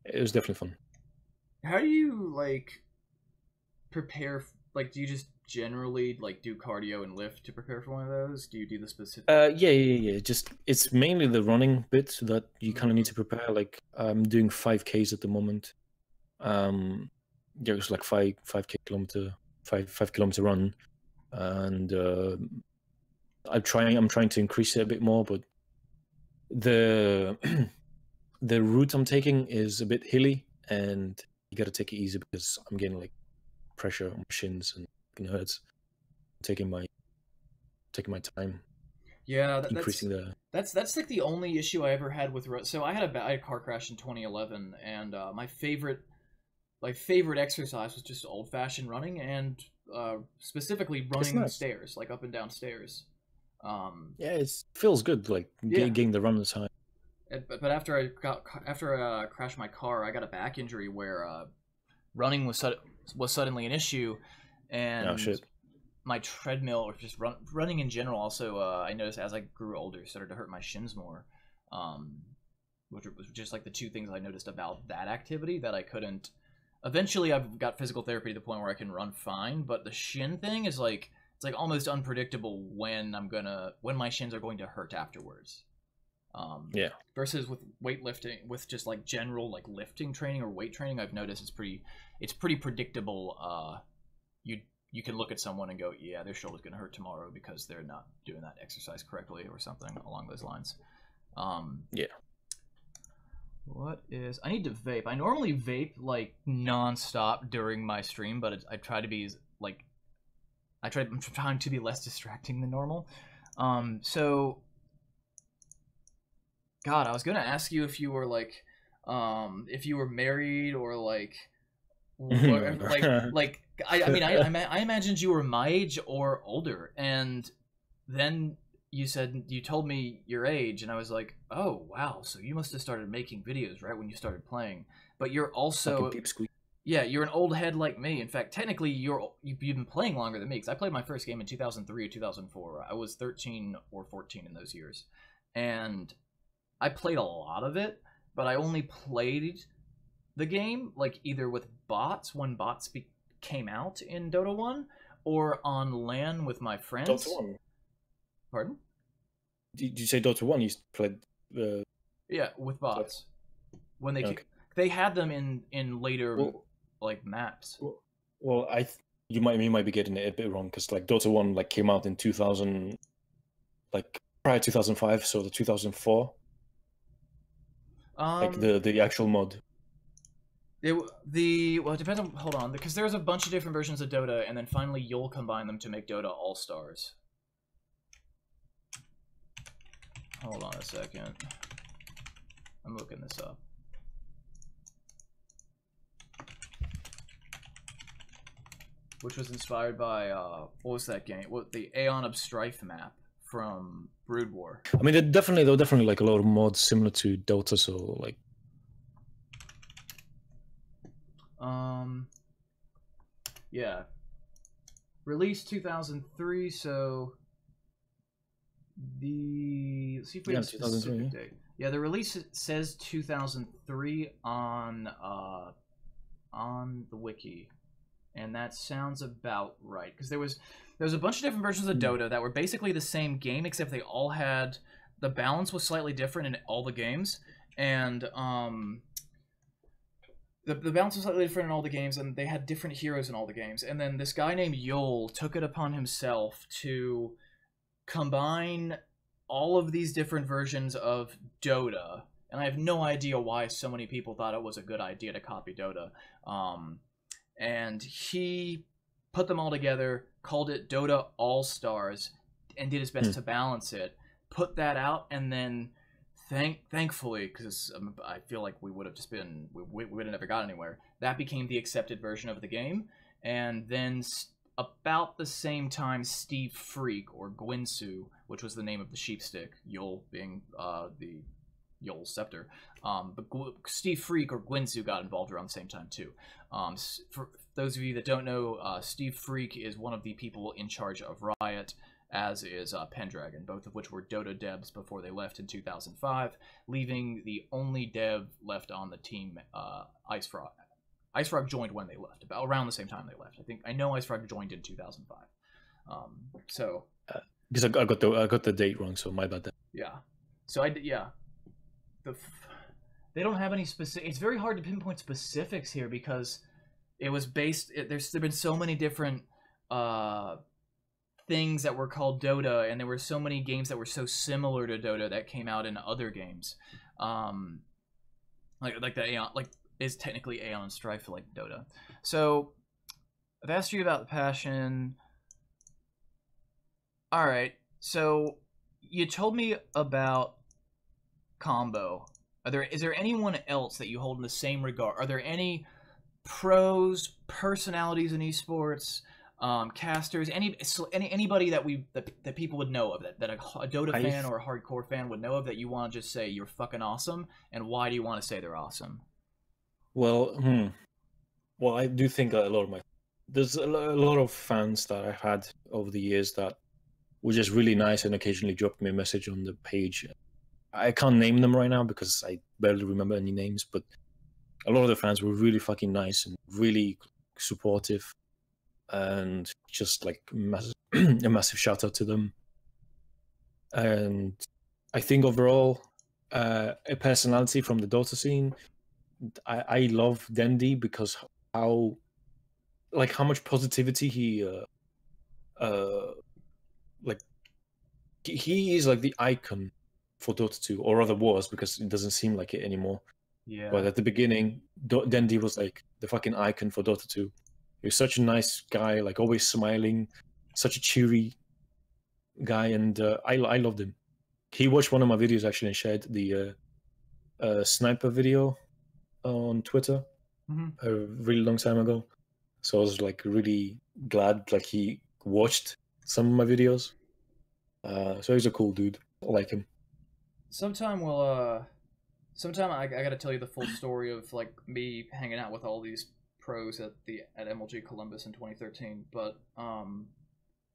it was definitely fun. how do you like prepare? Like, do you just generally like do cardio and lift to prepare for one of those? Do you do the specific? Yeah. Just it's mainly the running bit that you kind of need to prepare. Like I'm doing 5Ks at the moment. It's like 5 kilometer run, and I'm trying to increase it a bit more, but the the route I'm taking is a bit hilly, and you got to take it easy because I'm getting like pressure on my shins and it hurts. Taking my time. Yeah, that's like the only issue I ever had with so I had a car crash in 2011, and my favorite exercise was just old-fashioned running, and specifically running stairs, like up and down stairs. Yeah, it feels good, like getting the run time. But after I crashed my car, I got a back injury where running was suddenly an issue, and my treadmill, or just running in general, also I noticed as I grew older, started to hurt my shins more, which was just like the two things I noticed about that activity that I couldn't. Eventually, I've got physical therapy to the point where I can run fine, but the shin thing is like it's like almost unpredictable when my shins are going to hurt afterwards. Versus with weightlifting, with just like general like lifting training or weight training, I've noticed it's pretty predictable. You can look at someone and go, yeah, their shoulder's gonna hurt tomorrow because they're not doing that exercise correctly or something along those lines. What is... I need to vape. I normally vape, like, non-stop during my stream, but I try to be, like... I'm trying to be less distracting than normal. So... God, I was gonna ask you if you were, like... if you were married or, like... I imagined you were my age or older, and then... you told me your age, and I was like, oh, wow, so you must have started making videos right when you started playing. But you're also... Yeah, you're an old head like me. In fact, technically, you've been playing longer than me, because I played my first game in 2003 or 2004. I was 13 or 14 in those years. And I played a lot of it, but I only played the game, like, either with bots, when bots came out in Dota 1, or on LAN with my friends. Dota 1? Pardon? Did you say Dota 1 you played? Yeah, with bots. When they had them in later like maps. Well, you might be getting it a bit wrong, because like Dota 1 like came out in 2000, like prior 2005, so the 2004. Like the actual mod. Well, it depends on. Hold on, because there's a bunch of different versions of Dota, and then finally you'll combine them to make Dota All Stars. Hold on a second. I'm looking this up. Which was inspired by, what was that game? The Aeon of Strife map from Brood War. I mean, there were definitely like a lot of mods similar to Dota, so like... Yeah. Released 2003, so... Let's see if we have a specific date. Yeah, the release says 2003 on the wiki, and that sounds about right. Because there was a bunch of different versions of Dota that were basically the same game, except they all had the balance was slightly different in all the games, and the balance was slightly different in all the games, and they had different heroes in all the games. And then this guy named Yol took it upon himself to combine all of these different versions of Dota, and I have no idea why so many people thought it was a good idea to copy Dota. And he put them all together, called it Dota All-Stars, and did his best to balance it. Put that out, and then thankfully, because I feel like we would have just been, we would have never got anywhere, that became the accepted version of the game. And then about the same time, Steve Freak, or Gwinsu, which was the name of the sheepstick, Yol being the Yol scepter, but Steve Freak or Gwinsu got involved around the same time too. For those of you that don't know, Steve Freak is one of the people in charge of Riot, as is Pendragon, both of which were Dota devs before they left in 2005, leaving the only dev left on the team, Ice Frog. Ice Frog joined when they left, about around the same time they left. I know Ice Frog joined in 2005. So because I got the date wrong, so my bad. Yeah. So they don't have any specific. It's very hard to pinpoint specifics here because it was based. There've been so many different things that were called Dota, and there were so many games that were so similar to Dota that came out in other games, like the Aeon, like is technically Aeon and Strife like Dota. So I've asked you about the passion. All right, so you told me about Combo. Is there anyone else that you hold in the same regard? Are there any pros, personalities in esports, casters, anybody that people would know of that a Dota fan or a hardcore fan would know of that you want to just say you're fucking awesome, and why do you want to say they're awesome? Well, well, I do think there's a lot of fans that I've had over the years that were just really nice and occasionally dropped me a message on the page. I can't name them right now because I barely remember any names, but a lot of the fans were really fucking nice and really supportive, and just like a massive shout out to them. And I think overall, a personality from the Dota scene, I love Dendi because how much positivity he he is like the icon for Dota 2, or rather was, because it doesn't seem like it anymore. Yeah. But at the beginning, Dendi was like the fucking icon for Dota 2. He was such a nice guy, like always smiling, such a cheery guy, and I loved him. He watched one of my videos actually and shared the sniper video on Twitter a really long time ago. So I was like really glad like he watched some of my videos. So he's a cool dude. I like him. Sometime I gotta tell you the full story of like me hanging out with all these pros at MLG Columbus in 2013. But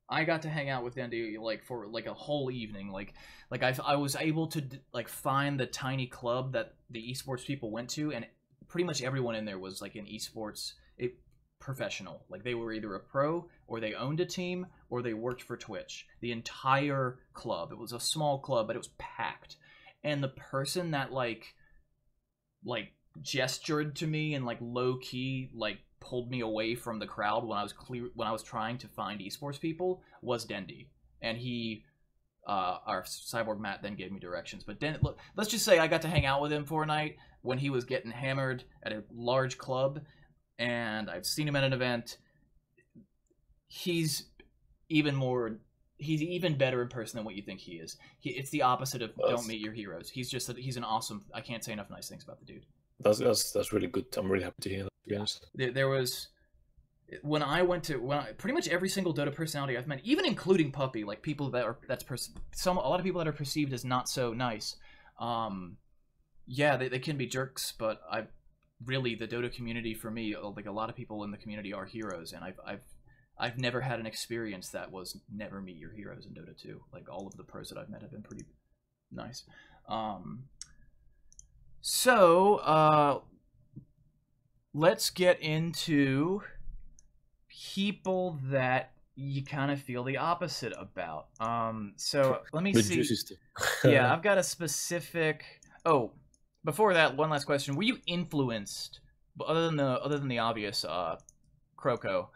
I got to hang out with Dendi like for like a whole evening. Like I was able to like find the tiny club that the esports people went to, and pretty much everyone in there was like an esports professional. Like they were either a pro, or they owned a team, or they worked for Twitch. The entire club. It was a small club, but it was packed. And the person that like gestured to me and like low key like pulled me away from the crowd when I was trying to find esports people was Dendi. And he our cyborg Matt then gave me directions. But look, let's just say I got to hang out with him for a night when he was getting hammered at a large club, and I've seen him at an event. He's even better in person than what you think he is. It's the opposite of don't meet your heroes. He's an awesome. I can't say enough nice things about the dude. That's really good. I'm really happy to hear that. To be honest, there was pretty much every single Dota personality I've met, even including Puppy, like people that are a lot of people that are perceived as not so nice. Yeah, they can be jerks, but really the Dota community for me, like a lot of people in the community are heroes, and I've never had an experience that was never meet your heroes in Dota 2. Like all of the pros that I've met have been pretty nice. So, let's get into people that you kind of feel the opposite about. So let me The see. juicy stuff. Yeah, I've got a specific. Oh, before that, one last question: were you influenced, other than the obvious, Croco?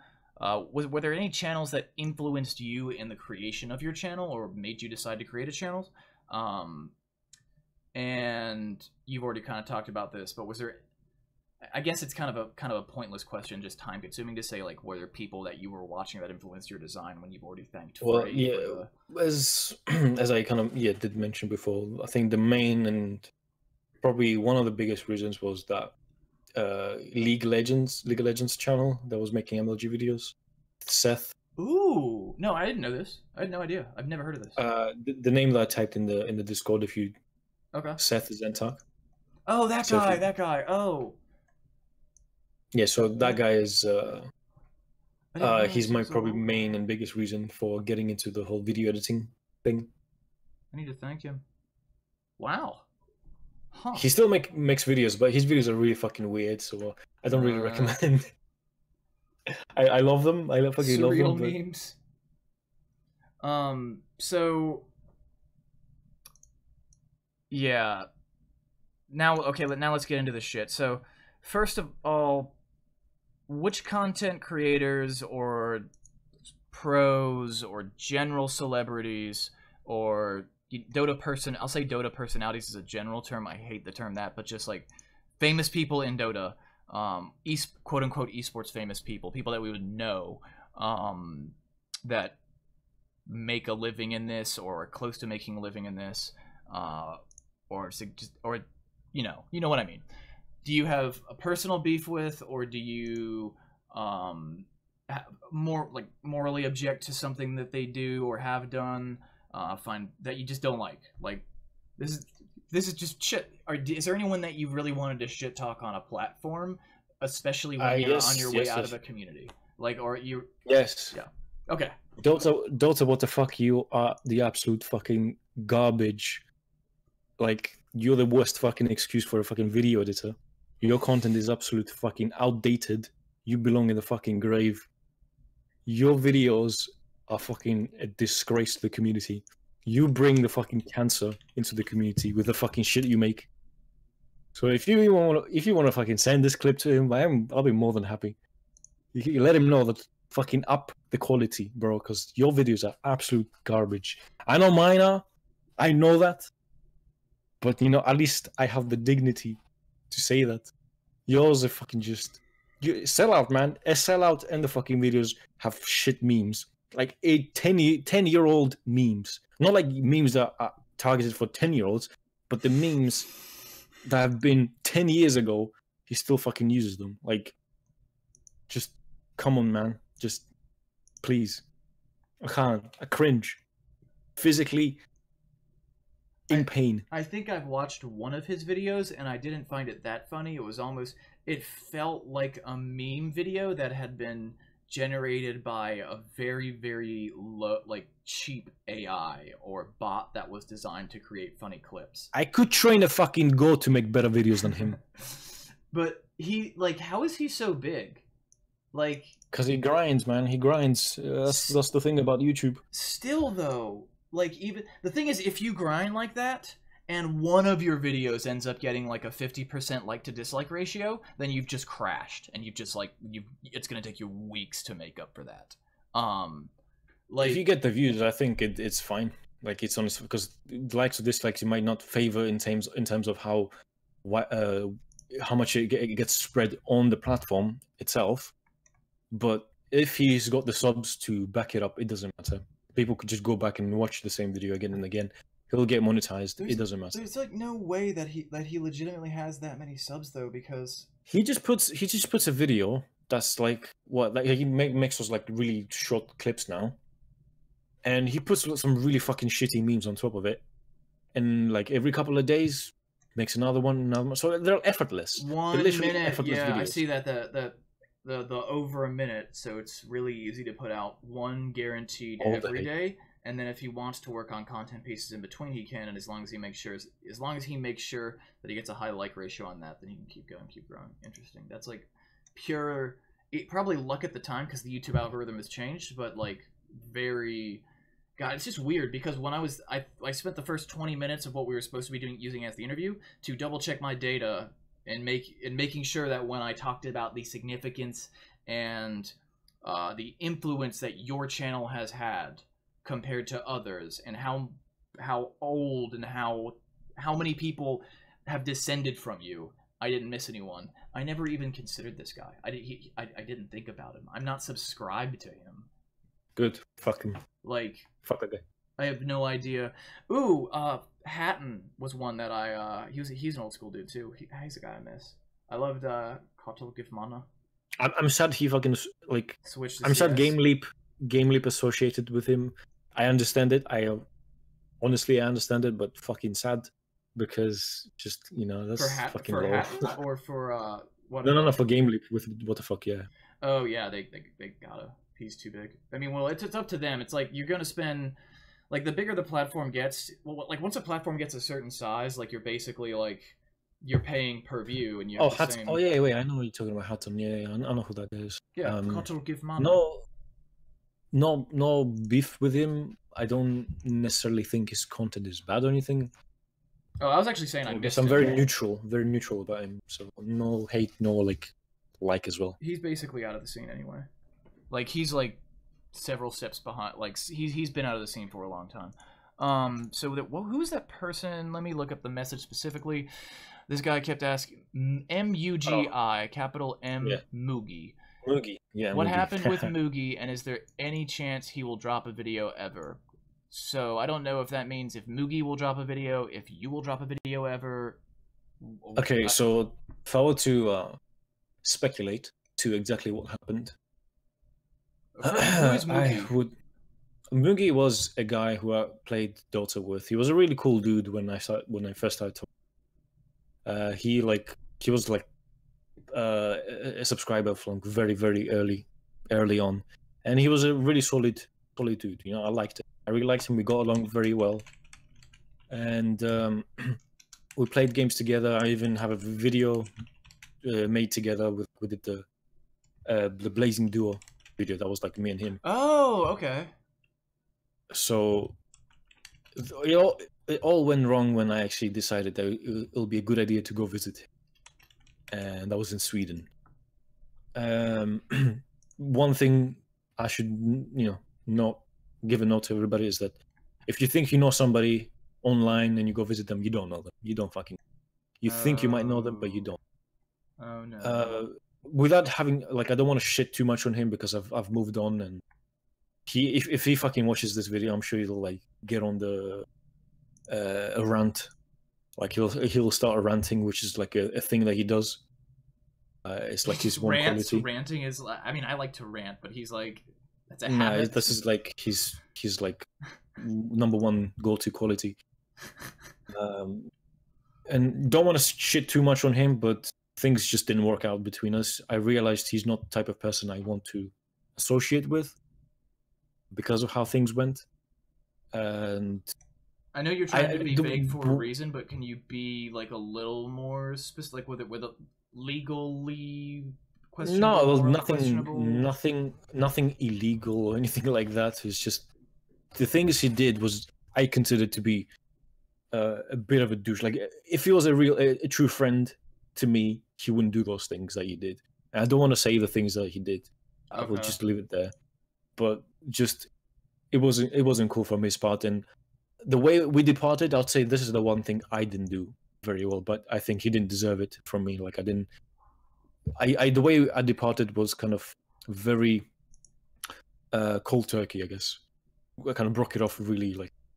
Were there any channels that influenced you in the creation of your channel, or made you decide to create a channel? And you've already kind of talked about this, but was there? I guess it's kind of a pointless question, just time consuming to say, like, were there people that you were watching that influenced your design when you've already thanked Well, Frey yeah, for the... as I kind of did mention before, I think the main and probably one of the biggest reasons was that League of Legends channel that was making MLG videos, Seth. Ooh, no, I didn't know this. I had no idea. I've never heard of this. The name that I typed in the Discord, if you Okay. Seth Zentak. Oh, that So guy, you- that guy. Oh. Yeah, so that guy is I didn't realize he's he my was a probably local. main and biggest reason for getting into the whole video editing thing. I need to thank him. Wow. Huh. He still makes videos, but his videos are really fucking weird, so I don't really recommend. I love them. I fucking love Surreal them. But... memes. So yeah. Now, okay, now let's get into the shit. So, first of all, which content creators or pros or general celebrities or I'll say Dota personalities is a general term. I hate the term that, but just like famous people in Dota, quote unquote esports famous people that we would know, that make a living in this or are close to making a living in this, or you know what I mean. Do you have a personal beef with, or do you more like morally object to something that they do or have done, find that you just don't like? Like, this is just shit. Is there anyone that you really wanted to shit talk on a platform, especially when you're on your way out of a community? Like, or you? Yes. Yeah. Okay. Dota, what the fuck? You are the absolute fucking garbage. Like, you're the worst fucking excuse for a fucking video editor. Your content is absolute fucking outdated. You belong in the fucking grave. Your videos are fucking a disgrace to the community. You bring the fucking cancer into the community with the fucking shit you make. So if you want to fucking send this clip to him, I'll be more than happy. You let him know that fucking up the quality, bro, because your videos are absolute garbage. I know mine are. I know that. But, you know, at least I have the dignity to say that. Yours are fucking just... sell out, man. A sellout and the fucking videos have shit memes. Like 10-year-old memes. Not like memes that are targeted for 10-year-olds, but the memes that have been 10 years ago, he still fucking uses them. Like, just come on, man. Just, please. I can't. I cringe. Physically in pain. I think I've watched one of his videos and I didn't find it that funny. It felt like a meme video that had been generated by a very, very low, like, cheap AI or bot that was designed to create funny clips. I could train a fucking goat to make better videos than him. But how is he so big? Like, because he grinds, man. He grinds. That's the thing about YouTube. Still, though, like, even the thing is, if you grind like that and one of your videos ends up getting like a 50% like to dislike ratio, then you've just crashed, and it's gonna take you weeks to make up for that. Like, if you get the views, I think it's fine. Like, it's honest, because likes or dislikes you might not favor in terms of how much it gets spread on the platform itself. But if he's got the subs to back it up, it doesn't matter. People could just go back and watch the same video again and again. He'll get monetized. It doesn't matter. There's like no way that he legitimately has that many subs, though, because he just puts a video that's like he makes those like really short clips now, and he puts some really fucking shitty memes on top of it, and like every couple of days makes another one. So they're effortless. 1 they're minute. effortless Yeah, videos. I see that the over a minute, so it's really easy to put out one guaranteed every day, and then if he wants to work on content pieces in between, he can. And as long as he makes sure that he gets a high like ratio on that, then he can keep going, keep growing. Interesting. That's like pure, probably luck at the time because the YouTube algorithm has changed, but like very. God, it's just weird because when I spent the first 20 minutes of what we were supposed to be using as the interview to double check my data and making sure that when I talked about the significance and the influence that your channel has had compared to others, and how old and how many people have descended from you, I didn't miss anyone. I never even considered this guy. I didn't think about him. I'm not subscribed to him. Good. Fuck him. Like, fuck that guy. I have no idea. Ooh, Hatton was one that he's an old school dude too. He's a guy I miss. I loved Kotal Gifmana. I'm sad he fucking like switched. I'm sad Game Leap associated with him. I understand it. Honestly I understand it, but fucking sad because just that's fucking for low. Hatton or for what? No, for Game Leap with what the fuck, yeah. Oh yeah, they gotta. He's too big. I mean, well, it's up to them. It's like you're gonna spend, like, the bigger the platform gets. Well, like once a platform gets a certain size, like you're basically like you're paying per view, and you. Oh, Hatton. Oh yeah, wait. I know what you're talking about, Hatton. Yeah, I know who that is. Yeah, Kotal Gifmana. No beef with him. I don't necessarily think his content is bad or anything. Oh, I was actually saying I missed him. I'm very neutral about him. So no hate, no like as well. He's basically out of the scene anyway. Like, he's, like, several steps behind. Like, he's been out of the scene for a long time. So, who's that person? Let me look up the message specifically. This guy kept asking, Mugi, capital M, yeah. Mugi. Mugi, yeah. What Mugi. happened with Mugi, and is there any chance he will drop a video ever? So, I don't know if that means if Mugi will drop a video, if you will drop a video ever. Okay, so if I were to speculate to exactly what happened, who is Mugi? Mugi was a guy who I played DotA with. He was a really cool dude when I first started talking. He was like a subscriber from very, very early on, and he was a really solid dude. I liked it. I really liked him. We got along very well, and we played games together. I even have a video made together with the Blazing Duo video. That was like me and him. Oh, okay. So it all went wrong when I actually decided that it'll be a good idea to go visit him, and that was in Sweden. One thing I should not give a note to everybody is that if you think you know somebody online and you go visit them, you don't know them. You don't fucking. You think you might know them, but you don't. Oh no. Without having I don't want to shit too much on him because I've moved on, and if he fucking watches this video, I'm sure he'll get on the a rant. Like he'll start ranting, which is like a thing that he does. It's like his one quality. Ranting is. I mean, I like to rant, but he's like that's a habit. No, this is like his like #1 go-to quality. And don't want to shit too much on him, but things just didn't work out between us. I realized he's not the type of person I want to associate with because of how things went. And I know you're trying to be vague for a reason, but can you be like a little more specific with a legally questionable? No, nothing illegal or anything like that. It's just the things he did was I considered to be a bit of a douche. Like if he was a true friend to me, he wouldn't do those things that he did. And I don't want to say the things that he did. I will just leave it there. But just it wasn't cool from his part, and the way we departed, I'd say this is the one thing I didn't do very well. But I think he didn't deserve it from me. Like the way I departed was kind of very cold turkey, I guess. I kind of broke it off really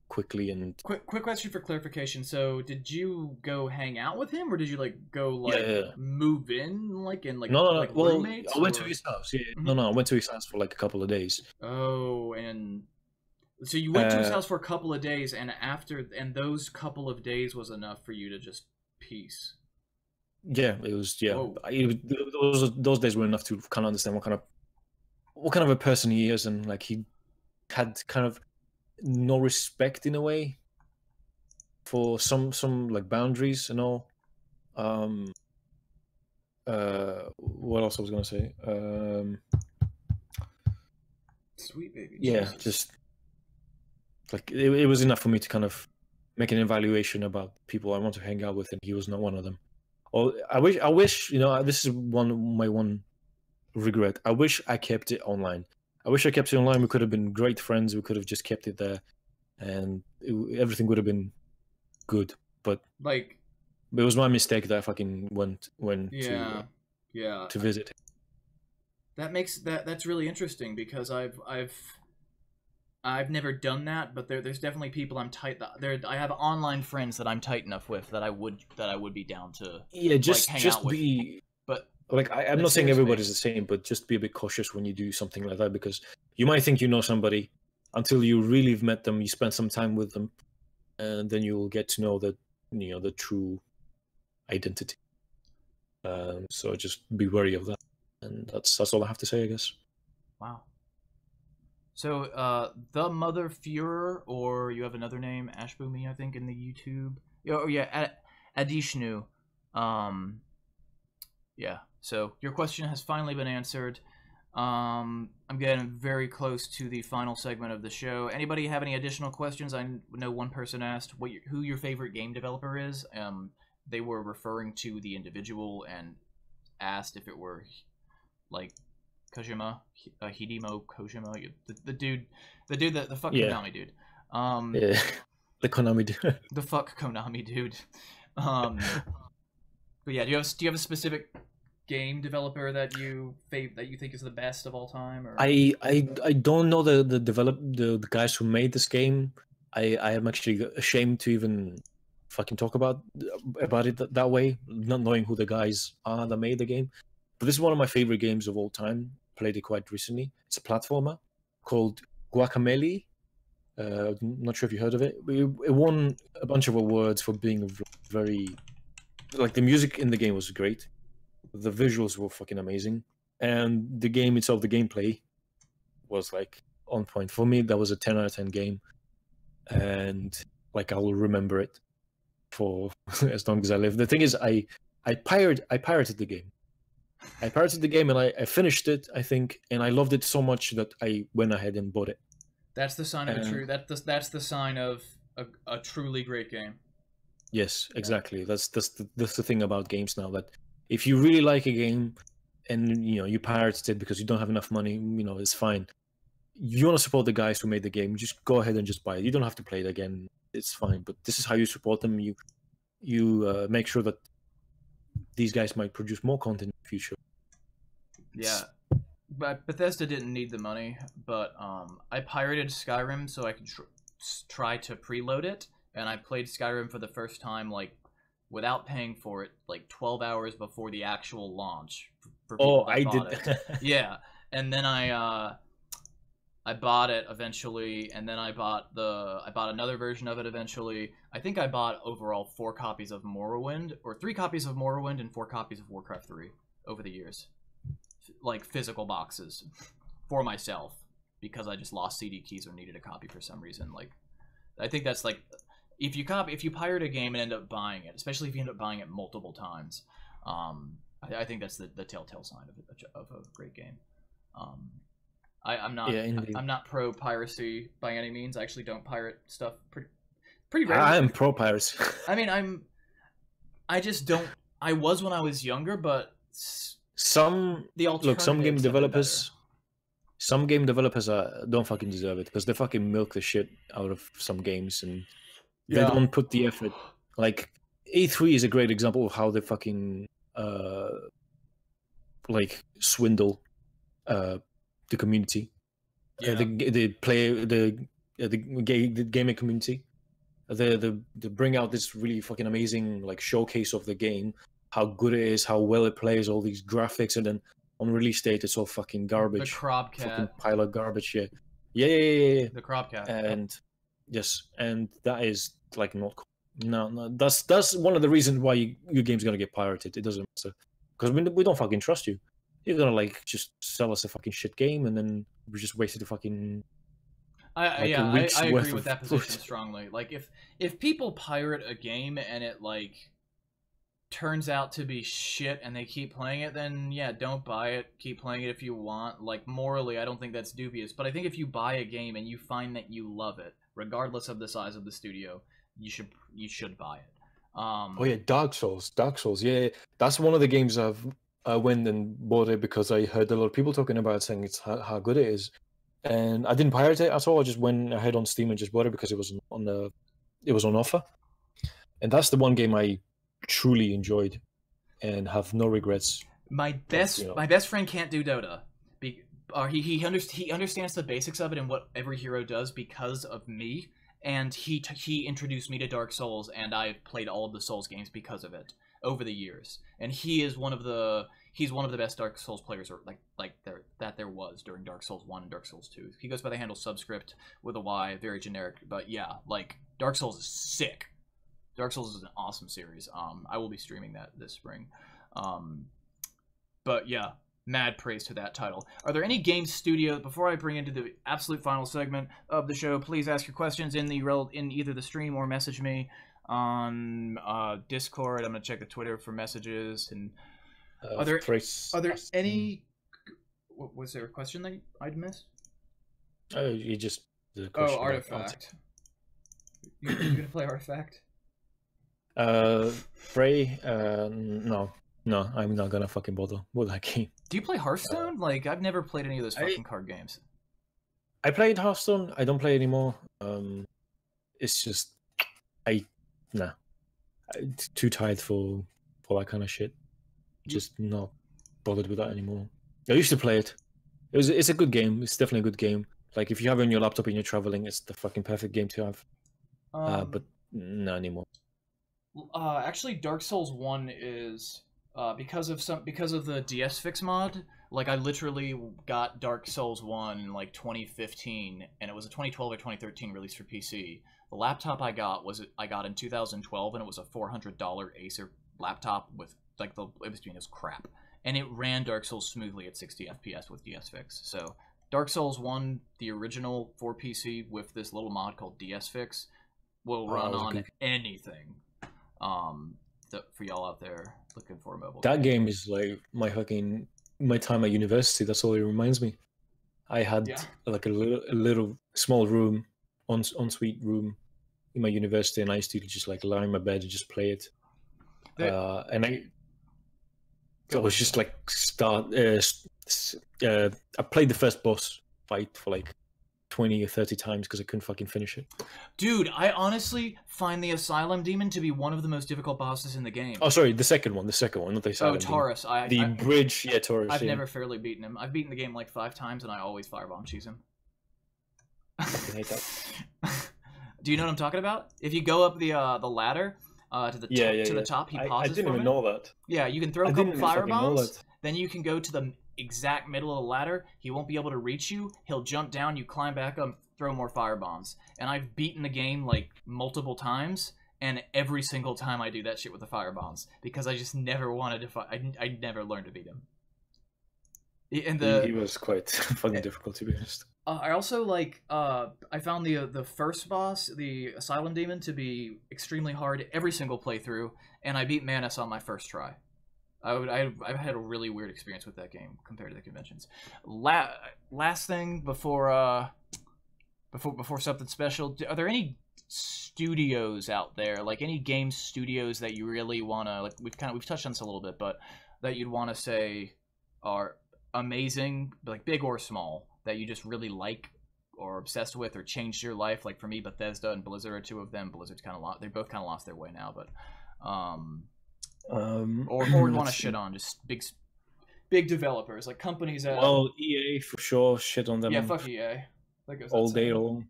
quickly. And quick question for clarification. So did you go hang out with him, or did you go move in no well roommates, I went to his house. No I went to his house for a couple of days. Oh, and so you went to his house for a couple of days, and those couple of days was enough for you to just peace. Yeah, it was. Yeah, those days were enough to kind of understand what kind of a person he is, and he had kind of no respect in a way for some like boundaries and all. What else I was gonna say? Sweet baby. Yeah, Jesus. just like it was enough for me to kind of make an evaluation about people I want to hang out with, and he was not one of them. Or I wish, you know, this is my one regret. I wish I kept it online. I wish I kept it online. We could have been great friends. We could have just kept it there, and everything would have been good. But Like, it was my mistake that I fucking went yeah, to visit. That makes that's really interesting because I've never done that, but there's definitely people I'm tight. I have online friends that I'm tight enough with that I would be down to. Yeah, just hang out with. be. But like I'm not saying everybody's the same, but just be a bit cautious when you do something like that, because you might think you know somebody until you really have met them, you spend some time with them, and then you will get to know that, you know, the true identity. So just be wary of that, and that's all I have to say, I guess. Wow. So, the Mother Führer, or you have another name, Ashboomy, I think, in the YouTube. Oh yeah, Adishnu. Yeah. So your question has finally been answered. I'm getting very close to the final segment of the show. Anybody have any additional questions? I know one person asked who your favorite game developer is. They were referring to the individual and asked if it were like Kojima, Hidemo Kojima, the dude, the fuck Konami dude. Yeah, the Konami dude. The fuck Konami dude. But yeah, do you have a specific game developer that you think is the best of all time? Or? I don't know the guys who made this game. I am actually ashamed to even fucking talk about it that way, not knowing who the guys are that made the game. But this is one of my favorite games of all time. Played it quite recently. It's a platformer called Guacamelee. Not sure if you heard of it. It won a bunch of awards for being very, like, the music in the game was great. The visuals were fucking amazing. And the game itself, the gameplay was like on point. For me, that was a 10 out of 10 game. And like, I will remember it for as long as I live. The thing is, I pirated the game. I pirated the game and I finished it, I think, and I loved it so much that I went ahead and bought it. That's the sign of that's the sign of a truly great game. Yes, exactly. That's the thing about games now, that if you really like a game and you pirated it because you don't have enough money, it's fine. You want to support the guys who made the game, just go ahead and just buy it. You don't have to play it again. It's fine. But this is how you support them. You make sure that these guys might produce more content in the future. Yeah. But Bethesda didn't need the money, but I pirated Skyrim so I could try to preload it, and I played Skyrim for the first time, like, without paying for it, like 12 hours before the actual launch. I did that. Yeah, and then I bought it eventually, and then I bought another version of it eventually. I think I bought overall 4 copies of Morrowind, or 3 copies of Morrowind and 4 copies of Warcraft 3 over the years. Like, physical boxes for myself, because I just lost CD keys or needed a copy for some reason. Like, I think that's like, if you pirate a game and end up buying it, especially if you end up buying it multiple times, I think that's the telltale sign of a great game. I'm not pro piracy by any means. I actually don't pirate stuff pretty rarely. I am pro piracy. I mean, I just don't. I was when I was younger, but some game developers don't fucking deserve it, because they fucking milk the shit out of some games, and they don't put the effort. Like, E3 is a great example of how they fucking like swindle the community, the gaming community. They bring out this really fucking amazing, like, showcase of the game, how good it is, how well it plays, all these graphics, and then on release date it's all fucking garbage. The crop cat. Fucking pile of garbage. Yeah. The crop cat. And yes, and that is like not cool. No, that's one of the reasons why your game's gonna get pirated. It doesn't matter, because we don't fucking trust you. You're gonna, like, just sell us a fucking shit game, and then we just wasted the fucking Like a I week's agree worth with of that food. position strongly. Like if people pirate a game and it like turns out to be shit and they keep playing it, then yeah, don't buy it. Keep playing it if you want. Like morally, I don't think that's dubious. But I think if you buy a game and you find that you love it, regardless of the size of the studio, you should buy it. Oh yeah, Dark Souls. Yeah, that's one of the games I went and bought it because I heard a lot of people talking about it, saying it's how good it is, and I didn't pirate it at all. I just went ahead on Steam and just bought it because it was on offer, and that's the one game I truly enjoyed and have no regrets. My best friend can't do Dota. He understands the basics of it and what every hero does because of me, and he introduced me to Dark Souls, and I've played all of the Souls games because of it over the years. And he's one of the best Dark Souls players that there was during Dark Souls 1 and Dark Souls 2. He goes by the handle Subscript with a Y, very generic, but yeah, like Dark Souls is sick. Dark Souls is an awesome series. I will be streaming that this spring. But yeah, mad praise to that title. Are there any game studios, before I bring into the absolute final segment of the show, please ask your questions in either the stream or message me on Discord. I'm gonna check the Twitter for messages. And are there any? Was there a question that I'd missed? Oh, you just the question. Oh, Artifact. You gonna play Artifact? Frey, no, I'm not gonna fucking bother with that game. Do you play Hearthstone? Like, I've never played any of those fucking card games. I played Hearthstone. I don't play anymore. It's just too tired for that kind of shit. Just not bothered with that anymore. I used to play it. It's a good game. It's definitely a good game. Like if you have it on your laptop and you're traveling, it's the fucking perfect game to have. But not anymore. Actually, Dark Souls 1 is because of the DS Fix mod. Like I literally got Dark Souls 1 in like 2015, and it was a 2012 or 2013 release for PC. The laptop I got in 2012, and it was a $400 Acer laptop with like it was crap, and it ran Dark Souls smoothly at 60 FPS with DS Fix. So Dark Souls 1, the original for PC with this little mod called DS Fix, will run on anything. For y'all out there looking for a mobile game. Game is like my time at university. That's all it reminds me. I had like a little small room, ensuite room in my university, and I used to just like lie in my bed and just play it. And I was just like I played the first boss fight for like 20 or 30 times because I couldn't fucking finish it. Dude, I honestly find the Asylum Demon to be one of the most difficult bosses in the game. Oh, sorry, the second one, not the Asylum Demon. Taurus. Bridge, Taurus. I've never fairly beaten him. I've beaten the game like 5 times, and I always firebomb cheese him. I hate that. Do you know what I'm talking about? If you go up the ladder to the top, he pauses. I didn't even know that. Yeah, you can throw a couple firebombs. Then you can go to the exact middle of the ladder. He won't be able to reach you. He'll jump down. You climb back up, throw more firebombs. And I've beaten the game like multiple times, and every single time I do that shit with the firebombs because I just never wanted to. I never learned to beat him. And he was quite fucking difficult, to be honest. I also I found the first boss, the Asylum Demon, to be extremely hard every single playthrough, and I beat Manus on my first try. I've had a really weird experience with that game compared to the conventions. Last thing before something special, are there any studios out there, like any game studios that you really wanna we've touched on this a little bit, but that you'd want to say are amazing, like big or small, that you just really like or obsessed with or changed your life? Like for me, Bethesda and Blizzard are two of them. Blizzard's they both kind of lost their way now, but or want to shit on just big developers, like companies that EA for sure, shit on them. Yeah, fuck EA. All day long,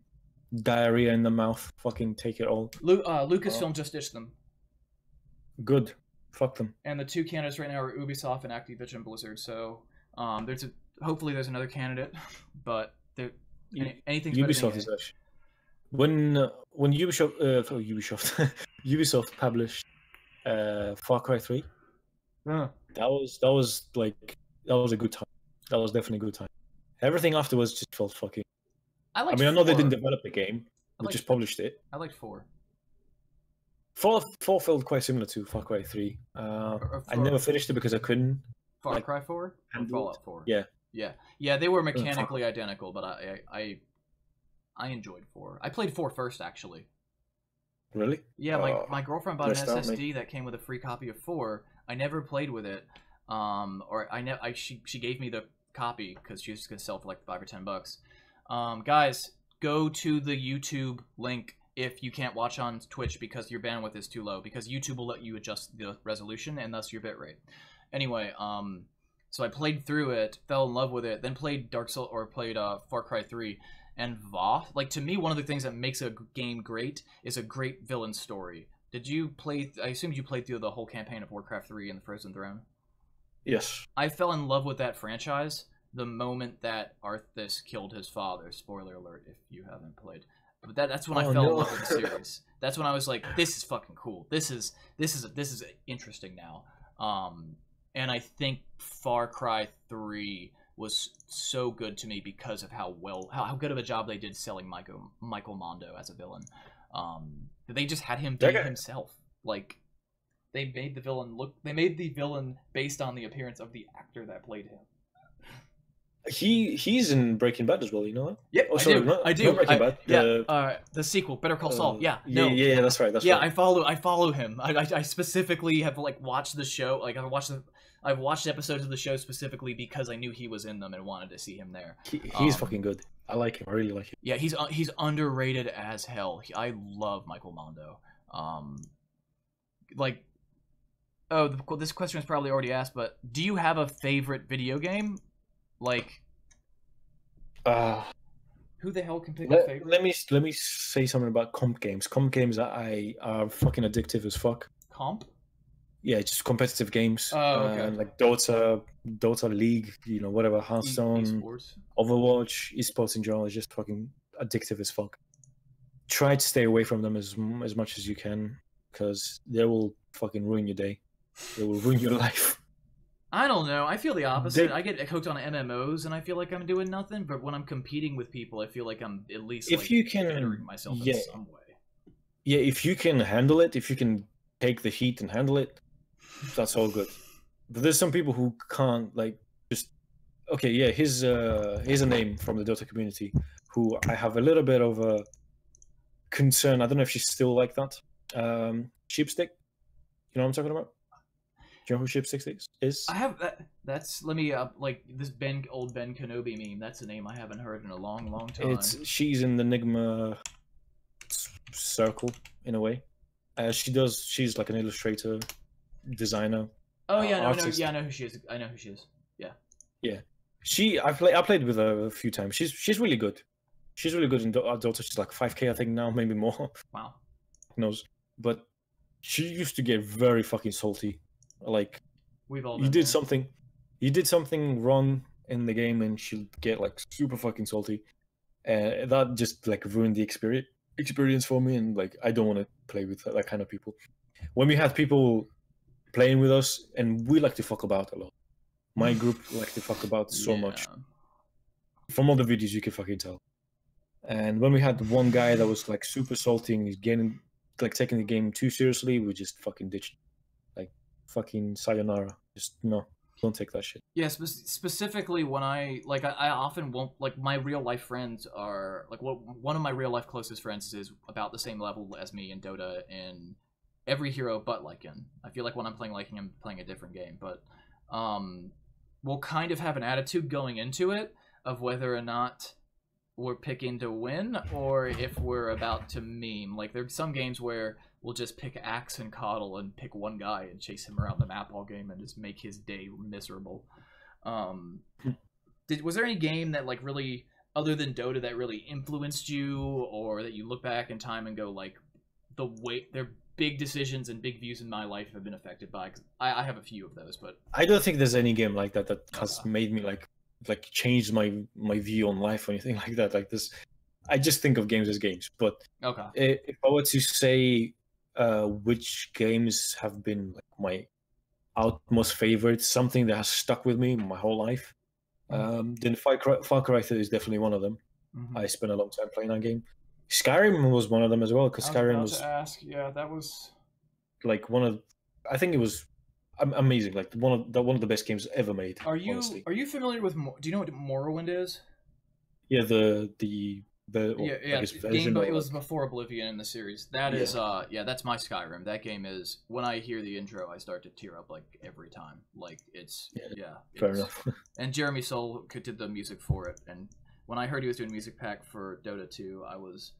diarrhea in the mouth, fucking take it all. Lucasfilm just ditched them. Good, fuck them. And the two candidates right now are Ubisoft and Activision Blizzard. So hopefully there's another candidate, but anything's Ubisoft is actually when Ubisoft Ubisoft published Far Cry 3. That was a good time. That was definitely a good time. Everything afterwards just felt fucking I mean, I know they didn't develop the game; they just published it. I liked 4. 4 felt quite similar to Far Cry 3. I never finished it because I couldn't. Far Cry 4 or Fallout 4? Yeah. They were mechanically identical, but I enjoyed 4. I played 4 first, actually. Really? Yeah, my girlfriend bought an SSD that came with a free copy of 4. I never played with it. She gave me the copy because she was gonna sell for like $5 or $10. Guys, go to the YouTube link if you can't watch on Twitch because your bandwidth is too low, because YouTube will let you adjust the resolution and thus your bitrate. Anyway, so I played through it, fell in love with it, then played Far Cry 3, and Voth. Like, to me, one of the things that makes a game great is a great villain story. Did you play? I assumed you played through the whole campaign of Warcraft 3 and the Frozen Throne. Yes. I fell in love with that franchise the moment that Arthas killed his father. Spoiler alert if you haven't played. But that's when I fell in love with the series. That's when I was like, this is fucking cool. This is interesting now. And I think Far Cry 3 was so good to me because of how good of a job they did selling Michael Mondo as a villain. They just had him be himself. Like, they made the villain based on the appearance of the actor that played him. He's in Breaking Bad as well, you know that? Yeah, I do. Breaking Bad. The sequel, Better Call Saul. Yeah, yeah, that's right. That's right. I follow him. I specifically have like watched the show. Like I've watched episodes of the show specifically because I knew he was in them and wanted to see him there. He's fucking good. I like him. I really like him. Yeah, he's underrated as hell. I love Michael Mondo. This question was probably already asked, but do you have a favorite video game? Like, who the hell can pick a favorite? Let me say something about comp games. Comp games are fucking addictive as fuck. Comp? Yeah, just competitive games. Oh, okay. Like Dota League, whatever, Hearthstone, esports. Overwatch, esports in general is just fucking addictive as fuck. Try to stay away from them as much as you can, because they will fucking ruin your day. They will ruin your life. I don't know. I feel the opposite. I get hooked on MMOs and I feel like I'm doing nothing, but when I'm competing with people, I feel like I'm at least bettering myself in some way. Yeah, if you can handle it, if you can take the heat and handle it, that's all good. But there's some people who can't, here's a name from the Dota community who I have a little bit of a concern. I don't know if she's still like that. Sheepstick? You know what I'm talking about? Do you know who Sheepstick is? I have that. That's this old Ben Kenobi meme. That's a name I haven't heard in a long, long time. She's in the Enigma circle in a way. She's like an illustrator, designer. Oh yeah, I know who she is. I know who she is. Yeah. Yeah. I played with her a few times. She's really good. She's really good in Dota. She's like 5K, I think now, maybe more. Wow. Who knows? But she used to get very fucking salty. Like, we've all you did something wrong in the game, and she'll get like super fucking salty. That just like ruined the experience for me, and like I don't want to play with that kind of people. When we had people playing with us, and we like to fuck about a lot. My group like to fuck about so much. From all the videos you can fucking tell. And when we had one guy that was like super salty and he's taking the game too seriously, we just fucking ditched. Fucking sayonara. Just no, don't take that shit. Yeah, specifically when I often won't, like, my real life friends are like, one of my real life closest friends is about the same level as me in Dota in every hero but Lycan. I feel like when I'm playing Lycan, I'm playing a different game, but we'll kind of have an attitude going into it of whether or not we're picking to win or if we're about to meme. Like, there's some games where we'll just pick Axe and Coddle and pick one guy and chase him around the map all game and just make his day miserable. Was there any game that, like, really, other than Dota, that really influenced you, or that you look back in time and go, like, their big decisions and big views in my life have been affected by? 'Cause I have a few of those, but I don't think there's any game like that has made me like changed my view on life or anything like that. Like this, I just think of games as games. But if I were to say which games have been like my utmost favorite, something that has stuck with me my whole life, then Far Cry 3 is definitely one of them. I spent a long time playing that game. Skyrim was one of them as well, because Skyrim was to ask. Yeah, that was like one of, I think it was amazing, like one of the best games ever made. Are you honestly. are you familiar with? Do you know what Morrowind is? Yeah, the yeah, I guess game, but it or was before Oblivion in the series. That is, yeah, that's my Skyrim. That game is, when I hear the intro, I start to tear up like every time. Like it's, fair enough. And Jeremy Soule did the music for it, and when I heard he was doing music pack for Dota 2, I was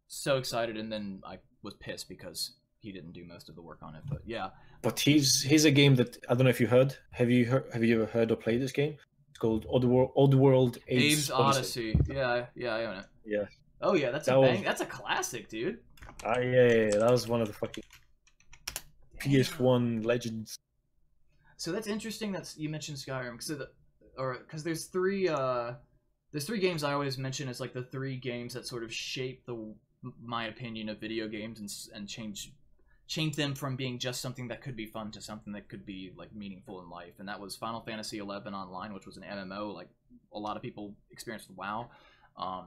so excited, and then I was pissed because he didn't do most of the work on it. But yeah. But he's a game that I don't know if you heard. Have you ever heard or played this game? It's called Oddworld Abe's Odyssey. Yeah, I own it. Yeah. Oh yeah, that's a classic, dude. Yeah, that was one of the fucking PS1 legends. So that's interesting that you mentioned Skyrim, because there's three games I always mention as like the three games that sort of shape my opinion of video games and change them from being just something that could be fun to something that could be like meaningful in life. And that was Final Fantasy XI Online, which was an MMO like a lot of people experienced with WoW,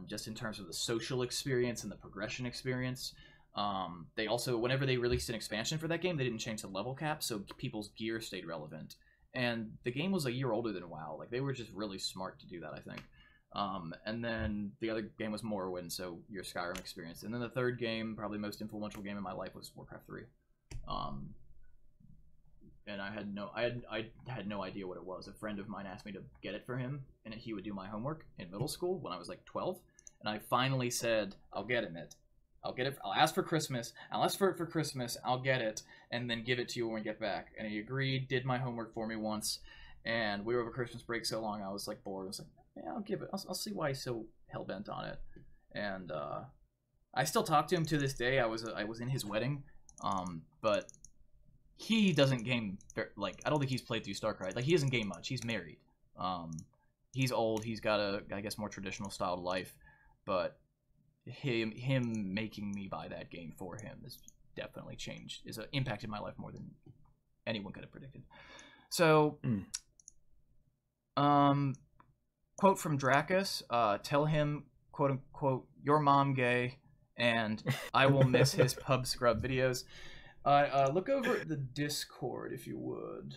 just in terms of the social experience and the progression experience. They also, whenever they released an expansion for that game, they didn't change the level cap, so people's gear stayed relevant. And the game was a year older than WoW. Like, they were just really smart to do that, I think. And then the other game was Morrowind, so your Skyrim experience. And then the third game, probably most influential game in my life, was Warcraft 3. And I had no idea what it was. A friend of mine asked me to get it for him, and he would do my homework in middle school when I was like 12. And I finally said, I'll get it. I'll ask for Christmas. I'll ask for it for Christmas. I'll get it, and then give it to you when we get back. And he agreed, did my homework for me once. And we were over Christmas break so long, I was like bored. I was like, yeah, I'll give it. I'll see why he's so hell-bent on it. And I still talk to him to this day. I was in his wedding, but he doesn't game, like, I don't think he's played through StarCraft. Like, he doesn't game much. He's married. He's old. He's got a, I guess, more traditional styled life. But him making me buy that game for him has definitely impacted my life more than anyone could have predicted. So, quote from Dracus, tell him, quote unquote, your mom gay, and I will miss his pub scrub videos. Look over at the Discord if you would.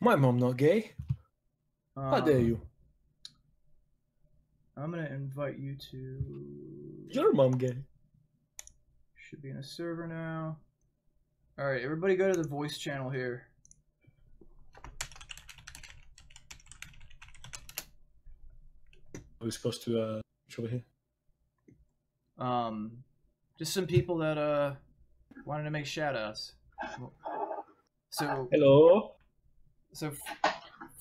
My mom not gay. How dare you? I'm gonna invite you to. Your mom gay. Should be in a server now. All right, everybody, go to the voice channel here. Are we supposed to over here? Just some people that wanted to make shout-outs. So hello. So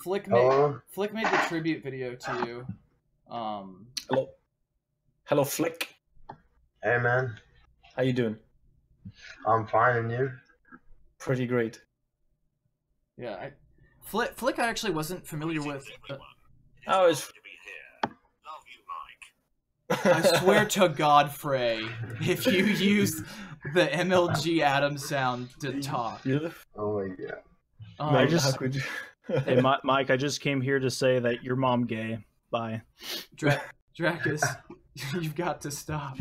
Flick made the tribute video to you. Hello, Flick. Hey, man. How you doing? I'm fine, and you? Pretty great. Yeah, Flick I actually wasn't familiar with. I was. I swear to God, Frey, if you used the MLG Adam sound to talk. Oh my God. Hey, Mike, I just came here to say that your mom gay. Bye. Dracus, you've got to stop.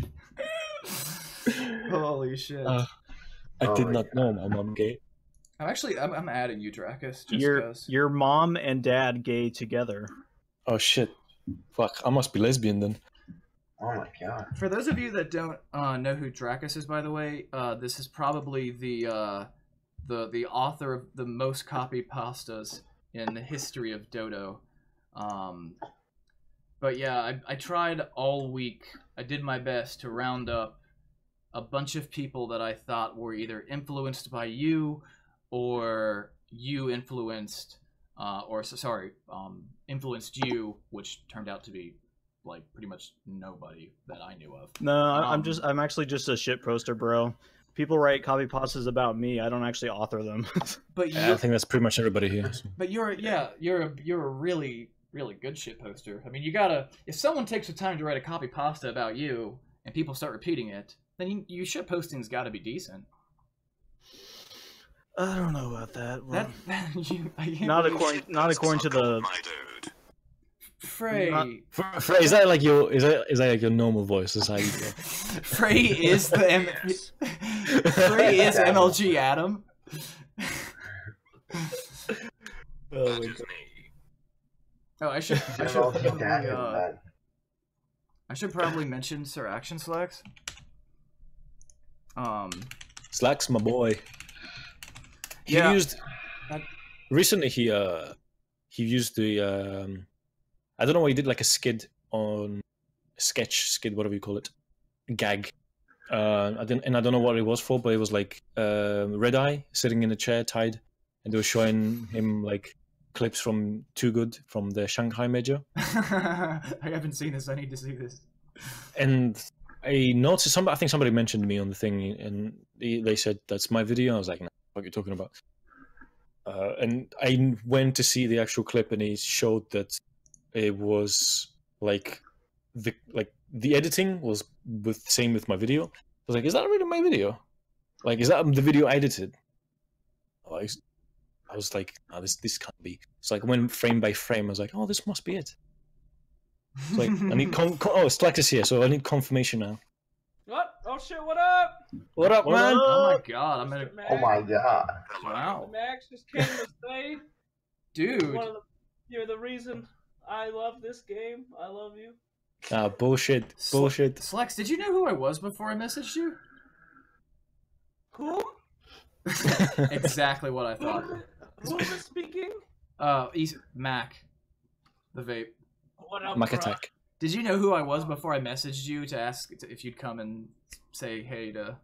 Holy shit. I did not know my mom gay. I'm adding you, Dracus. Your mom and dad gay together. Oh shit. Fuck, I must be lesbian then. Oh my God. For those of you that don't know who Dracus is, by the way, this is probably the author of the most copied pastas in the history of Dodo. But yeah, I tried all week. I did my best to round up a bunch of people that I thought were either influenced by you, or you influenced, influenced you, which turned out to be like pretty much nobody that I knew of. No, I'm actually just a shit poster, bro. People write copy pastas about me. I don't actually author them. But I think that's pretty much everybody here. So. But you're a really good shit poster. I mean, you gotta, if someone takes the time to write a copy pasta about you and people start repeating it, then you shit posting's got to be decent. I don't know about that. Not according to the. Frey. Frey, is that like your like your normal voice? Is how you go? Frey is the Frey is MLG Adam. Oh my God. Oh, I should probably mention SirActionSlacks. Slacks, my boy. He Yeah. used recently. He used the I don't know what he did, like a skid on skid, whatever you call it, gag. I don't know what it was for, but it was like Red Eye sitting in a chair tied, and they were showing him like clips from Too Good from the Shanghai Major. I haven't seen this. I need to see this. And I noticed I think somebody mentioned me on the thing, and they said that's my video. I was like, no, what are you talking about? And I went to see the actual clip, and he showed that it was like the editing was same with my video. I was like, is that really my video? Like, is that the video I edited? I was like, oh, this can't be. It's like when frame by frame, I was like, oh, this must be it. It's like I need Slacks is here, so I need confirmation now. What? Oh shit! What up? What up, man? Oh my god! I'm gonna. Oh my god. Wow, Max just came to say, dude. You're the reason I love this game. I love you. Ah, bullshit. Bullshit. Slacks, did you know who I was before I messaged you? Who? Exactly what I thought. Who was speaking? Mac, the vape. What up, Mac bro? attack. Did you know who I was before I messaged you to ask if you'd come and say hey to?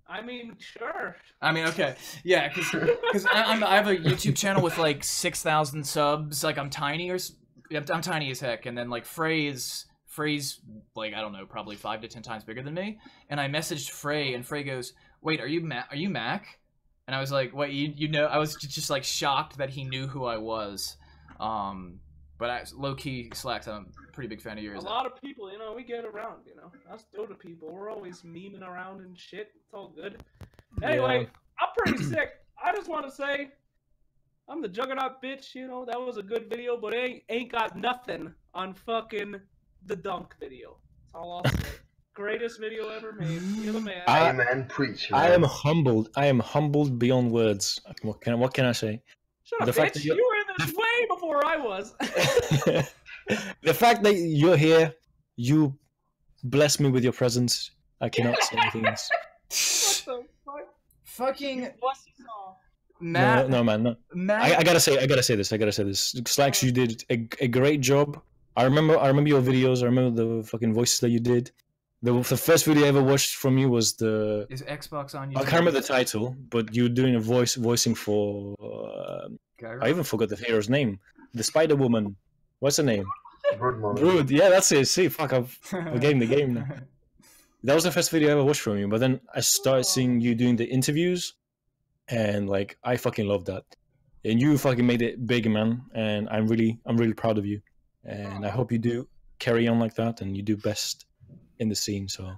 I mean, sure. I mean, okay, yeah, because I have a YouTube channel with like 6,000 subs. Like I'm tiny I'm tiny as heck, and then like Frey's like I don't know, probably 5 to 10 times bigger than me. And I messaged Frey, and Frey goes, "Wait, are you Mac?" And I was like, "Wait, you know?" I was just like shocked that he knew who I was. But low key, Slacks, I'm a pretty big fan of yours. A lot of people, we get around, Us Dota people, we're always memeing around and shit. It's all good. Anyway, I'm pretty sick. I just want to say, I'm the Juggernaut bitch, that was a good video, but ain't got nothing on fucking the dunk video. That's all I'll say. Greatest video ever made. You're the man. Amen, preach. I am humbled. I am humbled beyond words. What can I say? Shut up, bitch. You were in this way before I was. The fact that you're here, you bless me with your presence. I cannot say anything else. What the fuck? Fucking What's the song? Matt. No, man. No. Matt. I gotta say this. Slacks, you did a great job. I remember your videos. I remember the fucking voices that you did. The first video I ever watched from you was the. Is Xbox on you? I can't remember the title, but you were doing a voicing for. I even forgot the hero's name. The Spider Woman. What's her name? Brood. Yeah, that's it. See, fuck, I'm getting the game now. That was the first video I ever watched from you. But then I started seeing you doing the interviews, and like I fucking love that. And you fucking made it big, man. And I'm really proud of you. And I hope you do carry on like that, and you do best in the scene. So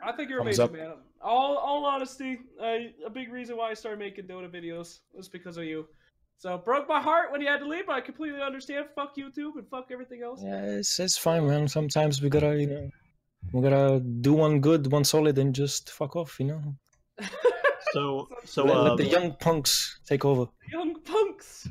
I think you're amazing, man. All honesty, a big reason why I started making Dota videos was because of you. So it broke my heart when you had to leave, but I completely understand. Fuck YouTube and fuck everything else. Yeah, it's fine, man. Sometimes we gotta, we gotta do one good, one solid, and just fuck off, So let the young punks take over. Young punks.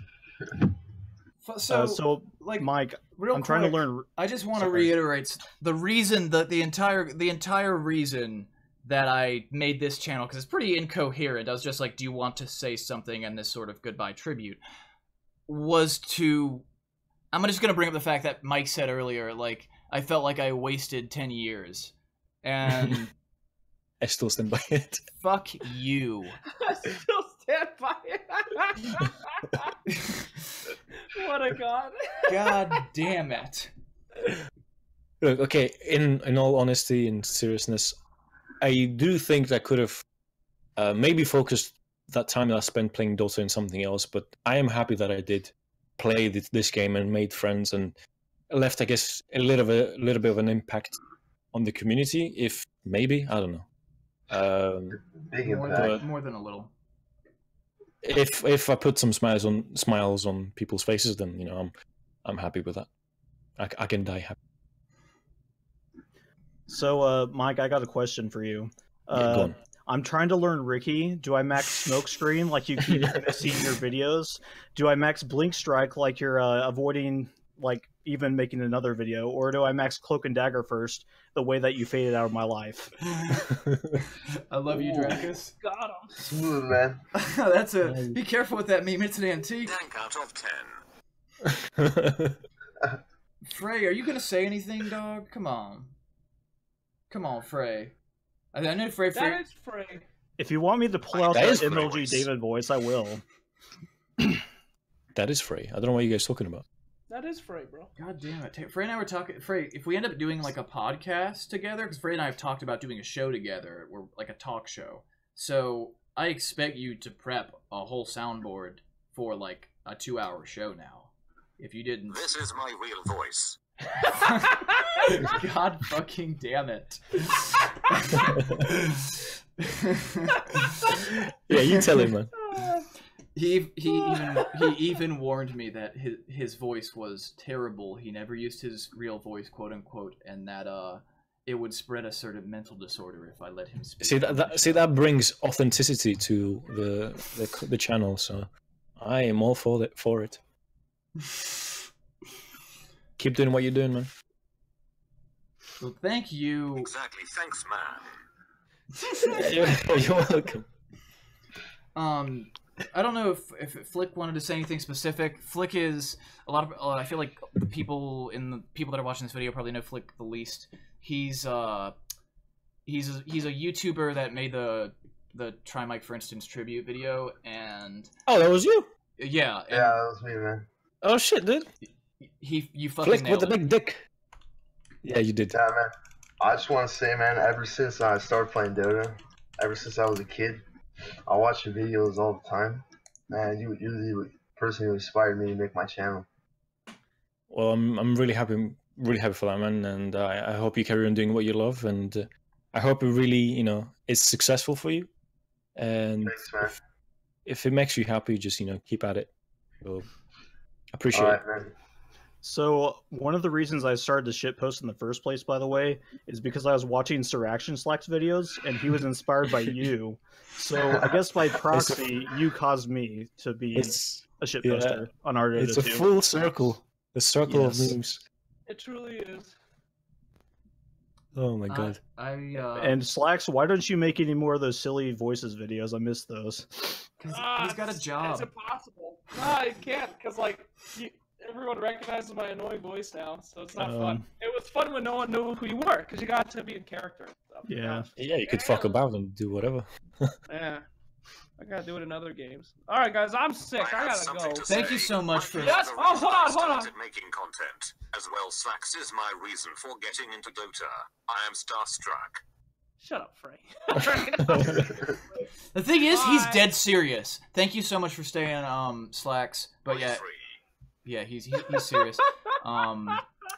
So like Mike, I'm trying to learn. I just want to reiterate the reason that the entire reason that I made this channel, because it's pretty incoherent. I was just like, do you want to say something in this sort of goodbye tribute? Was to, I'm just gonna bring up the fact that Mike said earlier, like I felt like I wasted 10 years, and I still stand by it. Fuck you. I still stand by it. What a god. God damn it. Look, okay, in all honesty and seriousness, I do think that I could have maybe focused that time that I spent playing Dota in something else, but I am happy that I did play this game and made friends and left, I guess, a little bit of an impact on the community, if maybe, I don't know. Big impact. More than a little. If I put some smiles on people's faces, then I'm happy with that. I can die happy. So, Mike, I got a question for you. Yeah, go on. I'm trying to learn Ricky. Do I max smoke screen like you keep seeing in your videos? Do I max blink strike like you're avoiding like even making another video, or do I max cloak and dagger first, the way that you faded out of my life? I love you, Dracus. Got him. Smooth, man. That's a. Be careful with that meme. It's an antique. Dank out of 10. Frey, are you gonna say anything, dog? Come on. Come on, Frey. I know Frey. That is Frey. If you want me to pull out That that is Frey MLG voice. David voice, I will. That is Frey. I don't know what you guys are talking about. That is Frey, bro. God damn it. Frey and I were talking. Frey, if we end up doing like a podcast together, because Frey and I have talked about doing a show together, or like a talk show. So I expect you to prep a whole soundboard for like a 2-hour show now. If you didn't. This is my real voice. God fucking damn it. Yeah, you tell him, man. He even warned me that his voice was terrible. He never used his real voice, quote unquote, and that it would spread a sort of mental disorder if I let him speak. See that brings authenticity to the channel. So I am all for it. Keep doing what you're doing, man. Well, thank you. Exactly. Thanks, man. You're welcome. I don't know if Flick wanted to say anything specific. Flick is a lot of. I feel like the people that are watching this video probably know Flick the least. He's a YouTuber that made the TryMike4Instance tribute video, and Oh, that was you. yeah, Yeah, that was me, man. Oh shit, dude. you fucking Flick with nailed the it. big dick. Yeah, you did. Yeah, man. I just want to say, man, ever since I started playing Dota, ever since I was a kid, I watch your videos all the time. Man, you're the person who inspired me to make my channel. Well, I'm really happy for that, man, and I hope you carry on doing what you love, and I hope it really, is successful for you. And Thanks, man. if it makes you happy, just keep at it. So, appreciate All it. right, man. So one of the reasons I started the shitpost in the first place, by the way, is because I was watching SirActionSlacks videos, and he was inspired by you. So I guess by proxy, you caused me to be a shitposter on our Dota It's a too. full circle. The circle of Yes. memes. It truly is. Oh my god. And Slacks, why don't you make any more of those silly voices videos? I miss those. Cause he's got a It's job. impossible. No, I can't, because, like, everyone recognizes my annoying voice now, so it's not fun. It was fun when no one knew who you were, because you got to be in character and stuff. Yeah. Yeah, you could fuck about and do whatever. Yeah. I gotta do it in other games. Alright, guys, I'm sick. I have gotta something go. to Thank say. you so much for- Yes, oh, hold on, hold on. Started making content. As well, Slacks is my reason for getting into Dota. I am starstruck. Shut up, Frey. The thing is, he's Bye. dead serious. Thank you so much for staying, Slacks. But yeah, Free. yeah, he's serious.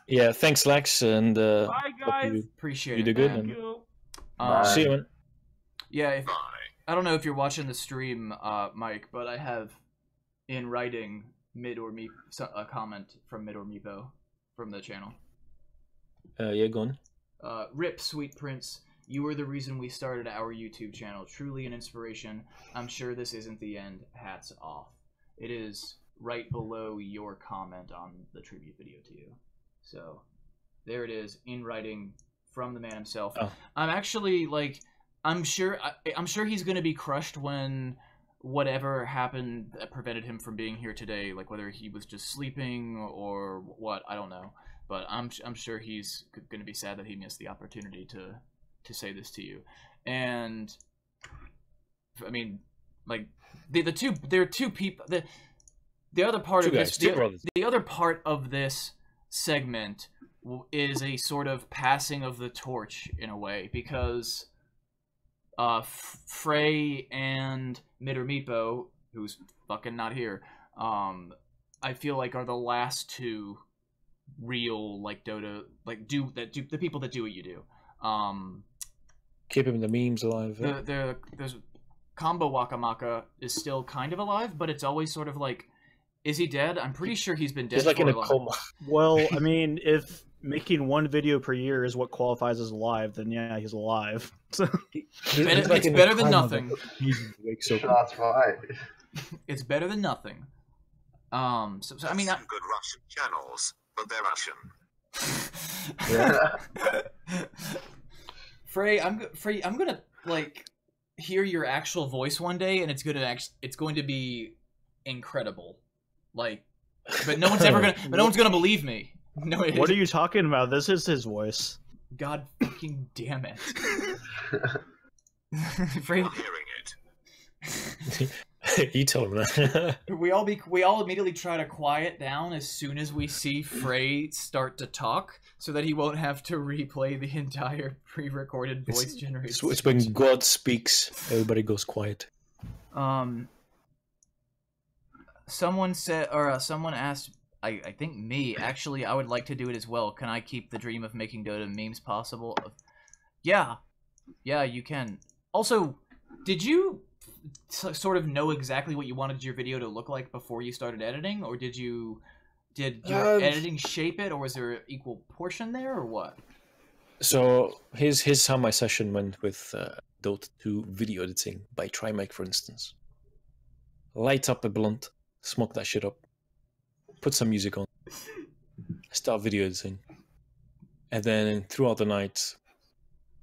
Yeah, thanks, Lex, and Bye, hope guys. Appreciate You it. do good, man. Thank you. see you, man. Yeah, Bye. I don't know if you're watching the stream, Mike, but I have in writing a comment from MidOrMeepo from the channel. Yeah, go on. Rip, sweet prince. You were the reason we started our YouTube channel. Truly an inspiration. I'm sure this isn't the end. Hats off. It is right below your comment on the tribute video to you. So, there it is, in writing from the man himself. Oh. I'm actually, like, I'm sure he's going to be crushed when whatever happened that prevented him from being here today, like whether he was just sleeping or what, I don't know. But I'm sure he's going to be sad that he missed the opportunity to say this to you. And I mean, like there are two people. The other part of this, the other part of this segment is a sort of passing of the torch in a way, because Frey and MidOrMeepo, who's fucking not here, I feel like are the last two real like Dota the people that do what you do. Keeping the memes alive. There's Combo Wakamaka is still kind of alive, but it's always sort of like Is he dead? I'm pretty sure he's been dead. He's like for in a long. coma. Well, I mean, if making one video per year is what qualifies as alive, then yeah, he's alive. So It's better than nothing. Shots fired. It's better than nothing. So I mean, Some good Russian channels, but they're Russian. Frey, I'm gonna like hear your actual voice one day, and it's going to be incredible. Like, but no one's gonna believe me. No, what are you talking about? This is his voice. God fucking damn it. Frey, I'm hearing it. You tell him that. we all immediately try to quiet down as soon as we see Frey start to talk, so that he won't have to replay the entire pre-recorded voice generation. It's when God speaks, everybody goes quiet. Someone said, or someone asked, I think me, actually, I would like to do it as well. Can I keep the dream of making Dota memes possible? Yeah, you can. Also, did you sort of know exactly what you wanted your video to look like before you started editing, or did your editing shape it, or was there an equal portion there, or what? So here's how my session went with Dota 2 video editing by TryMike4Instance. Light up a blunt, smoke that shit up, put some music on, start video editing, and then throughout the night,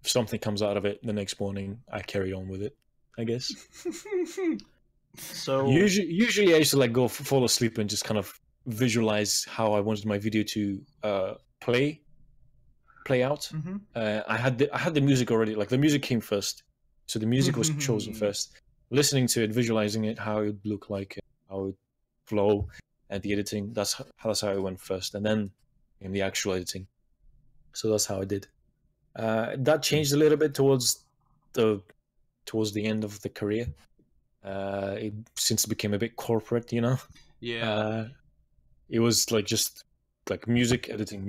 if something comes out of it the next morning, I carry on with it, I guess. So usually I used to like fall asleep and just kind of visualize how I wanted my video to play out. Mm-hmm. I had the music already. Like the music came first, so the music was chosen first. Listening to it, visualizing it, how it would look like, how it would flow, and the editing. That's how it went first, and then in the actual editing. So that's how I did. That changed a little bit towards the end of the career. Since it became a bit corporate, you know. Yeah. It was like just like music editing.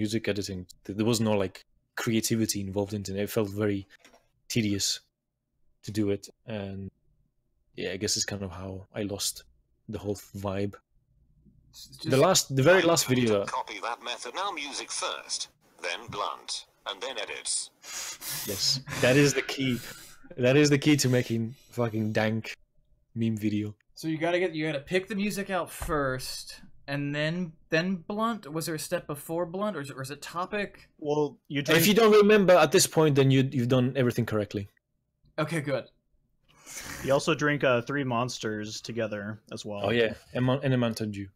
There was no like creativity involved in it. It felt very tedious to do it, and yeah, I guess it's kind of how I lost the whole vibe. The very last video. Copy that method. Now music first, then blunt, and then edits. Yes, that is the key. That is the key to making fucking dank meme video. So you gotta pick the music out first, and then blunt. Was there a step before blunt, or is it topic? Well, if you don't remember at this point, then you've done everything correctly. Okay, good. You also drink 3 Monsters together as well. Oh yeah, and a Mountain Dew.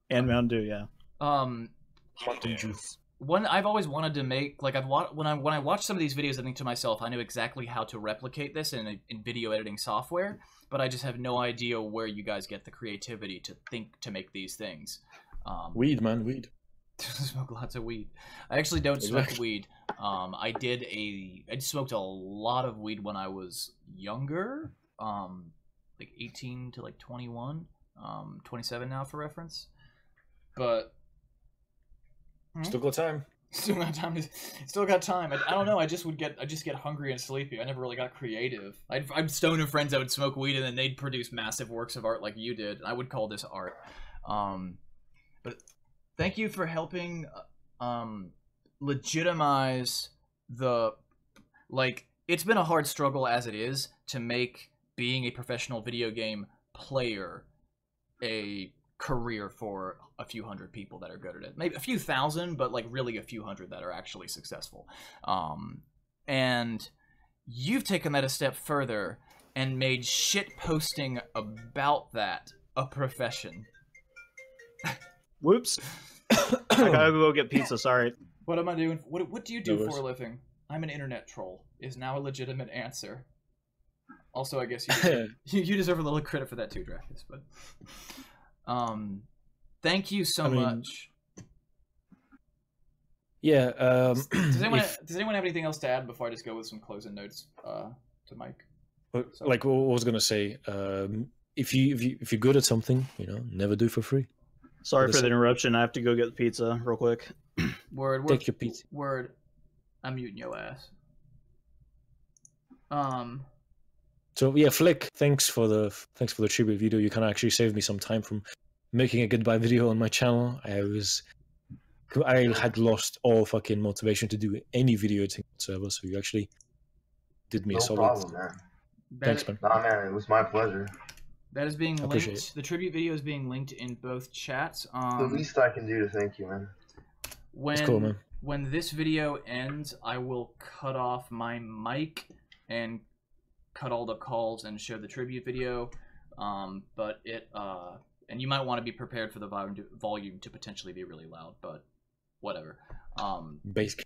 And Mountain Dew, yeah. Mountain Dew. One I've always wanted to make, like when I watch some of these videos, I think to myself, I know exactly how to replicate this in video editing software, but I just have no idea where you guys get the creativity to think to make these things. Weed, man, weed. Smoke lots of weed. I actually don't smoke weed. I smoked a lot of weed when I was younger, like 18 to like 21, 27 now for reference. But still got time. Still got time. I don't know. I just get hungry and sleepy. I never really got creative. I'm stoner friends that would smoke weed and then they'd produce massive works of art like you did. I would call this art. But thank you for helping legitimize the, like, it's been a hard struggle as it is to make being a professional video game player a career for a few hundred people that are good at it. Maybe a few thousand, but like really a few hundred that are actually successful. And you've taken that a step further and made shit posting about that a profession. Whoops. I gotta go get pizza, sorry. What am I doing? What do you do for a living? I'm an internet troll is now a legitimate answer. Also, I guess you deserve a little credit for that too, Dracus, but thank you so much. Yeah. Does anyone have anything else to add before I just go with some closing notes to Mike? Like what I was gonna say, if you're good at something, never do it for free. Sorry for the interruption. I have to go get the pizza real quick. Word. Take your pizza. Word. I'm muting your ass. So yeah, Flick, thanks for the tribute video. You kind of actually saved me some time from making a goodbye video on my channel. I had lost all fucking motivation to do any video editing whatsoever, so you actually did me a solid. No problem, man. Thanks, man. Nah, man, it was my pleasure. That is being Appreciate linked. it. The tribute video is being linked in both chats. The least I can do to thank you, man. When cool, man. when this video ends, I will cut off my mic and cut all the calls and show the tribute video. But and you might want to be prepared for the volume to potentially be really loud, but whatever. Basic.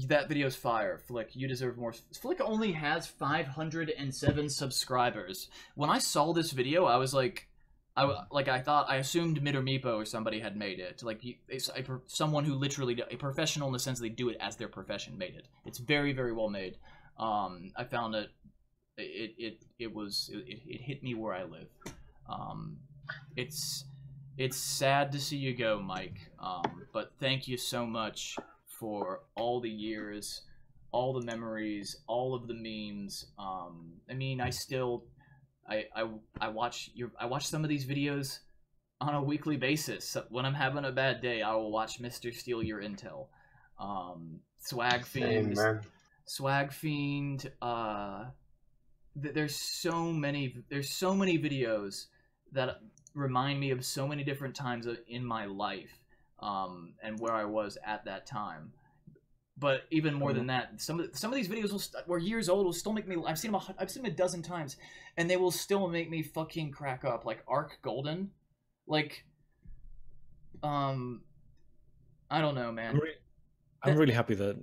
That video's fire. Flick, you deserve more. Flick only has 507 subscribers. When I saw this video, I was like, I assumed MidOrMeepo or somebody had made it. Like, someone who literally, a professional in the sense they do it as their profession, made it. It's very, very well made. I found it hit me where I live. It's sad to see you go, Mike. But thank you so much for all the years, all the memories, all of the memes. I mean, I watch some of these videos on a weekly basis. When I'm having a bad day, I will watch Mr. Steal Your Intel, Swag Fiend, Swag Fiend. There's so many videos that remind me of so many different times in my life, and where I was at that time. But even more than that, some of these videos were years old will still make me. I've seen them a dozen times, and they will still make me fucking crack up. Like Arc Golden, like, I don't know, man. I'm really happy that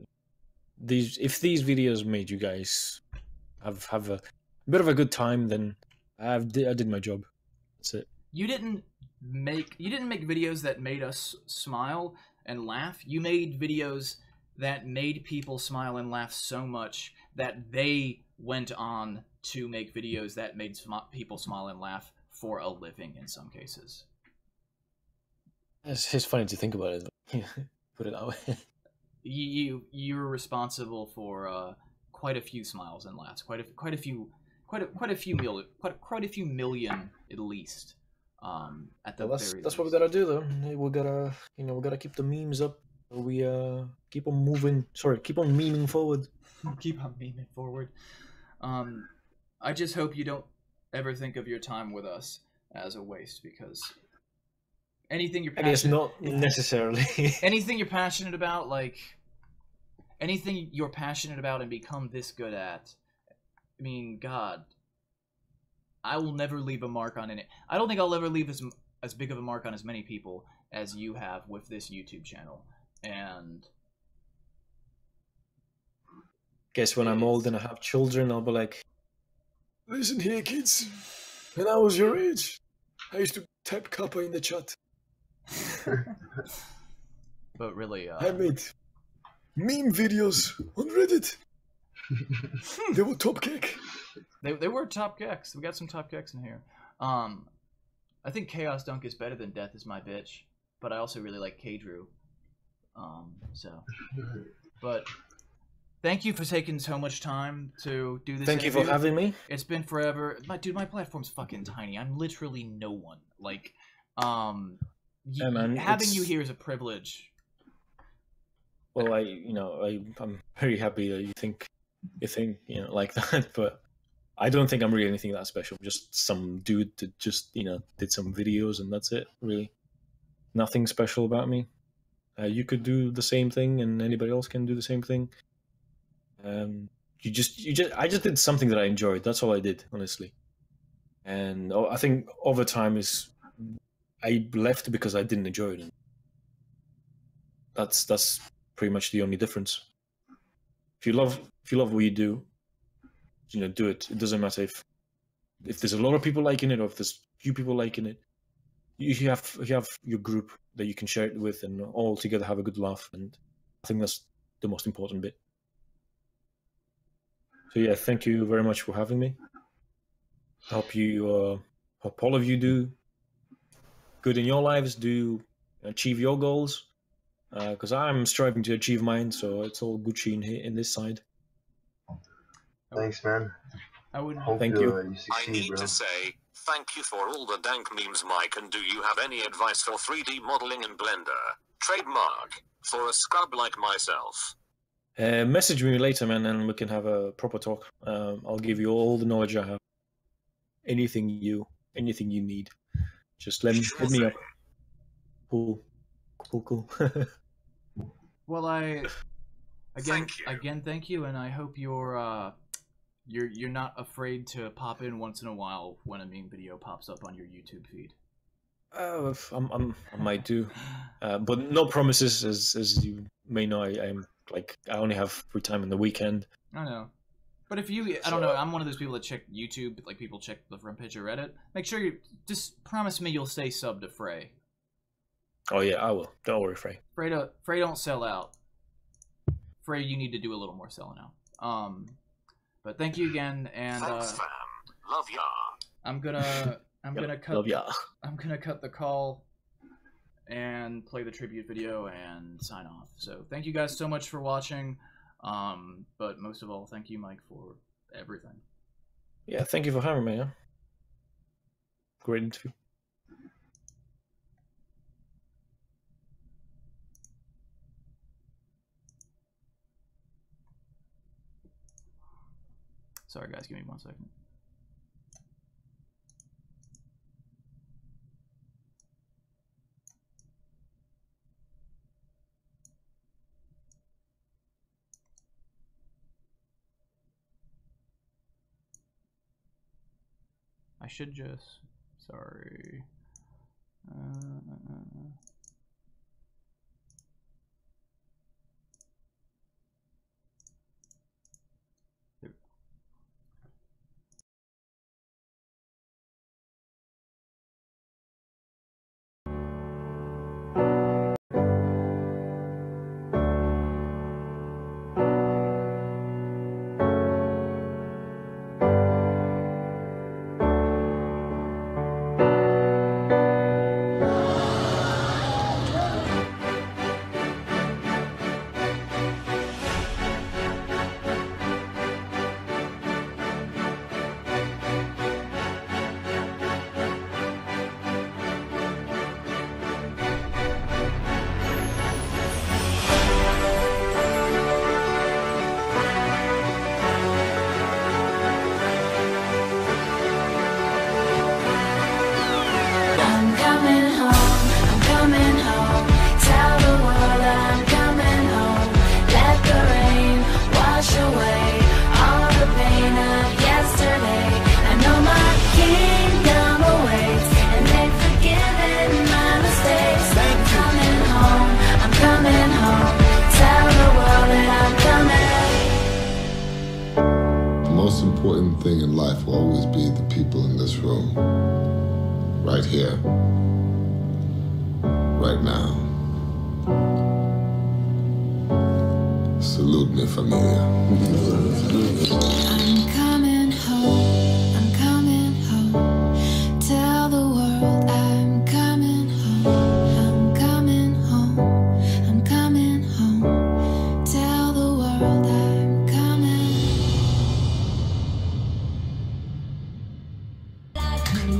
if these videos made you guys have a bit of a good time, then I did my job. That's it. You didn't make videos that made us smile and laugh. You made videos that made people smile and laugh so much that they went on to make videos that made people smile and laugh for a living in some cases. It's funny to think about it. Put it that way. You're responsible for quite a few smiles and laughs, quite a few million at least. At the That's what we gotta do, though. We gotta keep the memes up. We keep on moving. Sorry, keep on memeing forward. Keep on memeing forward. I just hope you don't ever think of your time with us as a waste, because anything you're passionate, I guess not necessarily. anything you're passionate about, like anything you're passionate about and become this good at. I mean, God, I will never leave a mark on it. I don't think I'll ever leave as big of a mark on as many people as you have with this YouTube channel. And guess when I'm old and I have children, I'll be like, listen here, kids. When I was your age, I used to type Kappa in the chat. But really, I made meme videos on Reddit. They were top kick. They were top kicks. We got some top kicks in here. I think Chaos Dunk is better than Death is My Bitch, but I also really like K-Drew. But thank you for taking so much time to do this. Thank you for having me. It's been forever. Dude, my platform's fucking tiny. I'm literally no one. Like, having you here is a privilege. Well, I'm very happy that you think like that, but I don't think I'm really anything that special. I'm just some dude that just did some videos and that's it. Really, nothing special about me. You could do the same thing, and anybody else can do the same thing. I just did something that I enjoyed. That's all I did, honestly. And I think over time I left because I didn't enjoy it. That's pretty much the only difference. If you love what you do, do it. It doesn't matter if there's a lot of people liking it or if there's few people liking it. You have your group that you can share it with, and all together have a good laugh. And I think that's the most important bit. So yeah, thank you very much for having me. I hope all of you do good in your lives, do achieve your goals, because I'm striving to achieve mine. So it's all Gucci in this side. Thanks, man. I would thank you. You succeed, I need bro. to say Thank you for all the dank memes, Mike, and do you have any advice for 3D modeling in Blender? Trademark. For a scrub like myself. Message me later, man, and we can have a proper talk. I'll give you all the knowledge I have. Anything you need. Just hit me up. Cool. Well, again, thank you, and I hope you're not afraid to pop in once in a while when a meme video pops up on your YouTube feed. I might do, but no promises. As you may know, I only have free time on the weekend. I know, but if you, I don't know, I'm one of those people that check YouTube, like people check the front page of Reddit. Make sure you just promise me you'll stay sub to Frey. Oh yeah, I will. Don't worry, Frey. Frey don't sell out. Frey, you need to do a little more selling out. But thank you again, and Thanks, fam. Love ya. I'm gonna cut. Love ya. I'm gonna cut the call and play the tribute video and sign off. So thank you guys so much for watching. But most of all, thank you, Mike, for everything. Yeah, thank you for having me. Yeah? Great interview. Sorry, guys. Give me 1 second. I should just... Sorry. important thing in life will always be the people in this room. Right here. Right now. Salute me, familia. I'm coming home. I'm coming home. Tell the world I'm coming home. I'm coming home. I'm coming home. Tell the world I'm coming.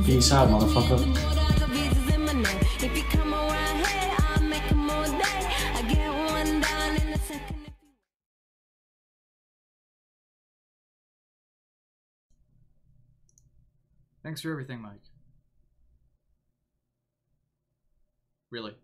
Peace out, motherfucker. If you come around here, I'll make 'em all day. I get one down in a second. Thanks for everything, Mike. Really.